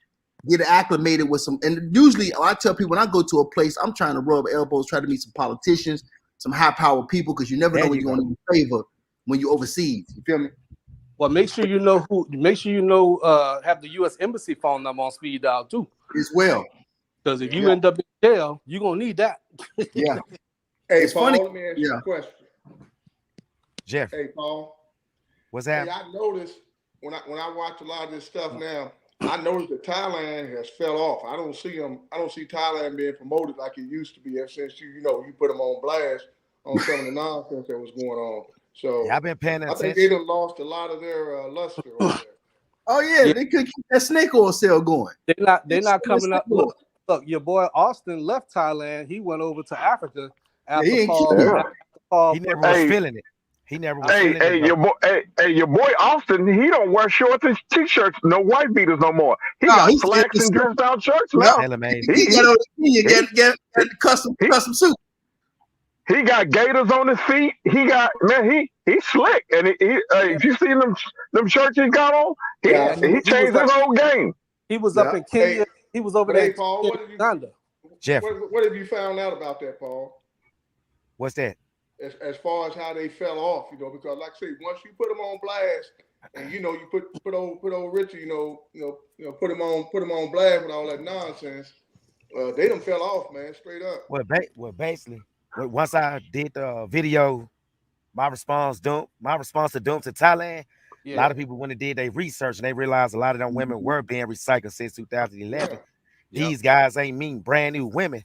Get acclimated with some. And usually, I tell people when I go to a place, I'm trying to rub elbows, try to meet some politicians, some high-powered people, because you never know when you're going to be favor when you overseas. You feel me? Well, make sure you know have the U.S. Embassy phone number on speed dial too, as well. Because if you end up in jail, you're gonna need that. Yeah. Hey, it's Paul, funny. let me ask you a question. Jeff. Hey, Paul. What's that? Hey, I noticed when I watch a lot of this stuff now, I noticed that Thailand has fell off. I don't see Thailand being promoted like it used to be ever since you put them on blast on some of the nonsense that was going on. So I've been paying attention. I think they done lost a lot of their luster over there. Oh yeah, they could keep that snake oil sale going. They're not coming up. Look, your boy Austin left Thailand. He went over to Africa after Paul. He never was feeling it. He never was feeling it. Your boy Austin, he don't wear shorts and t-shirts, no white beaters no more. He got slacks and dressed out shirts now. You get custom suit. He got gators on his feet. He's slick. And if you see them shirts he got on, he changed his whole game. He was up in Kenya. He was over there. Hey, Paul, Uganda. Jeff, what have you found out about that, Paul? What's that? As far as how they fell off, because like I say, once you put them on blast, and you put old Richie, put him on blast with all that nonsense, they done fell off, man, straight up. Well, basically, once I did the video, my response to Doom to Thailand, a lot of people went and did their research and they realized a lot of them women were being recycled since 2011. These guys ain't mean brand new women.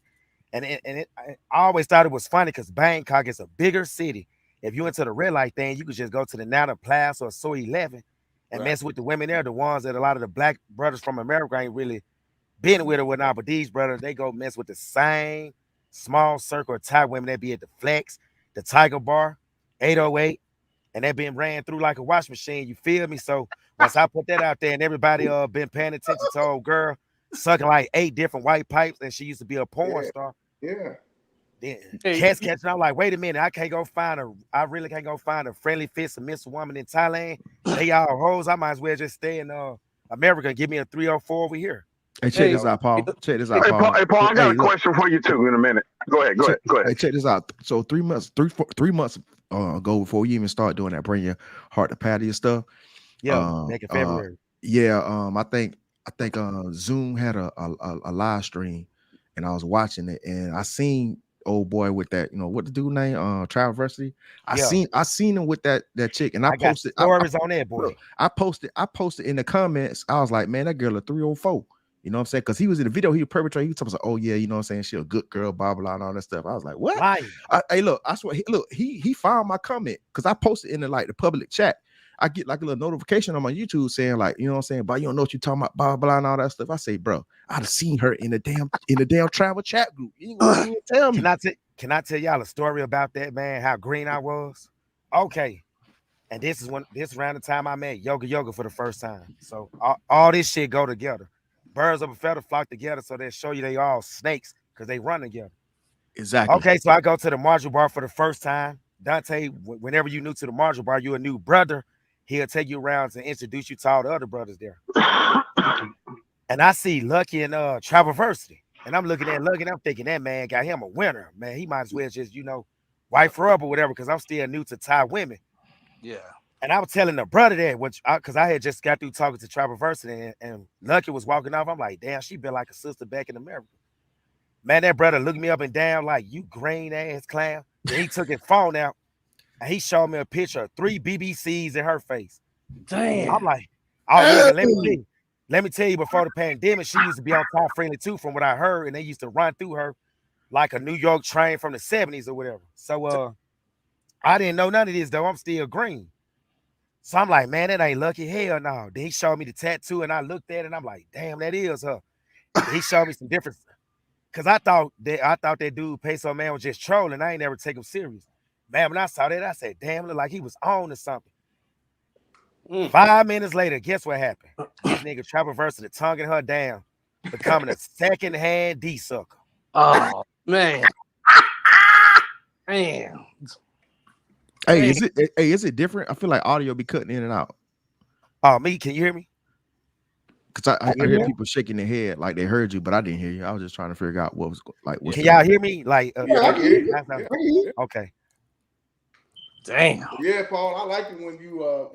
I always thought it was funny because Bangkok is a bigger city. If you into the red light thing, you could just go to the Nana Plaza or So 11 and mess with the women there, the ones that a lot of the black brothers from America ain't really been with or whatnot. But these brothers, they go mess with the same small circle of Thai women that be at the Flex, the Tiger Bar, 808, and they been ran through like a wash machine. You feel me? So once I put that out there and everybody been paying attention to old girl sucking like 8 different white pipes, and she used to be a porn star. Yeah. Then cats catching out like, wait a minute, I really can't go find a friendly fit submissive woman in Thailand. They all hoes. I might as well just stay in America and give me a 304 over here. Hey, check this out, Paul. Check this out, Paul. Hey, Paul, I got a question for you too in a minute. Go ahead. Hey, check this out. So 3 months ago, before you even start doing that, bring your heart to patio stuff. Yeah, back in February. I think Zoom had a live stream, and I was watching it, and I seen old boy with that, what the dude name, Traversity. I seen him with that chick, and I posted stories on that boy. Look, I posted in the comments. I was like, man, that girl a 304. You know what I'm saying? Because he was in the video, he was perpetrating. He was talking about, oh yeah, you know what I'm saying? She a good girl, blah blah, and all that stuff. I was like, what? Right. Hey, look, I swear, he found my comment because I posted in the public chat. I get like a little notification on my YouTube saying like, you know what I'm saying, but you don't know what you talking about, blah blah and all that stuff. I say, bro, I'd have seen her in the damn travel chat group. You ain't gonna even tell me. Can I tell y'all a story about that, man? How green I was? Okay. And this around the time I met yoga for the first time. So all this shit go together. Birds of a feather flock together, so they show you they all snakes because they run together. Exactly. Okay, so I go to the Marshall Bar for the first time. Dante, whenever you new to the Marshall Bar, you a new brother. He'll take you around to introduce you to all the other brothers there. And I see Lucky and Traversity. And I'm looking at Lucky and I'm thinking that man got him a winner. Man, he might as well just, wife her up or whatever, because I'm still new to Thai women. Yeah. And I was telling the brother that, because I had just got through talking to Traversity and Lucky was walking off. I'm like, damn, she been like a sister back in America. Man, that brother looked me up and down like, you green ass clown. And he took his phone out and he showed me a picture of 3 BBCs in her face. Damn. I'm like, oh yeah, let me tell you, before the pandemic, she used to be on Top Friendly too, from what I heard, and they used to run through her like a New York train from the 70s or whatever. So I didn't know none of this though. I'm still green. So I'm like, man, that ain't Lucky. Hell no. Then he showed me the tattoo and I looked at it and I'm like, damn, that is her. He showed me some different. Cause I thought that dude Peso Man was just trolling. I ain't never take him serious. Man, when I saw that, I said, damn, look like he was on to something. 5 minutes later, guess what happened? This nigga Traversity tonguing her down, becoming a second-hand D-sucker. Oh, man. Man. Hey, is it different? I feel like audio be cutting in and out. Oh, me? Can you hear me? Because I hear people shaking their head like they heard you, but I didn't hear you. I was just trying to figure out what was like. Can y'all hear me? Like, yeah, I can hear you. Okay. Damn. Yeah, Paul, I like it when you I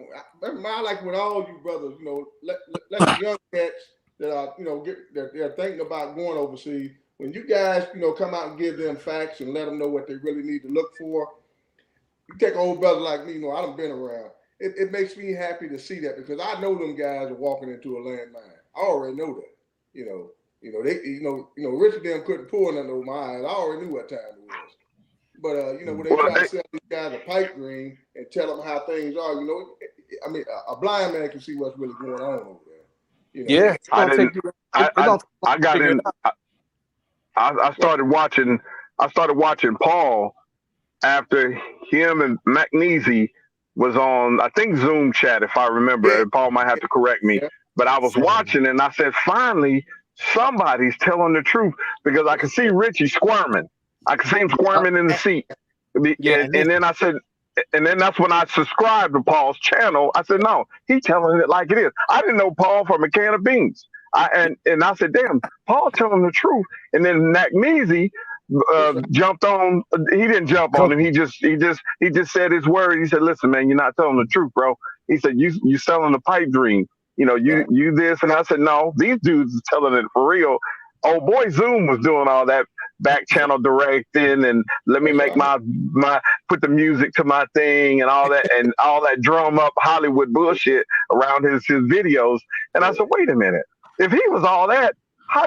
like when all you brothers, let the young cats that are, they're thinking about going overseas. When you guys, come out and give them facts and let them know what they really need to look for. You take an old brother like me, I done been around. It makes me happy to see that because I know them guys are walking into a landmine. I already know that. Richard them couldn't pull nothing over my eyes. I already knew what time it was. But when they try to sell these guys a pipe dream and tell them how things are, a blind man can see what's really going on over there. Yeah, I started watching Paul after him and McNeasy was on, I think, Zoom chat, if I remember. Yeah. Paul might have to correct me. Yeah. But I was watching and I said, finally, somebody's telling the truth, because I could see Richie squirming. I could see him squirming in the seat. Yeah, and then I said, and then that's when I subscribed to Paul's channel. I said, no, he's telling it like it is. I didn't know Paul from a can of beans. And I said, damn, Paul telling the truth. And then McNeasy jumped on. He didn't jump on him. He just said his word. He said, listen, man, you're not telling the truth, bro. He said, you selling the pipe dream. You this. And I said, no, these dudes are telling it for real. Oh boy, Zoom was doing all that back channel directing and let me make my put the music to my thing and all that drum up Hollywood bullshit around his videos. And I said, wait a minute, if he was all that, why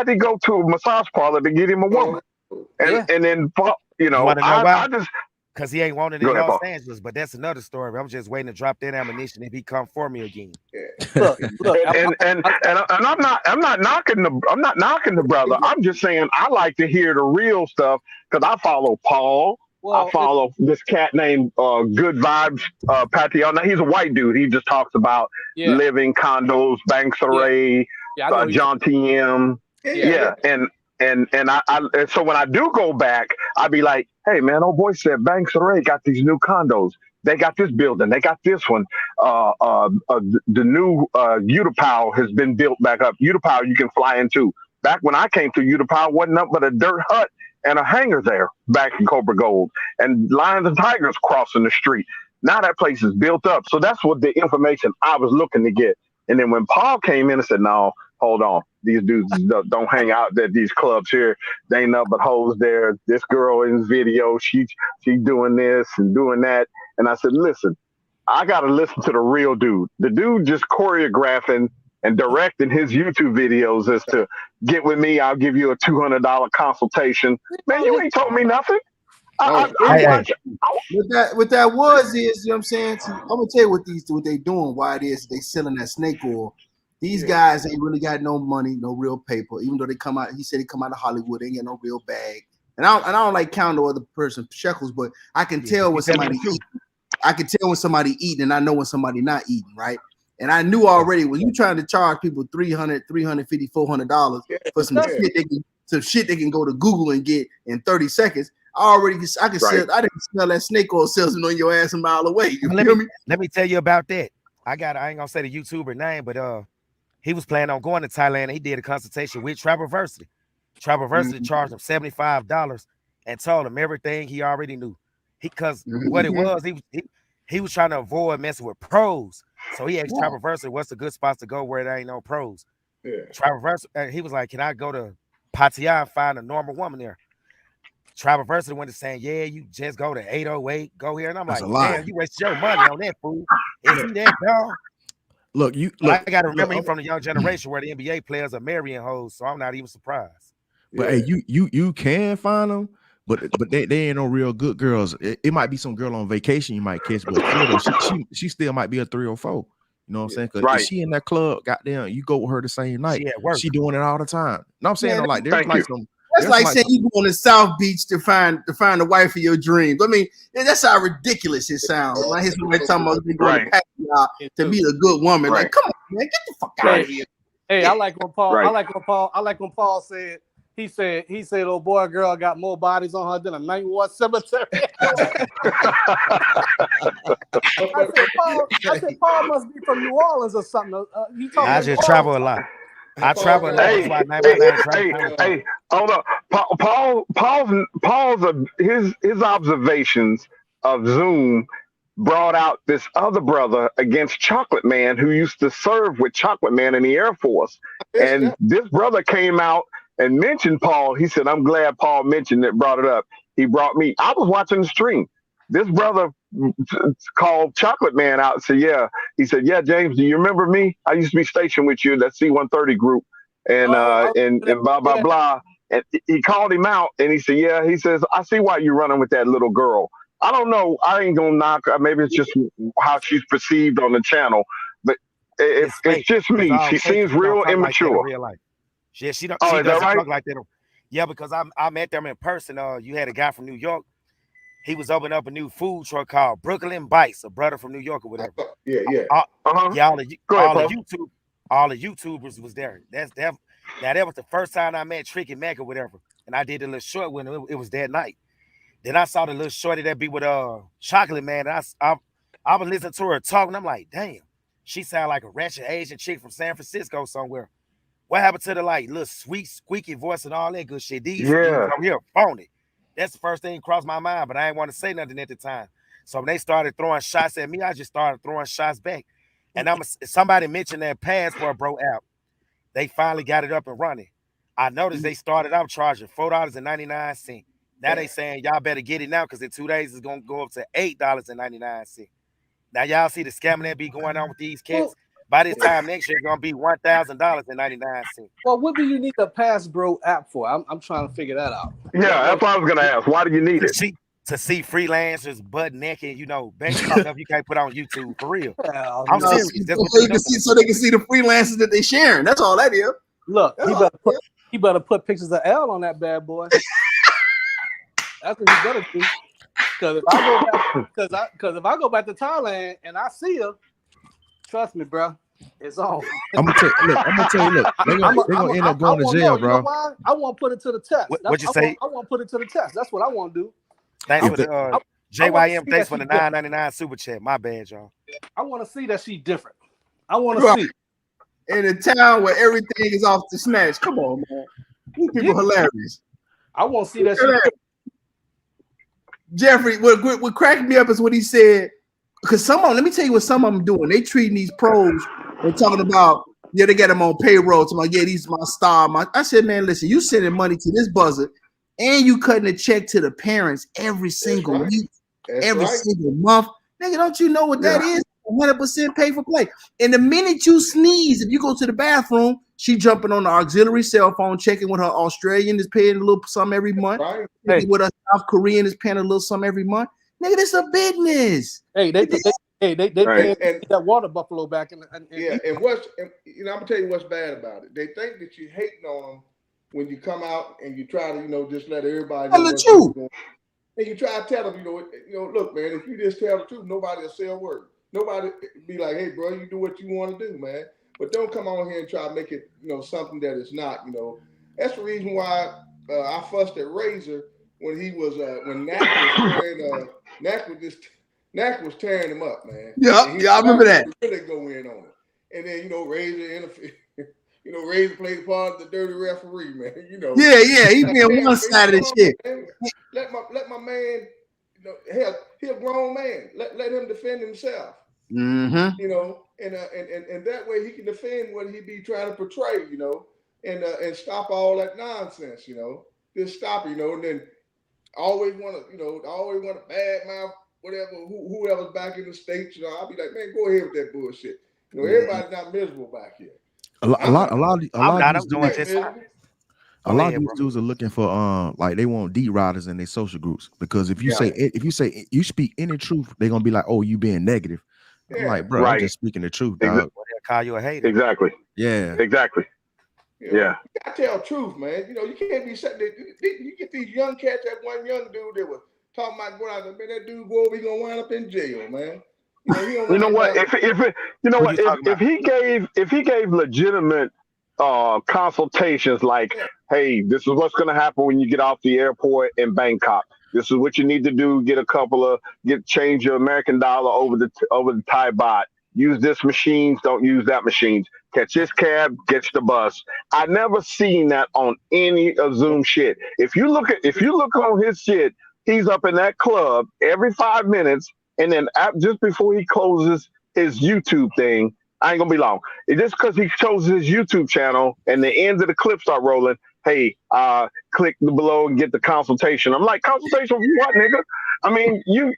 did he go to a massage parlor to get him a woman? And then I just, because he ain't wanted in Los Angeles, but that's another story. I'm just waiting to drop that ammunition if he come for me again. Look, and I'm not knocking the brother. I'm just saying I like to hear the real stuff because I follow Paul. I follow this cat named Good Vibes Patio. Now he's a white dude. He just talks about living condos, Banks Array, John TM. And so when I do go back, I be like, hey man, old boy said Banks Array got these new condos. They got this building. They got this one. The new Utapau has been built back up. Utapau you can fly into. Back when I came to Utapau, wasn't nothing but a dirt hut and a hangar there back in Cobra Gold. And lions and tigers crossing the street. Now that place is built up. So that's what the information I was looking to get. And then when Paul came in and said, no, hold on. These dudes don't hang out at these clubs here. They ain't nothing but hoes there. This girl in this video, she doing this and doing that. And I said, listen, I got to listen to the real dude. The dude just choreographing and directing his YouTube videos as to get with me. I'll give you a $200 consultation. Man, you ain't told me nothing. What that was is, you know what I'm saying? See, I'm gonna tell you what they doing, why it is they selling that snake oil. These guys ain't really got no money, no real paper, even though they come out, he said they come out of Hollywood, they ain't got no real bag. And I don't like counting the other person's shekels, but I can tell when somebody eating. I can tell when somebody eating, and I know when somebody not eating, right? And I knew already when you trying to charge people $300, $350, $400 for some shit they can go to Google and get in 30 seconds. I can smell that snake oil salesman on your ass a mile away. You feel me? Let me tell you about that. I ain't gonna say the YouTuber name, but he was planning on going to Thailand. And he did a consultation with Travelversity. Travelversity charged him $75 and told him everything he already knew. What it was, he was trying to avoid messing with pros. So he asked Travelversity what's the good spots to go where there ain't no pros. Travelversity, he was like, can I go to Pattaya and find a normal woman there? Travelversity went to saying, yeah, you just go to 808, go here. And I'm like, damn, you wasted your money on that fool. Is he that dumb? Look, I gotta remember he's from the young generation where the NBA players are marrying hoes, so I'm not even surprised. But hey, you can find them, but they ain't no real good girls. It might be some girl on vacation you might catch, but she still might be a 3 or 4. You know what I'm saying? Because if she in that club, goddamn, you go with her the same night. She doing it all the time. No, I'm saying like there's like some. That's like saying you go on the South Beach to find the wife of your dreams. I mean, that's how ridiculous it sounds. When I hear somebody talking about going to Pattaya to meet a good woman, like, come on, man, get the fuck out of here. Hey, I like when Paul. I like when Paul said. He said, "Oh boy, girl got more bodies on her than a 9-1 cemetery." I said, Paul must be from New Orleans or something. I just travel a lot. I travel a lot. Hey, hold up. Paul's his observations of Zoom brought out this other brother against Chocolate Man who used to serve with Chocolate Man in the Air Force. And this brother came out and mentioned Paul. He said, I'm glad Paul mentioned it, brought it up. He brought me. I was watching the stream. This brother called Chocolate Man out and said, yeah. He said, yeah, James, do you remember me? I used to be stationed with you, that C-130 group, and blah, blah, blah. And he called him out and he said, yeah. He says, I see why you're running with that little girl. I don't know. I ain't going to knock her. Maybe it's just how she's perceived on the channel. But it's just me. She seems real immature. Yeah, she doesn't talk like that. Yeah, because I met them in person. You had a guy from New York. He was opening up a new food truck called Brooklyn Bites, a brother from New York or whatever. All the YouTubers was there. That was the first time I met Tricky Mac or whatever. And I did a little short when it was that night. Then I saw the little shorty that be with Chocolate Man. And I was listening to her talking. I'm like, damn, she sound like a ratchet Asian chick from San Francisco somewhere. What happened to the little sweet, squeaky voice and all that good shit? These over here phony. That's the first thing that crossed my mind, but I didn't want to say nothing at the time. So when they started throwing shots at me, I just started throwing shots back. And somebody mentioned that Passport Bro app. They finally got it up and running. I noticed they started out charging $4.99. Now they saying y'all better get it now because in 2 days it's gonna go up to $8.99. Now y'all see the scamming that be going on with these kids. By this time next year, it's gonna be $1,000.99. Well, what do you need the Pass Bro app for? I'm trying to figure that out. Yeah, that's what I was gonna ask. Why do you need it? To see freelancers butt naked, bank stuff you can't put on YouTube for real. I'm serious. So they can see the freelancers that they sharing. That's all that is. Look, he better put pictures of L on that bad boy. That's what he better do. Because if I go back to Thailand and I see her, trust me, bro, it's on. I'm gonna tell you, look, they're gonna end up going to jail, bro. I want to put it to the test. What'd you say? I want to put it to the test. That's what I want to do. Thanks for the JYM. Thanks for the $9.99 super chat. My bad, y'all. I want to see that she's different. I want to see. In a town where everything is off the snatch. Come on, man. These people hilarious. I want to see that she's different. Jeffrey, what cracked me up is what he said. Because let me tell you what some of them doing. They treating these pros and talking about, they got them on payroll. Talking about, these my star. I said, man, listen, you sending money to this buzzer and you cutting a check to the parents every single week, every single month. Nigga, don't you know what that is? 100% pay for play. And the minute you sneeze, if you go to the bathroom, She jumping on the auxiliary cell phone, checking with her Australian is paying a little something every month. Right. Hey. With a South Korean is paying a little something every month. Nigga, this a business. Hey, they Right. paying that water buffalo back in Yeah, and I'm gonna tell you what's bad about it. They think that you're hating on them when you come out and you try to, just let everybody know what's going on. And you try to tell them, look, man, if you just tell the truth, nobody will say a word. Nobody be like, hey, bro, you do what you want to do, man. But don't come on here and try to make it, something that it's not. That's the reason why I fussed at Razor when he was when Knack was tearing him up, man. Yeah, I remember that. Really go in on it, and then Razor interfered. Razor played the part of the dirty referee, man. Yeah, he being one side of the shit. Man. Let my man, hell, he a grown man. Let him defend himself. Mm-hmm. And that way he can defend what he be trying to portray, and stop all that nonsense, Just stop, and then always want to badmouth whatever whoever's back in the States, I'll be like, man, go ahead with that bullshit. Everybody's not miserable back here. A lot of these dudes are looking for like they want deep riders in their social groups, because if you say you speak any truth, they're gonna be like, oh, you being negative. I'm like, bro, I'm just speaking the truth, dog. They'll call you a hater. Exactly. Yeah. Exactly. You gotta tell the truth, man. You can't be sitting there. You get these young cats. That one young dude that was talking about going out there, man. That dude boy, we gonna wind up in jail, man. You know what? If he gave legitimate consultations like, hey, this is what's going to happen when you get off the airport in Bangkok. This is what you need to do. Change your American dollar over the Thai baht. Use this machines. Don't use that machines. Catch this cab. Catch the bus. I never seen that on any Zoom shit. If you look on his shit, he's up in that club every 5 minutes, and then just before he closes his YouTube thing, I ain't gonna be long. It's just because he chose his YouTube channel and the ends of the clip start rolling. Hey, click below and get the consultation. I'm like, consultation for what, nigga? I mean, you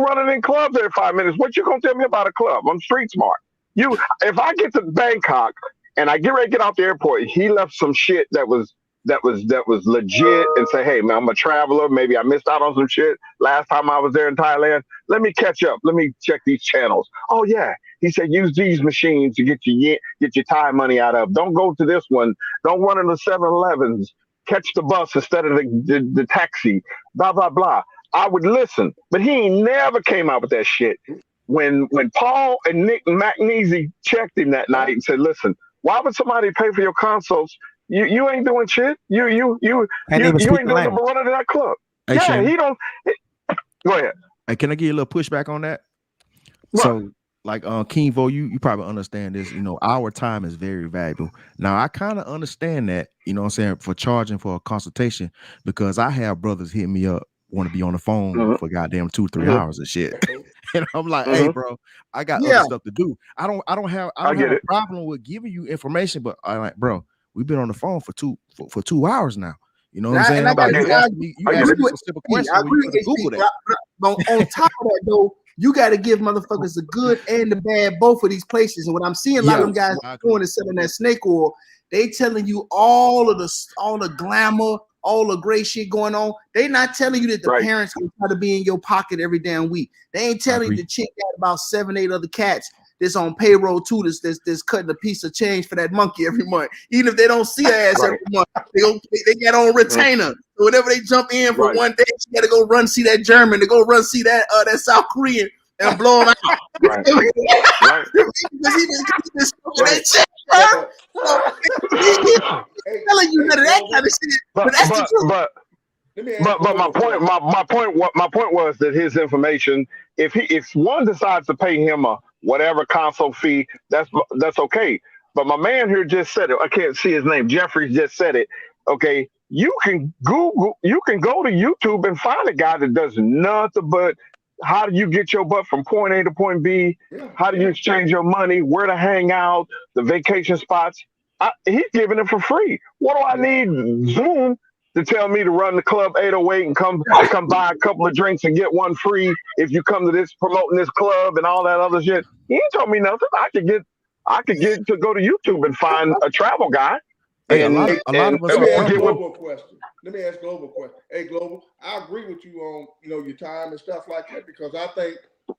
running in clubs every 5 minutes. What you gonna tell me about a club? I'm street smart. If I get to Bangkok and I get ready to get off the airport, he left some shit that was legit, and say, hey man, I'm a traveler. Maybe I missed out on some shit last time I was there in Thailand. Let me catch up. Let me check these channels. Oh yeah. He said, use these machines to get your Thai money out of. Don't go to this one. Don't run into 7-Elevens. Catch the bus instead of the taxi. Blah, blah, blah. I would listen, but he never came out with that shit. When Paul and Nick McNeasy checked him that night and said, listen, why would somebody pay for your consults? You ain't doing shit. You ain't doing the run of that club. Hey, Shane, he don't. Go ahead. Hey, can I give you a little pushback on that? What? So, like, King Vo, you probably understand this. Our time is very valuable. Now, I kind of understand that. You know what I'm saying, for charging for a consultation, because I have brothers hit me up, want to be on the phone for goddamn 2-3 hours of shit. And I'm like, hey, bro, I got other stuff to do. I don't have a problem with giving you information, but I'm like, bro, we've been on the phone for 2 hours now. You know what I'm saying? You asking me some simple questions. Google that. On top of that, though, you got to give motherfuckers the good and the bad, both of these places. And what I'm seeing a lot of them guys doing is selling that snake oil. They telling you all the glamour, all the great shit going on. They not telling you that the parents gonna try to be in your pocket every damn week. They ain't telling you the chick got about 7-8 other cats that's on payroll too, that's cutting a piece of change for that monkey every month. Even if they don't see her ass every month, they get on retainer. So whenever they jump in for one day, she gotta go run see that German, to go run see that South Korean and blow him out. Because he been that check, bro. Telling you none of that kind of shit. But that's the truth. But my point was that his information, if one decides to pay him a whatever console fee, that's okay. But my man here just said it. I can't see his name. Jeffries just said it. Okay, you can go to YouTube and find a guy that does nothing but how do you get your butt from point A to point B? How do you exchange your money? Where to hang out? The vacation spots. He's giving it for free. What do I need Zoom to tell me to run the club 808 and come buy a couple of drinks and get one free if you come to this promoting this club and all that other shit? He ain't told me nothing. I could get to go to YouTube and find a travel guy. Hey, a And, lot of us Let me ask get what Global a question. Let me ask Global a question. Hey, Global, I agree with you on your time and stuff like that, because I think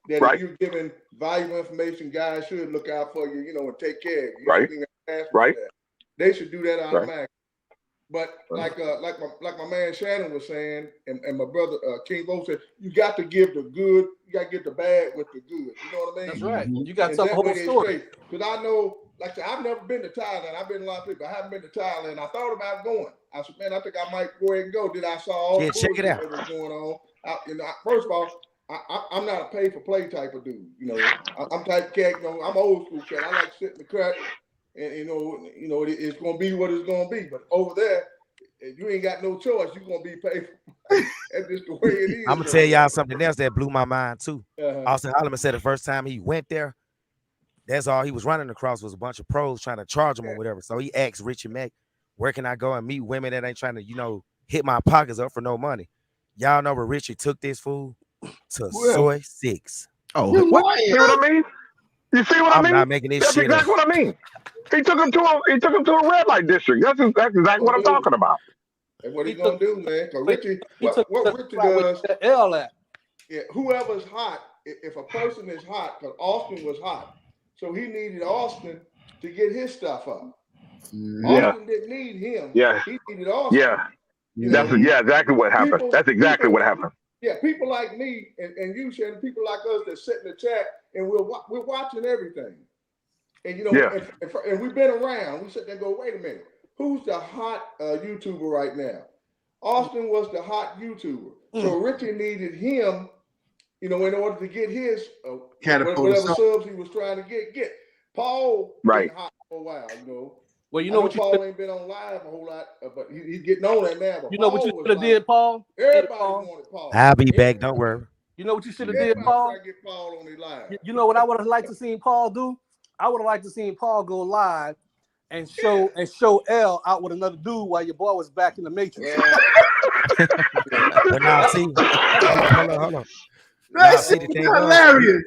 that Right. if you're giving valuable information, guys should look out for you, and take care of you. You Right. shouldn't even ask Right. for that. They should do that Right. automatically. But like my man Shannon was saying, and my brother King Bo said, you got to give the good, you got to get the bad with the good. You know what I mean? That's right. You got to And tell the that whole way they story. straight. Because I know, like I said, I've never been to Thailand. I've been to a lot of people. I haven't been to Thailand. I thought about going. I said, man, I think I might go ahead and go. Then I saw all the check it out. that was going on. First of all, I'm not a pay for play type of dude. I'm type of cat. I'm old school cat. I like to sit in the cut, and it's gonna be what it's gonna be. But over there, if you ain't got no choice, you're gonna be paid for. That's just the way it is. I'm gonna tell y'all something else that blew my mind too. Uh-huh. Austin Holloman said the first time he went there, that's all he was running across was a bunch of pros trying to charge him or whatever. So he asked Richie Mack, where can I go and meet women that ain't trying to, hit my pockets up for no money? Y'all know where Richie took this fool to Soy 6. Oh, what? See what I mean? You see what I mean? I'm not making this That's shit exactly up. what I mean. He took him to a red light district. That's exactly what I'm talking about. That's what he's gonna do, man. Because Richie, what Richie does, the L at. Yeah, whoever's hot, if a person is hot, because Austin was hot, so he needed Austin to get his stuff up. Yeah. Austin didn't need him. Yeah. He needed Austin. Yeah. That's exactly what happened. That's exactly what happened. Yeah, people like me and you, Shannon, people like us that sit in the chat and we're watching everything. And and we've been around. We sit there and go, wait a minute, who's the hot YouTuber right now? Austin was the hot YouTuber. So Richie needed him, in order to get his whatever subs he was trying to get. Paul been hot for a while, Well, I know Paul ain't been on live a whole lot, but he's getting on that now. But you know what you should have did, Paul? Everybody wanted Paul. I'll be back. Don't worry. You know what you should have did, Paul? Get Paul on the live. You know what I would have liked to see Paul do? I would have liked to see Paul go live and show L out with another dude while your boy was back in the Matrix. Yeah. But now see, hold on. That's hilarious.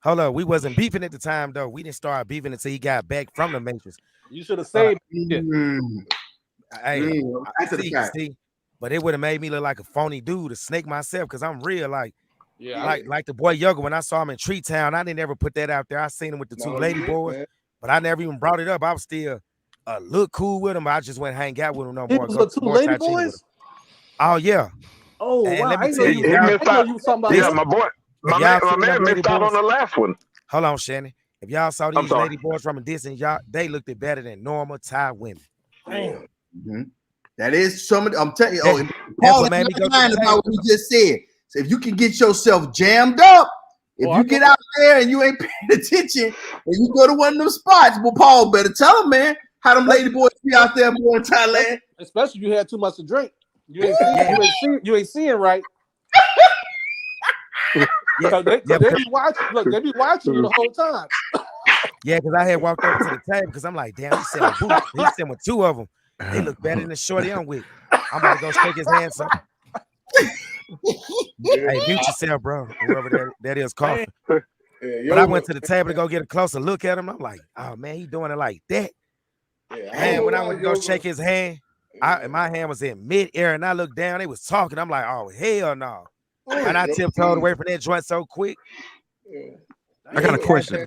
Hold on, we wasn't beefing at the time though. We didn't start beefing until he got back from the Matrix. You should have saved see, but it would have made me look like a phony dude, a snake myself, because I'm real like the boy Yoga. When I saw him in Tree Town, I didn't ever put that out there. I seen him with the two lady boys, but I never even brought it up. I was still look cool with him, but I just went hang out with him no more. The two lady boys? Oh yeah. Oh and wow! let me I tell you was talking about. Yeah, my boy. My man missed out on the last one. Hold on, Shannon. If y'all saw these lady boys from a distance, they looked it better than normal Thai women. Damn. Mm-hmm. That is some. I'm telling you. Paul made me go about what we just said. So if you can get yourself jammed up, if you get out there and you ain't paying attention, and you go to one of them spots, well, Paul better tell them, man, how them lady boys be out there more in Thailand. Especially if you had too much to drink. You ain't seeing right. They be watching. Look, they be watching you the whole time. Yeah, because I had walked over to the table because I'm like, damn, he's sitting with two of them. They look better than the shorty I'm with. I'm about to go shake his hand. So, hey, mute yourself, bro. Whoever that is coughing. But I went to the table to go get a closer look at him. I'm like, oh man, he doing it like that. Man, when I went to go shake his hand, my hand was in mid-air and I looked down. They was talking. I'm like, oh hell no. And I tiptoed away from that joint so quick. I got a question.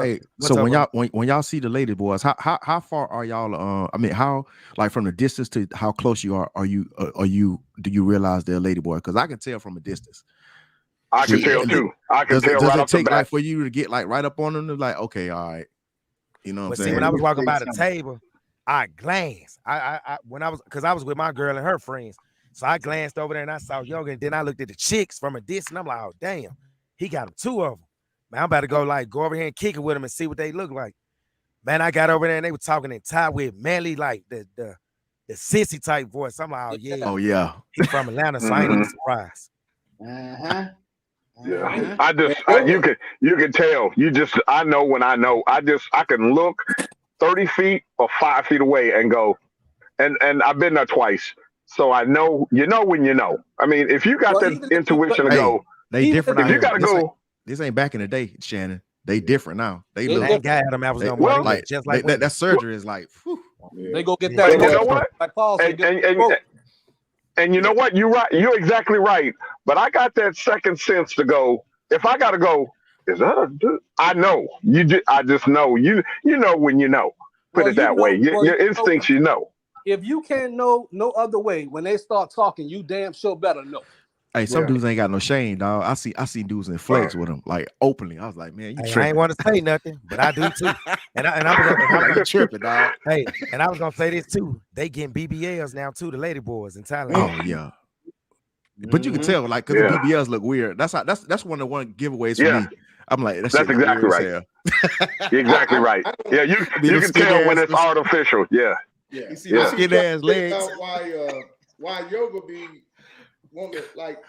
Hey, so when y'all see the lady boys, how far are y'all? I mean, how like from the distance to how close you are you do you realize they're a lady boy? Because I can tell from a distance. I can tell too. I can tell. Does it take like for you to get like right up on them? Like, okay, all right. You know what I'm saying? See, when I was walking by the table, I glanced. I when I was with my girl and her friends. So I glanced over there and I saw Yoga, and then I looked at the chicks from a distance. I'm like, oh damn, he got them two of them. Man, I'm about to go over here and kick it with them and see what they look like. Man, I got over there and they were talking in Thai with manly, like the sissy type voice. I'm like, oh yeah, he's from Atlanta, so I ain't even surprised. Yeah, you can tell. I know when I know. I can look 30 feet or 5 feet away and go, and I've been there twice. So I know, when you know. I mean, if you got that intuition to go, they different. If you got to go. This ain't back in the day, Shannon. They different now. They They look. I ain't got Adam apples no more. Well, They like look just like that surgery is like. Whew. They go get Yeah. that. And you know what? Like Paul said, And you know what? You're right. You're exactly right. But I got that second sense to go. If I gotta go, is that a dude? I know. I just know. You know when you know. Put it that way. Your instincts, you know. If you can't know no other way, when they start talking, you damn sure better know. Hey, some dudes ain't got no shame, dog. I see dudes in flex with them, like openly. I was like, man, you tripping. I ain't want to say nothing, but I do too. And I'm like, you tripping, dog. Hey, and I was gonna say this too. They getting BBLs now too, the lady boys in Thailand. Oh yeah. But you can tell, like, because the BBLs look weird. That's one of the giveaways for me. I'm like, that's exactly right. You're exactly right. Yeah, you can tell when it's artificial. Yeah. Yeah. You see the skin ass legs. Why yoga be want to, like,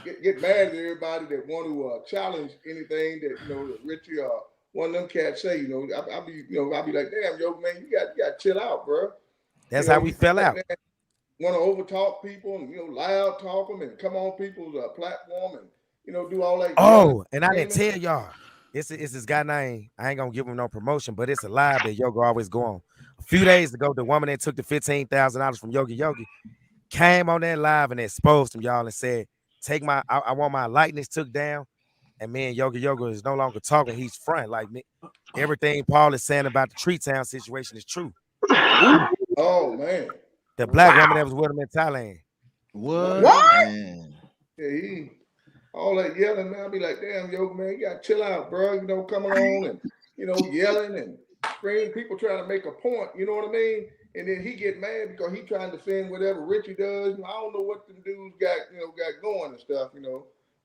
get mad at everybody that want to challenge anything that that Richie or one of them cats say. I'll be like, damn, yoga man, you got to chill out, bro. That's how we fell out. Want to overtalk people and loud talk them and come on people's platform and do all that. Oh, and I didn't tell y'all. It's this guy named, I ain't gonna give him no promotion, but it's a live that Yoga always go on. A few days ago, the woman that took the $15,000 from Yogi came on that live and exposed him, y'all, and said, I want my likeness took down. And me and Yoga is no longer talking. He's front. Like me. Everything Paul is saying about the Tree Town situation is true. Oh man. The black woman that was with him in Thailand. What? Man. Yeah, all that yelling, man. I'll be like, damn, Yoga man, you gotta chill out, bro. Come along and yelling and screaming. People trying to make a point, you know what I mean? And then he get mad because he trying to defend whatever Richie does. I don't know what them dudes got going and stuff,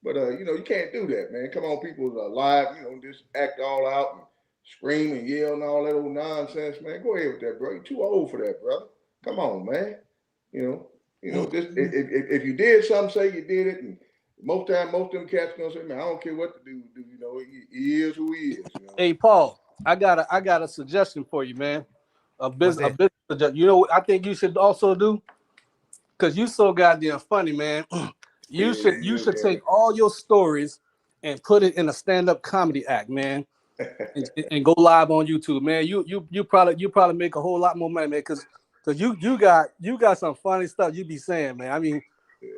But you can't do that, man. Come on, people live, just act all out and scream and yell and all that old nonsense, man. Go ahead with that, bro. You're too old for that, brother. Come on, man. Just if you did something, say you did it, and most of them cats gonna say, man, I don't care what the dude do. He is who he is. Hey, Paul, I got a suggestion for you, man. A business suggestion. I think you should also do, because you so goddamn funny, man. You should take all your stories and put it in a stand-up comedy act, man, and go live on YouTube, man. You probably make a whole lot more money, man, because you got some funny stuff you be saying, man. I mean,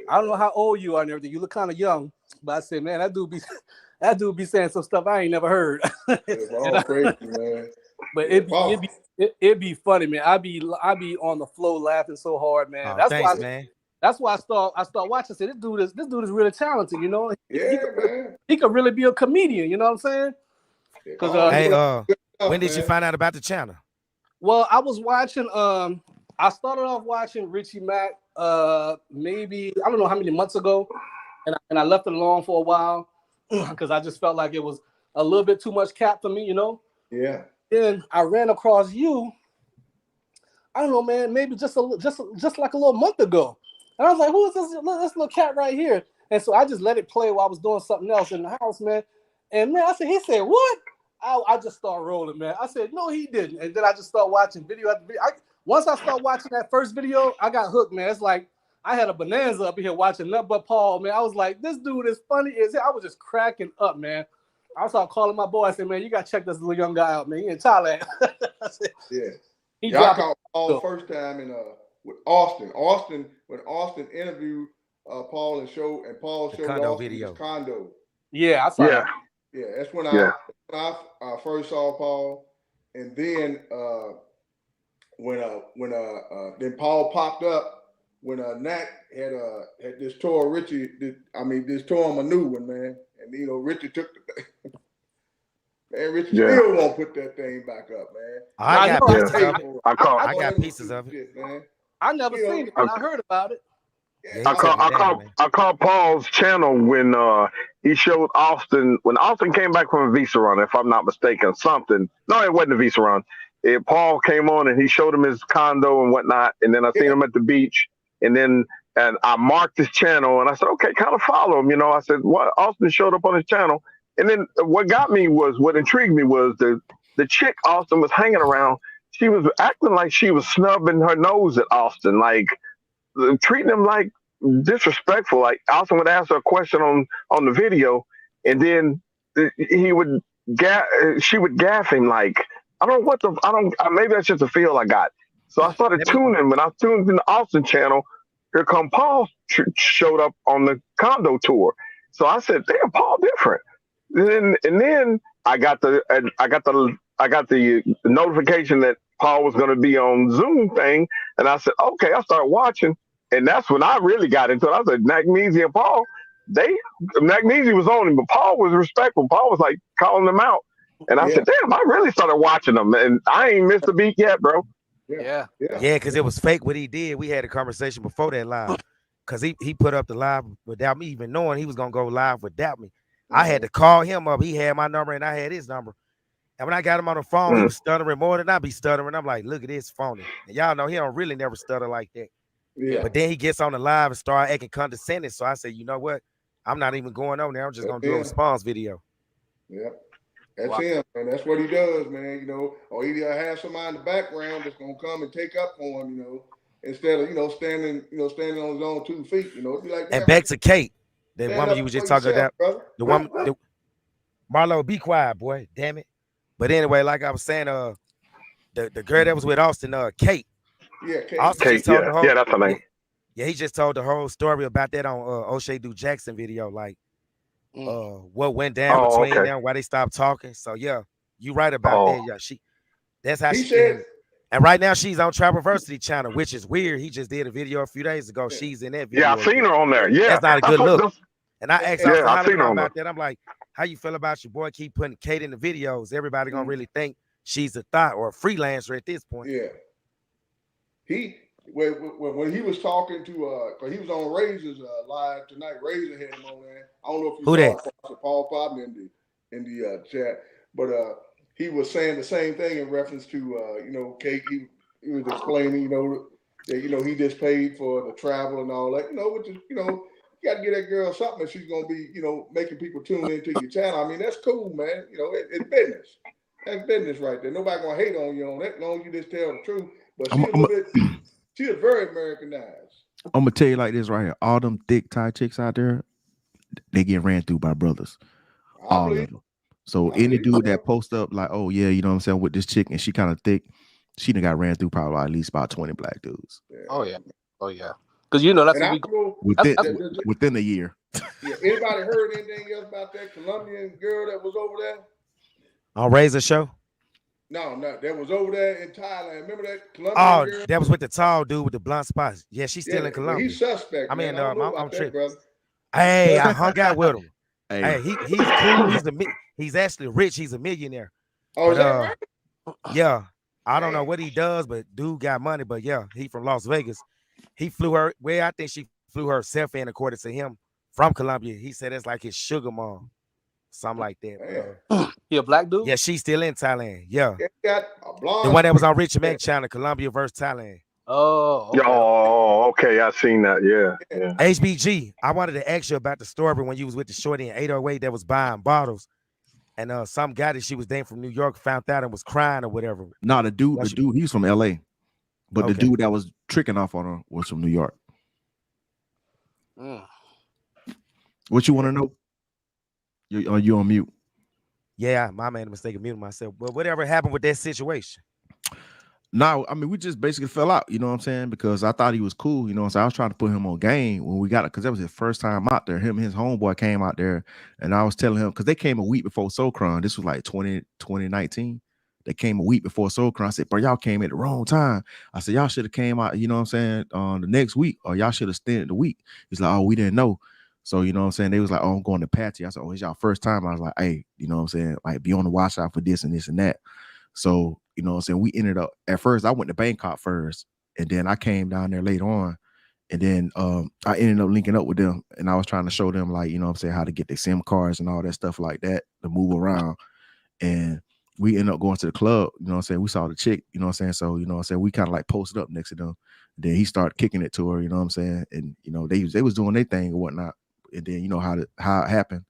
I don't know how old you are and everything. You look kind of young, but I said, man, that dude be saying some stuff I ain't never heard. It's all crazy, man. But it'd be funny, man. I be on the floor laughing so hard, man. That's why I start watching. I said, this dude is really talented, He could really be a comedian, you know what I'm saying? Because when did you find out about the channel? Well, I was watching. I started off watching Richie Mack. Maybe I don't know how many months ago, and I left it alone for a while because I just felt like it was a little bit too much cap for me, Yeah. Then I ran across you. I don't know, man. Maybe just like a little month ago, and I was like, "Who is this little cat right here?" And so I just let it play while I was doing something else in the house, man. And man, he said, "What?" I just started rolling, man. I said, "No, he didn't." And then I just started watching video after video. Once I started watching that first video, I got hooked, man. It's like I had a bonanza up here watching nothing but Paul, man. I was like, this dude is funny as hell. I was just cracking up, man. I started calling my boy. I said, man, you got to check this little young guy out, man. He in Thailand. I said, I called Paul first time with Austin. When Austin interviewed Paul and Paul showed Austin video. His condo. Yeah, I saw that. Yeah, that's when I first saw Paul. And then then Paul popped up when Nat had this tour Richie. This tour on a new one, man. And Richie took the thing. Man, Richie still won't put that thing back up, man. I got pieces of it. I got pieces of it. Man. I never seen it, but I heard about it. I called Paul's channel when he showed Austin, when Austin came back from a visa run, if I'm not mistaken, something. No, it wasn't a visa run. Paul came on and he showed him his condo and whatnot. And then I seen him at the beach. And I marked his channel and I said, okay, kind of follow him. I said, what? Austin showed up on his channel. And then what intrigued me was the chick Austin was hanging around. She was acting like she was snubbing her nose at Austin, like treating him like disrespectful. Like Austin would ask her a question on the video, and then he would she would gaff him like maybe that's just a feel I got. So I started Let me tuning. When I tuned in the Austin channel, here come Paul showed up on the condo tour. So I said, "Damn, Paul different." And then I got the notification that Paul was going to be on Zoom thing, and I said, "Okay." I started watching, and that's when I really got into it. I said, "Magnesia and Paul, they Magnesia was on him, but Paul was respectful. Paul was like calling them out." And I Yeah, said, "Damn, I really started watching them, and I ain't missed a beat yet, bro." yeah, yeah. Yeah, because it was fake what he did. We had a conversation before that live. Because he put up the live without me even knowing he was gonna go live without me. I had to call him up. He had my number and I had his number. And when I got him on the phone, he Mm. was stuttering more than I be stuttering. I'm like, look at this phony. And y'all know he don't really never stutter like that. Yeah. But then he gets on the live and start acting condescending. So I said, you know what? I'm not even going on there. I'm just That's gonna do a him. response video. Yeah. That's Wow. him, man. That's what he does, man. Or either have somebody in the background that's gonna come and take up for him, instead of standing on his own 2 feet. It'd be like, And damn, back to Kate, the stand woman up you was for just talking yourself, about, brother. the woman, Marlo, be quiet, boy. Damn it. But anyway, like I was saying, the girl that was with Austin, Kate. Yeah, Kate. Austin just Okay, told the yeah, whole that's her name. yeah, he just told the whole story about that on O'Shea Do Jackson video, like what went down Oh, between okay. them, why they stopped talking. So yeah, you right about that. Oh, Yeah, that's how He she said, and right now she's on Travelversity channel, which is weird. He just did a video a few days ago. yeah, She's in that yeah, I video seen again. her on there. Yeah, That's not a that's good what. look. And I asked and Austin Yeah, I seen her Hollywood on there. about that. I'm like, how you feel about your boy keep putting Kate in the videos? Everybody gonna really think she's a thought or a freelancer at this point. yeah, when he was talking to, cause he was on Razor's live tonight. Razor had him on there. I don't know if you Who saw that? it, Paul Poppin in the chat, but he was saying the same thing in reference to Kate. He was explaining, that he just paid for the travel and all that, which is, you got to get that girl something if she's gonna be, making people tune into your channel. I mean, that's cool, man. It's business. That's business right there. Nobody gonna hate on you on that, as long as you just tell the truth. But I'm, she a I'm, little bit, she is very Americanized. I'm gonna tell you like this right here. All them thick Thai chicks out there, they get ran through by brothers. I All believe, of them. So I any believe dude so. that post up like, oh yeah, you know what I'm saying, with this chick and she kind of thick, she done got ran through probably at least about 20 black dudes Yeah. Oh yeah. Because that's And what I we know, within a year. yeah, anybody heard anything else about that Colombian girl that was over there? On Razor Show. No, that was over there in Thailand. Remember that Colombian Oh, girl? that was with the tall dude with the blunt spots. Yeah, she's still in Well, Colombia. he's suspect. I mean, man. I don't know about I'm that, tripping. brother. Hey, I hung out with him. Hey, Hey, he's cool. He's actually rich. He's a millionaire. Oh, is that right? Yeah, I don't know what he does, but dude got money. But yeah, he from Las Vegas. He flew her. Well, I think she flew herself in, according to him, from Colombia. He said it's like his sugar mom, something like that. But, he a black dude? yeah, she's still in Thailand. Yeah, He got a blonde. the one that was on Rich Mac channel, Colombia versus Thailand. Oh, okay. Oh, okay, I seen that. Yeah. HBG, I wanted to ask you about the story when you was with the shorty in 808 that was buying bottles. And some guy that she was dating from New York found out and was crying or whatever. nah, the dude, he's from LA. But the Okay. dude that was tricking off on her was from New York. What you want to know? You on mute? Yeah, my made a mistake of muting myself. But whatever happened with that situation? No, I mean, we just basically fell out, you know what I'm saying? Because I thought he was cool, you know what I'm saying? I was trying to put him on game when we got it, because that was his first time out there. Him and his homeboy came out there, and I was telling him, because they came a week before Socron. This was like 2019. They came a week before Socron. I said, bro, y'all came at the wrong time. I said, y'all should have came out, you know what I'm saying, on the next week, or y'all should have stayed the week. He's like, oh, we didn't know. So, you know what I'm saying? They was like, oh, I'm going to Patchy. I said, oh, it's y'all first time. I was like, hey, you know what I'm saying? Like, be on the watch out for this and this and that. So, you know what I'm saying? We ended up, at first, I went to Bangkok first, and then I came down there later on. And then I ended up linking up with them, and I was trying to show them, like, you know what I'm saying, how to get their SIM cards and all that stuff like that to move around. And we ended up going to the club, you know what I'm saying? We saw the chick, you know what I'm saying? So, you know what I'm saying? We kind of like posted up next to them. Then he started kicking it to her, you know what I'm saying? And, you know, they was doing their thing and whatnot. And then, you know, how it happened,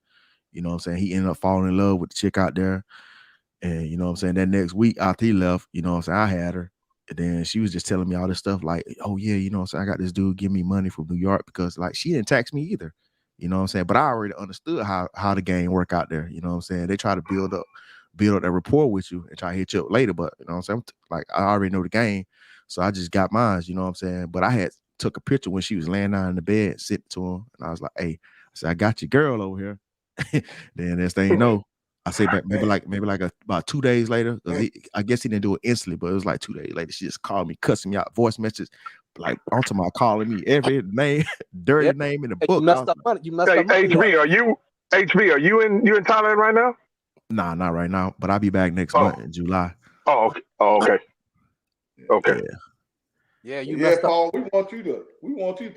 you know what I'm saying? He ended up falling in love with the chick out there. And, you know what I'm saying, that next week after he left, you know what I'm saying, I had her. And then she was just telling me all this stuff like, oh, yeah, you know what I'm saying, I got this dude give me money from New York, because, like, she didn't tax me either. You know what I'm saying? But I already understood how the game work out there. You know what I'm saying? They try to build up build up that rapport with you and try to hit you up later. But you know what I'm saying? Like I already know the game. So I just got mine, you know what I'm saying? But I had took a picture when she was laying down in the bed, sitting to him, and I was like, hey, I said, I got your girl over here. Then next thing you know, I say back maybe like about 2 days later, because I guess he didn't do it instantly, but it was like 2 days later. She just called me, cussing me out, voice message, like onto my calling me every name, dirty name in the book. You messed up money. You messed Hey, up money. HB, are you in Thailand right now? Nah, not right now, but I'll be back next month in July. Oh, okay. Oh, okay. Okay. Yeah, Yeah, Paul, we want you to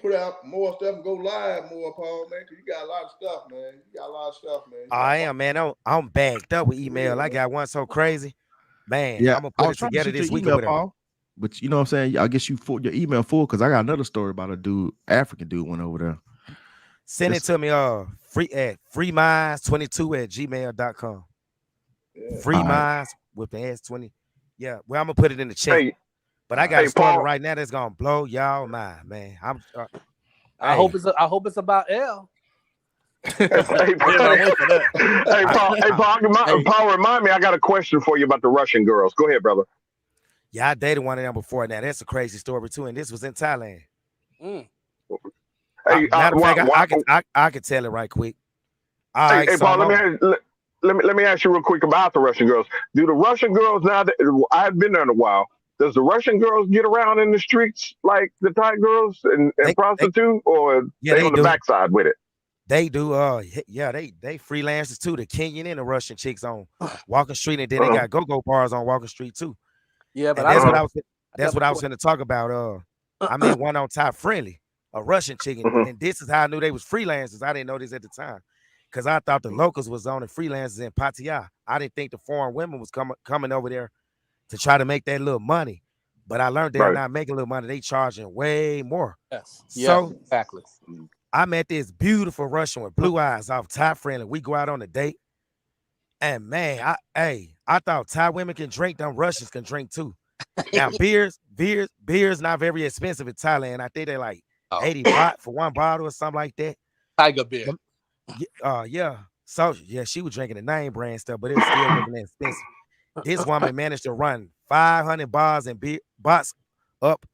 put out more stuff and go live more, Paul, man, because you got a lot of stuff, man. You got a lot of stuff, man. I am, man. I'm bagged up with email. I got one so crazy. Man, Yeah, I'm gonna I put was it trying to together shoot your this week or email, whatever. Paul. But you know what I'm saying? I guess you full your email full because I got another story about a dude, African dude went over there. Send it to me free at freeminds22@gmail.com. Yeah. Free minds with the S20. Yeah, well, I'm gonna put it in the chat. Hey, but I got a story Paul. right now that's gonna blow y'all mind, man. I hope it's about L. Hey, Paul, remind me, I got a question for you about the Russian girls. Go ahead, brother. Yeah, I dated one of them before. Now that's a crazy story too, and this was in Thailand. Hey, matter of fact, I could tell it right quick. Hey, Paul, let me ask you real quick about the Russian girls. Do the Russian girls now that I've been there in a while? Does the Russian girls get around in the streets like the Thai girls and prostitute, or they on the backside with it? They do. They freelancers too. The Kenyan and the Russian chicks on Walking Street, and then they got go-go bars on Walking Street too. Yeah, but that's what I was going to talk about. I met one on Top Friendly, a Russian chicken, and this is how I knew they was freelancers. I didn't know this at the time, because I thought the locals was on the freelancers in Pattaya. I didn't think the foreign women was coming over there to try to make that little money. But I learned they're not making little money. They charging way more. Yes. So exactly. I met this beautiful Russian with blue eyes off Thai Friendly. We go out on a date. And man, I thought Thai women can drink, them Russians can drink too. Now beers not very expensive in Thailand. I think they're like 80 baht for one bottle or something like that. Tiger beer. Yeah. So yeah, she was drinking the name brand stuff, but it was still wasn't that expensive. This woman managed to run 500 bars and bots up.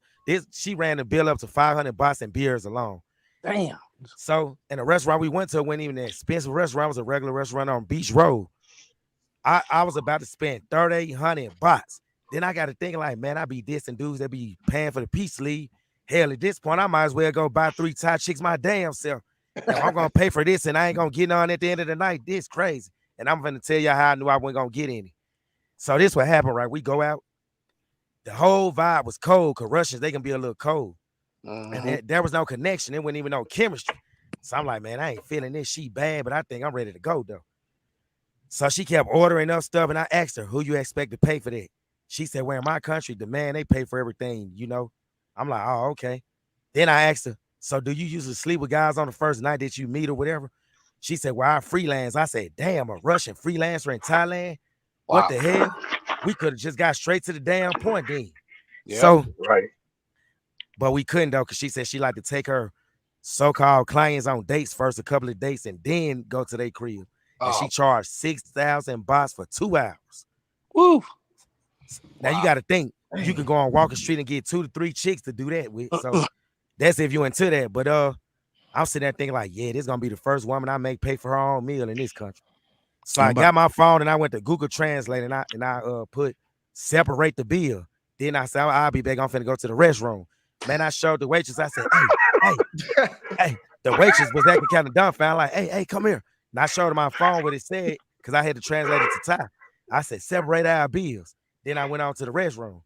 She ran the bill up to 500 bots and beers alone. Damn. So in the restaurant we went to, wasn't even an expensive restaurant. It was a regular restaurant on Beach Road. I was about to spend 3,800 bots. Then I got to think like, man, I be dissing dudes that be paying for the peace league. Hell, at this point, I might as well go buy 3 Thai chicks my damn self. If I'm gonna pay for this and I ain't gonna get on at the end of the night, this crazy. And I'm gonna tell y'all how I knew I wasn't gonna get any. So this what happened, right? We go out. The whole vibe was cold, because Russians, they can be a little cold. And there was no connection. There wasn't even no chemistry. So I'm like, man, I ain't feeling this. She bad, but I think I'm ready to go, though. So she kept ordering up stuff, and I asked her, who you expect to pay for that? She said, well, in my country, the man, they pay for everything, you know? I'm like, oh, okay. Then I asked her, so do you usually sleep with guys on the first night that you meet or whatever? She said, well, I freelance. I said, damn, a Russian freelancer in Thailand? Wow. What the hell? We could have just got straight to the damn point then. Yep. So, but we couldn't, though, because she said she liked to take her so-called clients on dates first, a couple of dates, and then go to their crib. And she charged 6,000 bahts for 2 hours. Woo! Now you got to think, you can go on Walking Street and get 2 to 3 chicks to do that with. So that's if you into that. But I'm sitting there thinking like, yeah, this is gonna be the first woman I make pay for her own meal in this country. So I got my phone and I went to Google Translate and I put separate the bill. Then I said, I'll be back. I'm finna go to the restroom. Man, I showed the waitress. I said, hey. The waitress was acting kind of dumbfounded, like, hey, come here. And I showed her my phone what it said, because I had to translate it to Thai. I said, separate our bills. Then I went on to the restroom.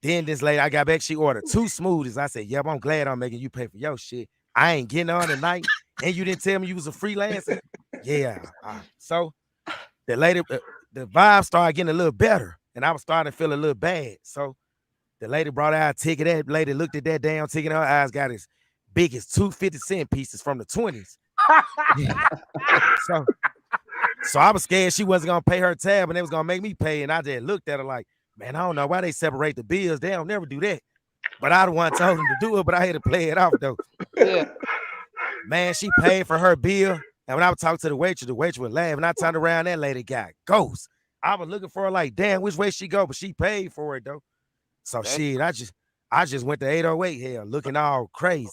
Then this lady, I got back, she ordered 2 smoothies. I said, yep, I'm glad I'm making you pay for your shit. I ain't getting on tonight, and you didn't tell me you was a freelancer. Yeah. So the lady, the vibe started getting a little better, and I was starting to feel a little bad. So the lady brought out a ticket. That lady looked at that damn ticket. Her eyes got as big as 2 50-cent pieces from the 20s. So I was scared she wasn't going to pay her tab, and they was going to make me pay. And I just looked at her like, man, I don't know why they separate the bills. They don't never do that. But I the one told them to do it, but I had to play it off, though. Yeah. Man, she paid for her bill. And when I would talk to the waitress would laugh. And I turned around, that lady got ghost. I was looking for her like, damn, which way she go? But she paid for it though. So shit, I just went to 808 here looking all crazy.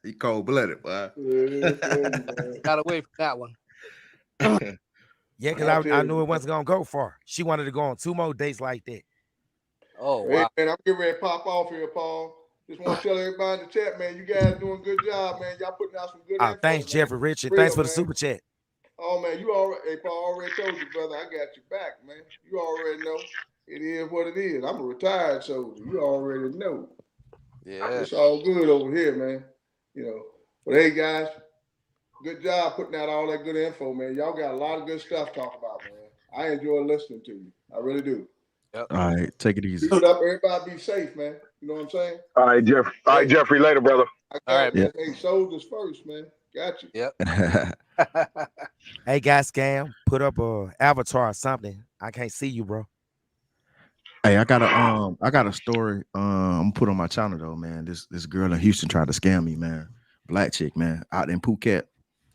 You cold blooded, boy. Got away from that one. Yeah, because I knew it wasn't gonna go far. She wanted to go on 2 more dates like that. Oh wow. Hey, man, I'm getting ready to pop off here, Paul. Just want to tell everybody in the chat, man, you guys doing a good job, man. Y'all putting out some good info. Thanks, man. Jeffrey Richard. Real, Thanks for the man. super chat. Oh man, hey Paul, already told you, brother, I got your back, man. You already know. It is what it is. I'm a retired soldier. You already know. Yeah. It's all good over here, man. You know. But hey guys, good job putting out all that good info, man. Y'all got a lot of good stuff to talk about, man. I enjoy listening to you. I really do. Yep. All right, take it easy. Keep it up, everybody be safe, man. You know what I'm saying? All right, Jeff. All right, Jeffrey. Later, brother. I got All right, man. Hey, soldiers first, man. Got you. Yep. Hey, guys, Scam, put up a avatar or something. I can't see you, bro. Hey, I got a story. I'm gonna put on my channel though, man. This girl in Houston tried to scam me, man. Black chick, man, out in Phuket.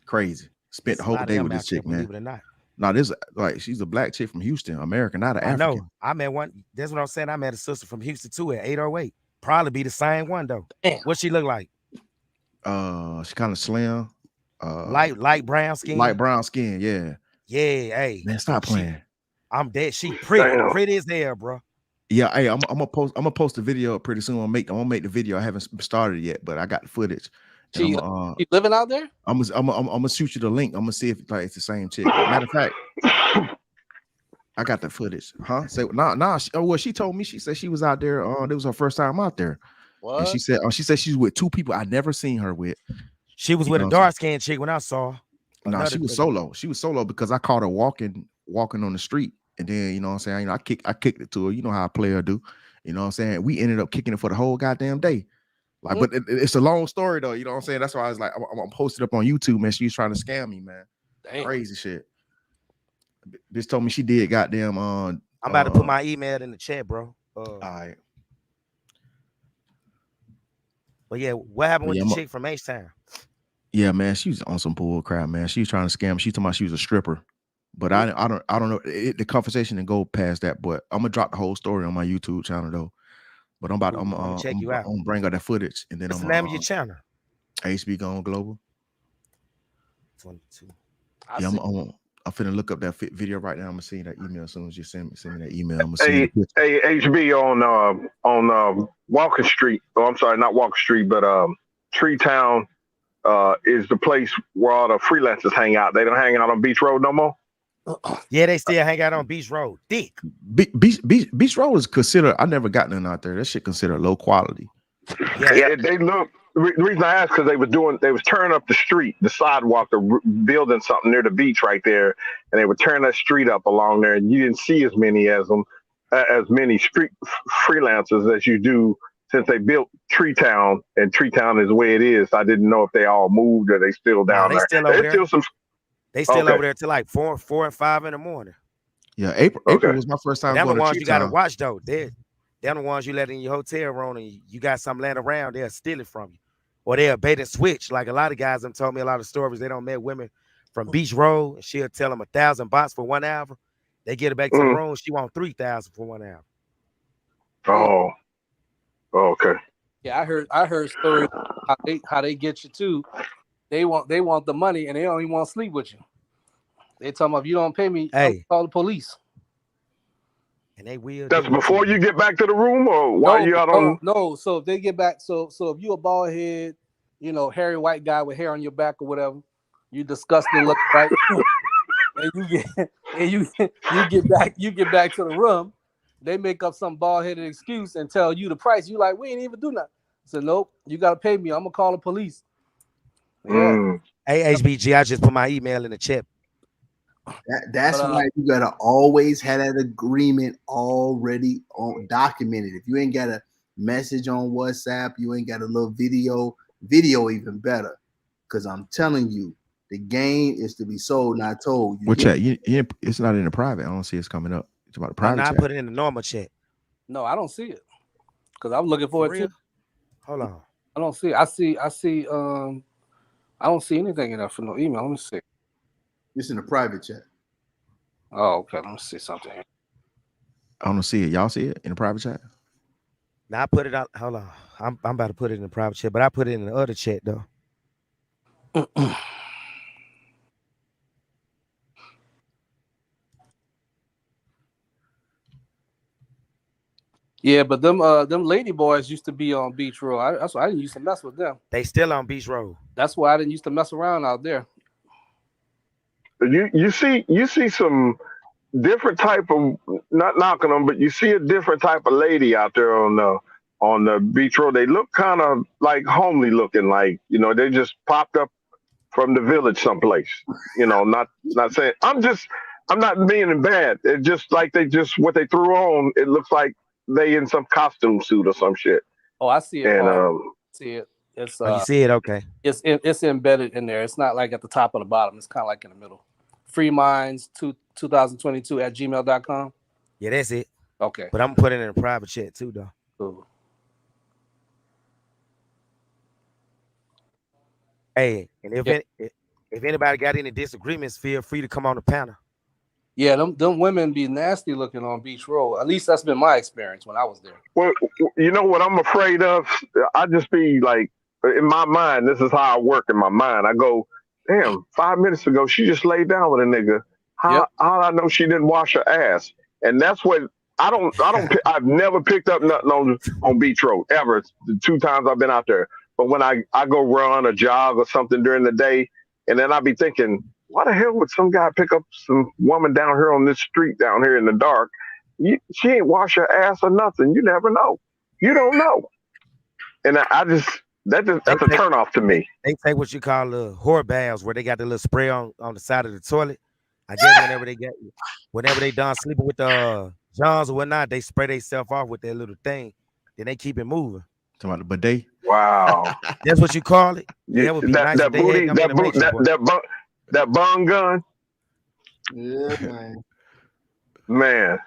Crazy. Spent the whole day with this chick, man. Believe it or not. No, this like she's a black chick from Houston, American, not an African. I know. I met one. That's what I'm saying. I met a sister from Houston too at 808. Probably be the same one though. Damn. What she look like? She kind of slim. Light brown skin. Light brown skin, yeah. Yeah, hey. Man, stop playing. I'm dead. She pretty. Damn. Pretty as hell, bro. Yeah, hey, I'm gonna post the video up pretty soon. I'm gonna make the video. I haven't started yet, but I got the footage. She living out there? I'm gonna shoot you the link. I'm gonna see if like it's the same chick. Matter of fact, I got the footage. Huh? Say well, she told me, she said she was out there. It was her first time out there. What? And she said she's with 2 people I never seen her with. She was with a dark skinned chick when I saw her. No, she was solo. She was solo because I caught her walking on the street. And then, you know what I'm saying? You know, I kicked it to her. You know how a player do. You know what I'm saying? We ended up kicking it for the whole goddamn day. Like, but it's a long story though. You know what I'm saying? That's why I was like, I'm posted up on YouTube, man. She was trying to scam me, man. Damn. Crazy shit. Bitch told me she did goddamn. I'm about to put my email in the chat, bro. All right. But yeah, what happened with the chick from H-Town? Yeah, man, she was on some bull crap, man. She was trying to scam me. She told me she was a stripper. But I don't know. The conversation didn't go past that. But I'm gonna drop the whole story on my YouTube channel though. But I'm gonna check you out. I'm gonna bring out that footage and then What's the name of your channel? HB Gone Global. 22. Yeah, I'm finna look up that video right now. I'm gonna see that email as soon as you send me that email. I'm gonna see Hey, HB on Walker Street. Oh, I'm sorry, not Walker Street, but Tree Town is the place where all the freelancers hang out. They don't hang out on Beach Road no more. Yeah, they still hang out on Beach Road. Dick. Beach Road is considered. I never got none out there. That shit considered low quality. Yeah, they look. The reason I asked because they was turning up the street, the sidewalk, building something near the beach right there, and they would turn that street up along there, and you didn't see as many street freelancers as you do since they built Tree Town, and Tree Town is the way it is. I didn't know if they all moved or they still down there. Still over there. They still over there till like 4 and 5 in the morning. Yeah, April was my first time. Them the ones you gotta watch though. They're the ones you let in your hotel room and you got something laying around, they'll steal it from you. Or they'll bait and switch. Like a lot of guys have told me a lot of stories. They don't met women from Beach Road and she'll tell them 1,000 baht for 1 hour. They get it back to the room, she want 3,000 for 1 hour. Oh, okay. Yeah, I heard stories how they get you too. They want the money and they don't even want to sleep with you. They tell them if you don't pay me, I'll call the police. And they will. That's before you get back to the room, or while you out on? No. So if they get back, so if you a bald head, hairy white guy with hair on your back or whatever, you disgusting look, right? and you get back to the room, they make up some bald headed excuse and tell you the price. You like, we ain't even do nothing. So nope, you gotta pay me. I'm gonna call the police. Yeah. Hey, HBG, I just put my email in the chat. That's why you gotta always have that agreement already documented. If you ain't got a message on WhatsApp, you ain't got a little video even better. Because I'm telling you, the game is to be sold, not told. What chat? It's not in the private. I don't see it's coming up. It's about the private chat. I put it in the normal chat. No, I don't see it. Because I'm looking for it too. Hold on. I don't see it. I see I don't see anything in there for no email. Let me see. It's in the private chat. Oh, okay. Let me see something here. I don't see it. Y'all see it in the private chat? Now I put it out. Hold on. I'm about to put it in the private chat, but I put it in the other chat though. Yeah, but them lady boys used to be on Beach Road. That's why I didn't used to mess with them. They still on Beach Road. That's why I didn't used to mess around out there. You see some different type of, not knocking them, but you see a different type of lady out there on the beach road. They look kind of like homely looking, like they just popped up from the village someplace. Not saying I'm not being bad. It's just like they just what they threw on. It looks like they in some costume suit or some shit. Oh, I see it, And Paul. See it. It's Oh, you see it? Okay. it's embedded in there. It's not like at the top or the bottom. It's kind of like in the middle. Free Minds 2022 at gmail.com. Yeah, that's it. Okay. But I'm gonna put it in a private chat too, though. Cool. Hey, and if anybody got any disagreements, feel free to come on the panel. Yeah, them women be nasty looking on Beach Road. At least that's been my experience when I was there. well, you know what I'm afraid of? I just be like, in my mind, this is how I work in my mind. I go, damn, 5 minutes ago she just laid down with a nigga. Yep. How I know she didn't wash her ass? And that's what I've never picked up nothing on Beach Road ever. The 2 times I've been out there. But when I go run or jog or something during the day, and then I be thinking, why the hell would some guy pick up some woman down here on this street down here in the dark? She ain't wash her ass or nothing. You never know. You don't know. And I just They that's a take turn off to me. they take what you call the whore baths, where they got the little spray on the side of the toilet. I guess whenever they done sleeping with the Johns or whatnot, they spray themselves off with that little thing. Then they keep it moving. Talking about the bidet. Wow. That's what you call it. Yeah, that would be nice if That they had booty them in the Matrix, boy. that bung gun, Yeah, man. man.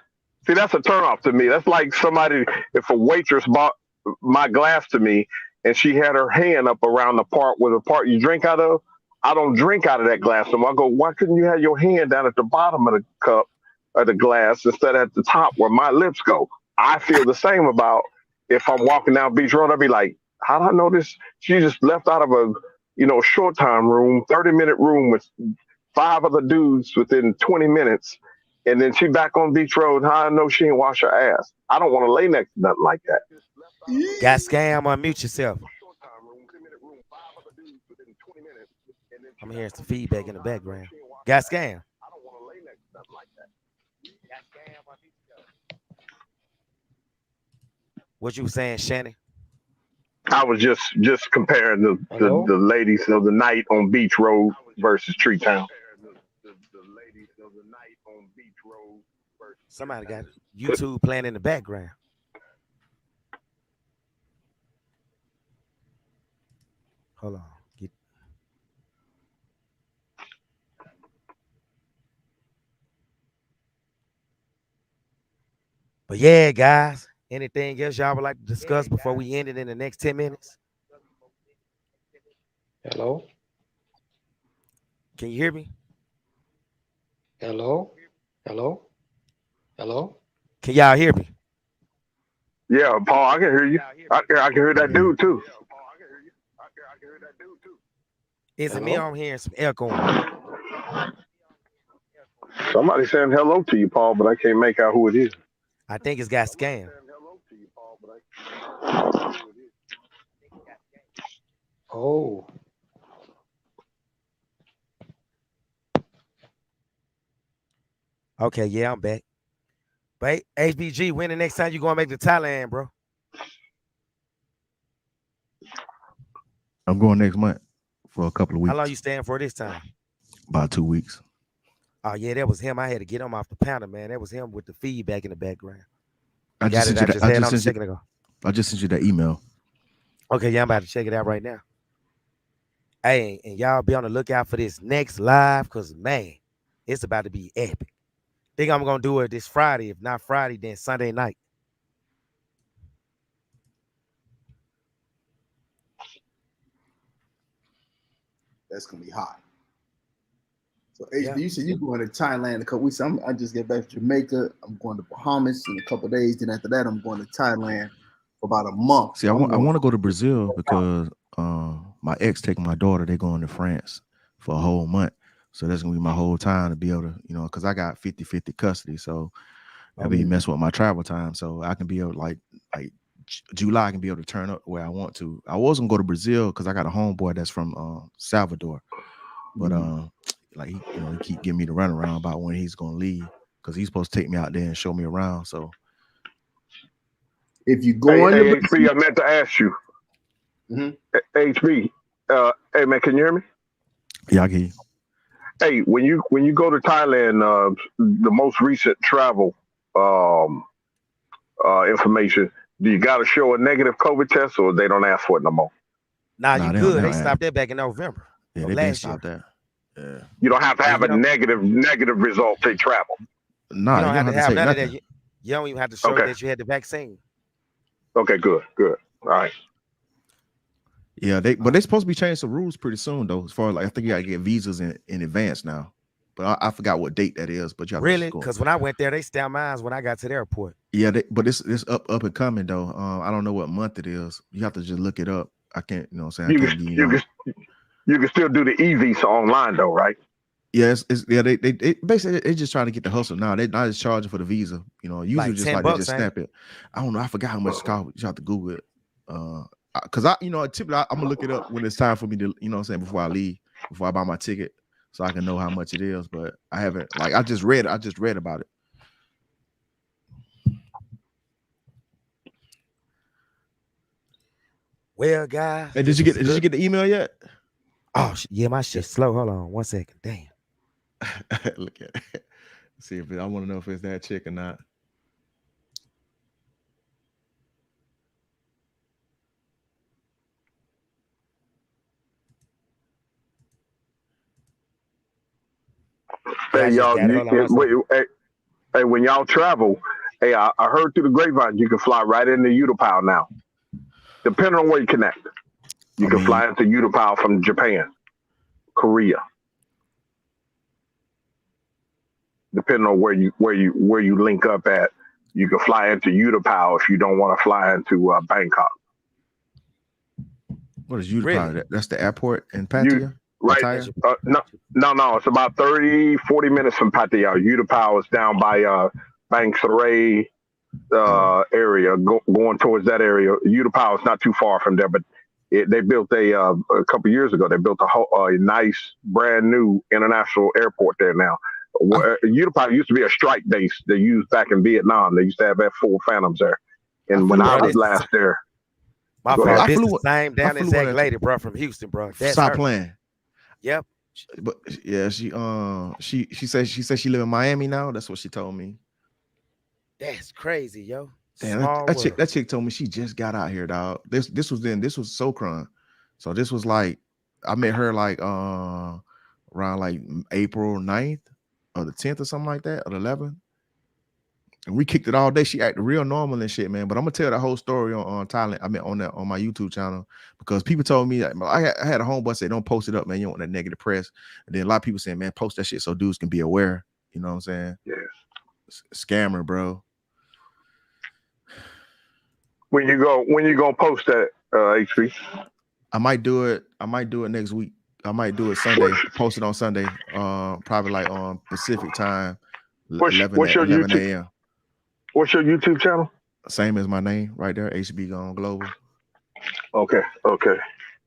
See, that's a turn off to me. That's like somebody, if a waitress bought my glass to me and she had her hand up around the part where the part you drink out of. I don't drink out of that glass. So I go, why couldn't you have your hand down at the bottom of the cup of the glass instead of at the top where my lips go? I feel the same about if I'm walking down Beach Road. I'd be like, how do I know this? She just left out of a short time room, 30-minute room with 5 other dudes within 20 minutes. And then she back on Beach Road. How I know she ain't wash her ass? I don't want to lay next to nothing like that. Got scam, unmute yourself. I'm hearing some feedback in the background. Got scam. What you saying, Shannon? I was just comparing the ladies of the night on Beach Road versus Tree Town. Somebody got YouTube playing in the background. Hold on. But yeah, guys, anything else y'all would like to discuss before we end it in the next 10 minutes? Hello? Can you hear me? Hello? Hello? Hello? Can y'all hear me? Yeah, Paul, I can hear you. I can hear that dude too. Is it me or I'm hearing some echoing? Somebody saying hello to you, Paul, but I can't make out who it is. I think it's got scam. Oh, Okay, yeah, I'm back. But HBG, when the next time you gonna make the Thailand, bro? I'm going next month for a couple of weeks. How long you staying for this time? About 2 weeks. Oh yeah, that was him. I had to get him off the panel, man. That was him with the feedback in the background. I just sent you had on a second ago. I just sent you that email. Okay, yeah, I'm about to check it out right now. Hey, and y'all be on the lookout for this next live, cause man, it's about to be epic. Think I'm gonna do it this Friday. If not Friday, then Sunday night. That's gonna be hot. So HB, you said you're going to Thailand a couple weeks. I just get back to Jamaica. I'm going to Bahamas in a couple of days. Then after that, I'm going to Thailand for about a month. See, I want to go to Brazil because my ex taking my daughter. They're going to France for a whole month. So that's gonna be my whole time to be able to, because I got 50-50 custody. So I'll be messing with my travel time. So I can be able like July, I can be able to turn up where I want to. I was gonna go to Brazil because I got a homeboy that's from Salvador. But he keep giving me the runaround about when he's gonna leave because he's supposed to take me out there and show me around. So if you go on HB, I meant to ask you. HB, hey man, can you hear me? Yeah, I can hear you. Hey, when you go to Thailand, the most recent travel information, do you got to show a negative COVID test, or they don't ask for it no more? Nah, you good. They stopped that back in November. Yeah, they did stop that. Yeah. You don't have to have a negative result to travel. No, you don't have to have none of that. You don't even have to show that you had the vaccine. Okay, good. All right. Yeah, but they're supposed to be changing some rules pretty soon, though. As far as I think you got to get visas in advance now. But I forgot what date that is. But you have really, because when I went there, they stamped mine when I got to the airport. Yeah, but it's up and coming though. I don't know what month it is. You have to just look it up. I can't, you know what I'm saying? You can still do the e-visa online though, right? Yeah, they basically they just trying to get the hustle now. They not just charging for the visa. Usually like just like they just snap it. I don't know. I forgot how much it's called. You have to Google it. Because typically I'm gonna look it up when it's time for me to, before I leave, before I buy my ticket, so I can know how much it is. But I haven't. I just read about it. Well, guys. Hey, did you get the email yet? Oh yeah, my shit's slow. Hold on 1 second. Damn. Look at it. See if I want to know if it's that chick or not. Hey y'all, when y'all travel, hey, I heard through the grapevine you can fly right into Utapao now. Depending on where you connect, you can fly into Utapao from Japan, Korea. Depending on where you link up at, you can fly into Utapao if you don't want to fly into Bangkok. What is Utapao? Really? That's the airport in Pattaya? Right. No. It's about 30-40 minutes from Pattaya. Utapao is down by Bang Sarai area, going towards that area. Utapao is not too far from there, but they built a couple years ago. They built a nice, brand new international airport there now. Utapao used to be a strike base they used back in Vietnam. They used to have F-4 Phantoms there. And when I was last there, my friend, this is the same down in Zach Lady, bro, from Houston, bro. Stop playing. Yep. But yeah, she said she live in Miami now. That's what she told me. That's crazy, yo. Damn, that chick told me she just got out here, dog. This was Socron. So this was like I met her like around like April 9th or the 10th or something like that, or the 11th. And we kicked it all day. She acted real normal and shit, man. But I'm gonna tell the whole story on Thailand. I mean, on my YouTube channel, because people told me I had a homeboy say, "Don't post it up, man. You don't want that negative press." And then a lot of people saying, "Man, post that shit so dudes can be aware." You know what I'm saying? Yes. Scammer, bro. When you gonna post that, HB? I might do it next week. I might do it Sunday. Post it on Sunday. Probably like on Pacific time. What's your 11 a.m. What's your YouTube channel? Same as my name right there, HB Gone Global. Okay.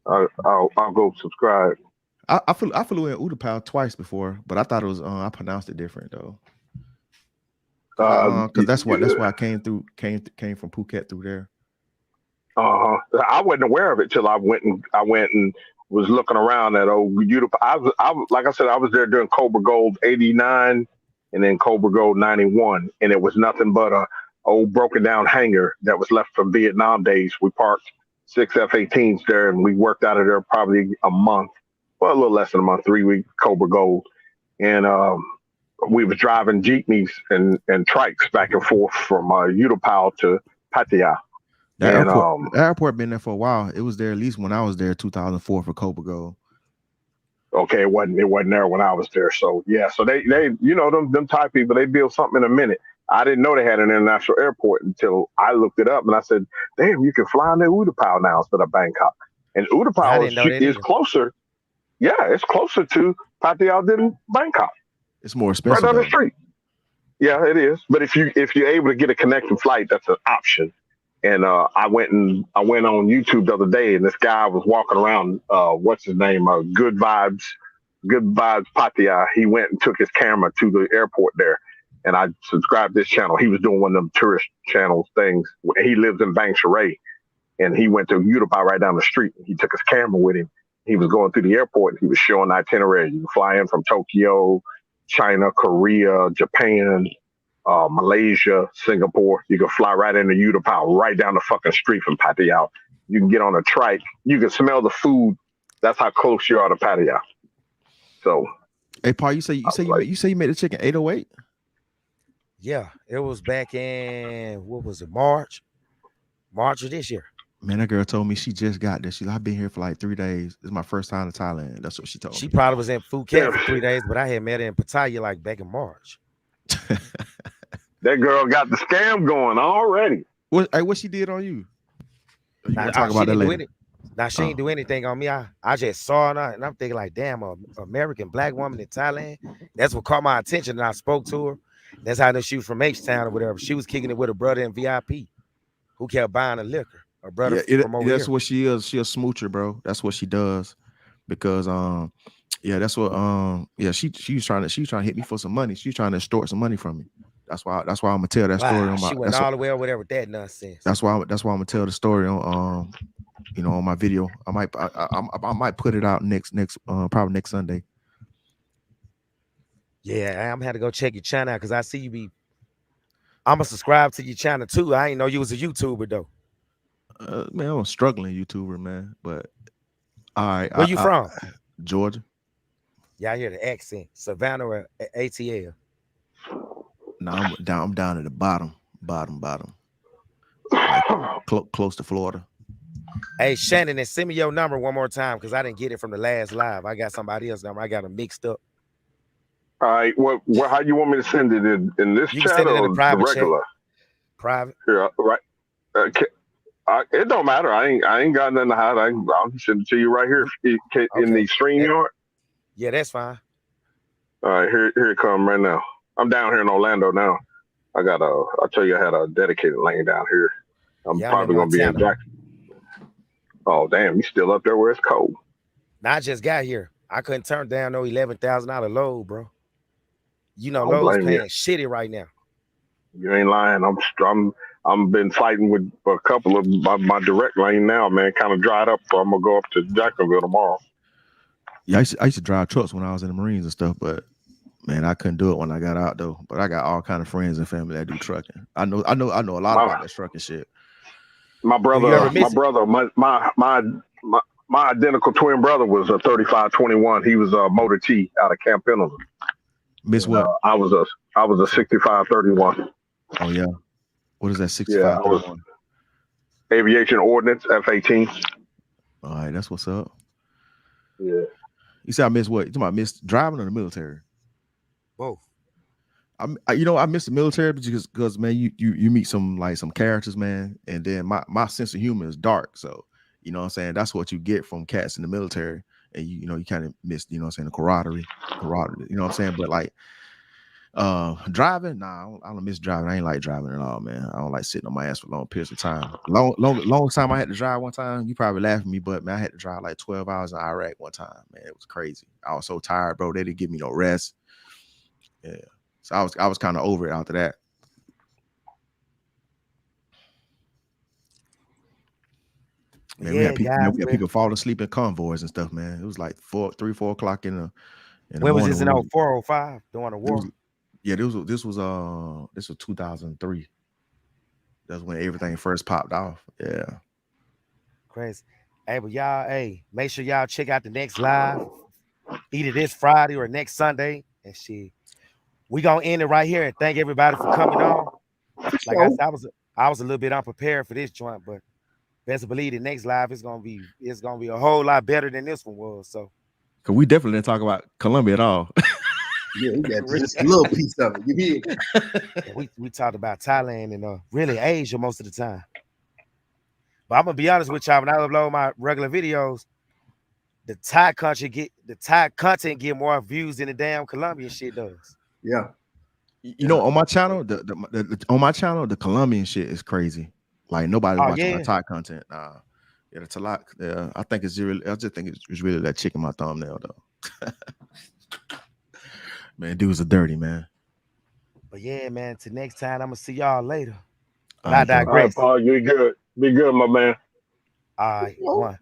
I'll go subscribe. I flew in Utapao twice before, but I thought it was I pronounced it different though. Because that's why I came from Phuket through there. I wasn't aware of it till I went and was looking around at old Utapao. I like I said, I was there during Cobra Gold 89 and then Cobra Gold 91, and it was nothing but a old broken down hangar that was left from Vietnam days. We parked 6 F-18s there, and we worked out of there probably a month, well, a little less than a month, 3 weeks, Cobra Gold, and we was driving jeepneys and trikes back and forth from Utapao to Pattaya. The airport been there for a while. It was there at least when I was there, 2004 for Cobra Gold. Okay, it wasn't there when I was there. So yeah, so they them Thai people, they build something in a minute. I didn't know they had an international airport until I looked it up and I said, damn, you can fly into Utapao now instead of Bangkok. And Yeah, I Utapao didn't know that is either. closer. Yeah, it's closer to Pattaya than Bangkok, It's more right expensive down the though. street. Yeah, it is. But if you're able to get a connecting flight, that's an option. And I went on YouTube the other day, and this guy was walking around. What's his name? Good Vibes Pattaya. He went and took his camera to the airport there, and I subscribed this channel. He was doing one of them tourist channels things. He lives in Bangsaray, and he went to Utah right down the street. He took his camera with him. He was going through the airport, and he was showing the itinerary. You can fly in from Tokyo, China, Korea, Japan, Malaysia, Singapore. You can fly right into Utah, right down the fucking street from Pattaya. You can get on a trike. You can smell the food. That's how close you are to Pattaya. So Hey, Paul, you say you I say was you like, made, you say you made the chicken 808? Yeah, it was back in what was it, March? March of this year. Man, that girl told me she just got this. She's like, I've been here for like 3 days. This is my first time in Thailand. That's what she told She me. probably was in Phuket for yeah, 3 days, but I had met her in Pattaya like back in March. that girl got the scam going already. What she did on you? Or you Now want to talk she about that didn't do later? any. Now she Oh, ain't do anything on me. I just saw her and I'm thinking like, damn, a American black woman in Thailand. That's what caught my attention. And I spoke to her. That's how I knew she was from H Town or whatever. She was kicking it with her brother in VIP who kept buying the liquor. Her brother yeah, from over that's here. what she is. She a smoocher, bro. That's what she does. Because yeah, that's what yeah, she was trying to hit me for some money. She was trying to extort some money from me. That's why I'm gonna tell that story Wow, on my she went all the way over there with that nonsense. that's why I'm gonna tell the story on on my video. I might put it out next probably next Sunday. Yeah, I'm had to go check your channel out because I see you be. I'm gonna subscribe to your channel too. I ain't know you was a YouTuber though. Man, I'm a struggling YouTuber, man. But all right, Where you from? Georgia. Yeah, I hear the accent. Savannah or ATL. No, I'm down at the bottom, like close to Florida. Hey Shannon, and send me your number one more time because I didn't get it from the last live. I got somebody else's number. I got them mixed up. All right, how you want me to send it in this You can chat send it in the or the private chat. regular? Private. Yeah, right. Uh, it don't matter. I ain't got nothing to hide. I'll send it to you right here in Okay. the stream yard. Yeah, that's fine. All right, here it come right now. I'm down here in Orlando now. I'll tell you, I had a dedicated lane down here. I'm Yeah, I'm in probably gonna be in Montana. Jackson. Oh damn, you still up there where it's cold? Now I just got here. I couldn't turn down no $11,000 load, bro. You I know, don't load's blame you. paying shitty right now. You ain't lying. I'm been fighting with a couple of my direct lane now, man. Kind of dried up. So I'm gonna go up to Jacksonville tomorrow. Yeah, I used to drive trucks when I was in the Marines and stuff, but man, I couldn't do it when I got out though. But I got all kind of friends and family that do trucking. I know a lot My about that trucking shit. my Do you ever brother, my miss it? brother, my my identical twin brother was a 3521. He was a motor T out of Camp Pendleton. Miss And what? I was a 6531. Oh yeah. What is that? Yeah, I was 6531. aviation ordnance F-18. All right, that's what's up. Yeah. You said I miss what? You talking about miss driving or the military? Both. I miss the military because man, you meet some characters, man, and then my sense of humor is dark. So you know what I'm saying, that's what you get from cats in the military, and you kind of miss what I'm saying, the camaraderie. You know what I'm saying, but like driving, nah, I don't miss driving. I ain't like driving at all, man. I don't like sitting on my ass for long periods of time. Long time I had to drive one time. You probably laugh at me, but man, I had to drive like 12 hours in Iraq one time. Man, it was crazy. I was so tired, bro. They didn't give me no rest. Yeah. So I was kind of over it after that. Man, Yeah, guys, we had man. people fall asleep in convoys and stuff, man. It was like 4 o'clock in the When was morning. this in 0405 during the war? This was 2003. That's when everything first popped off. Yeah. Crazy. Hey, but y'all, hey, make sure y'all check out the next live, either this Friday or next Sunday. And shit, we gonna end it right here. And thank everybody for coming on. Like I So, said, I was a little bit unprepared for this joint, but best believe the next live is gonna be a whole lot better than this one was. So Cause we definitely didn't talk about Colombia at all. Yeah, we got just a little piece of it. You hear? Yeah, we talked about Thailand and really Asia most of the time. But I'm gonna be honest with y'all, when I upload my regular videos, the Thai content get more views than the damn Colombian shit does. Yeah. You know, on my channel, the Colombian shit is crazy. Like nobody's watching my Thai content. Yeah, it's a lot. Yeah, I think it's really. I just think it's really that chick in my thumbnail though. Man, dudes are dirty, man. But yeah, man. Till next time, I'm gonna see y'all later. But All I right, bro. All right, digress. Paul, you be good. Be good, my man. All right, one.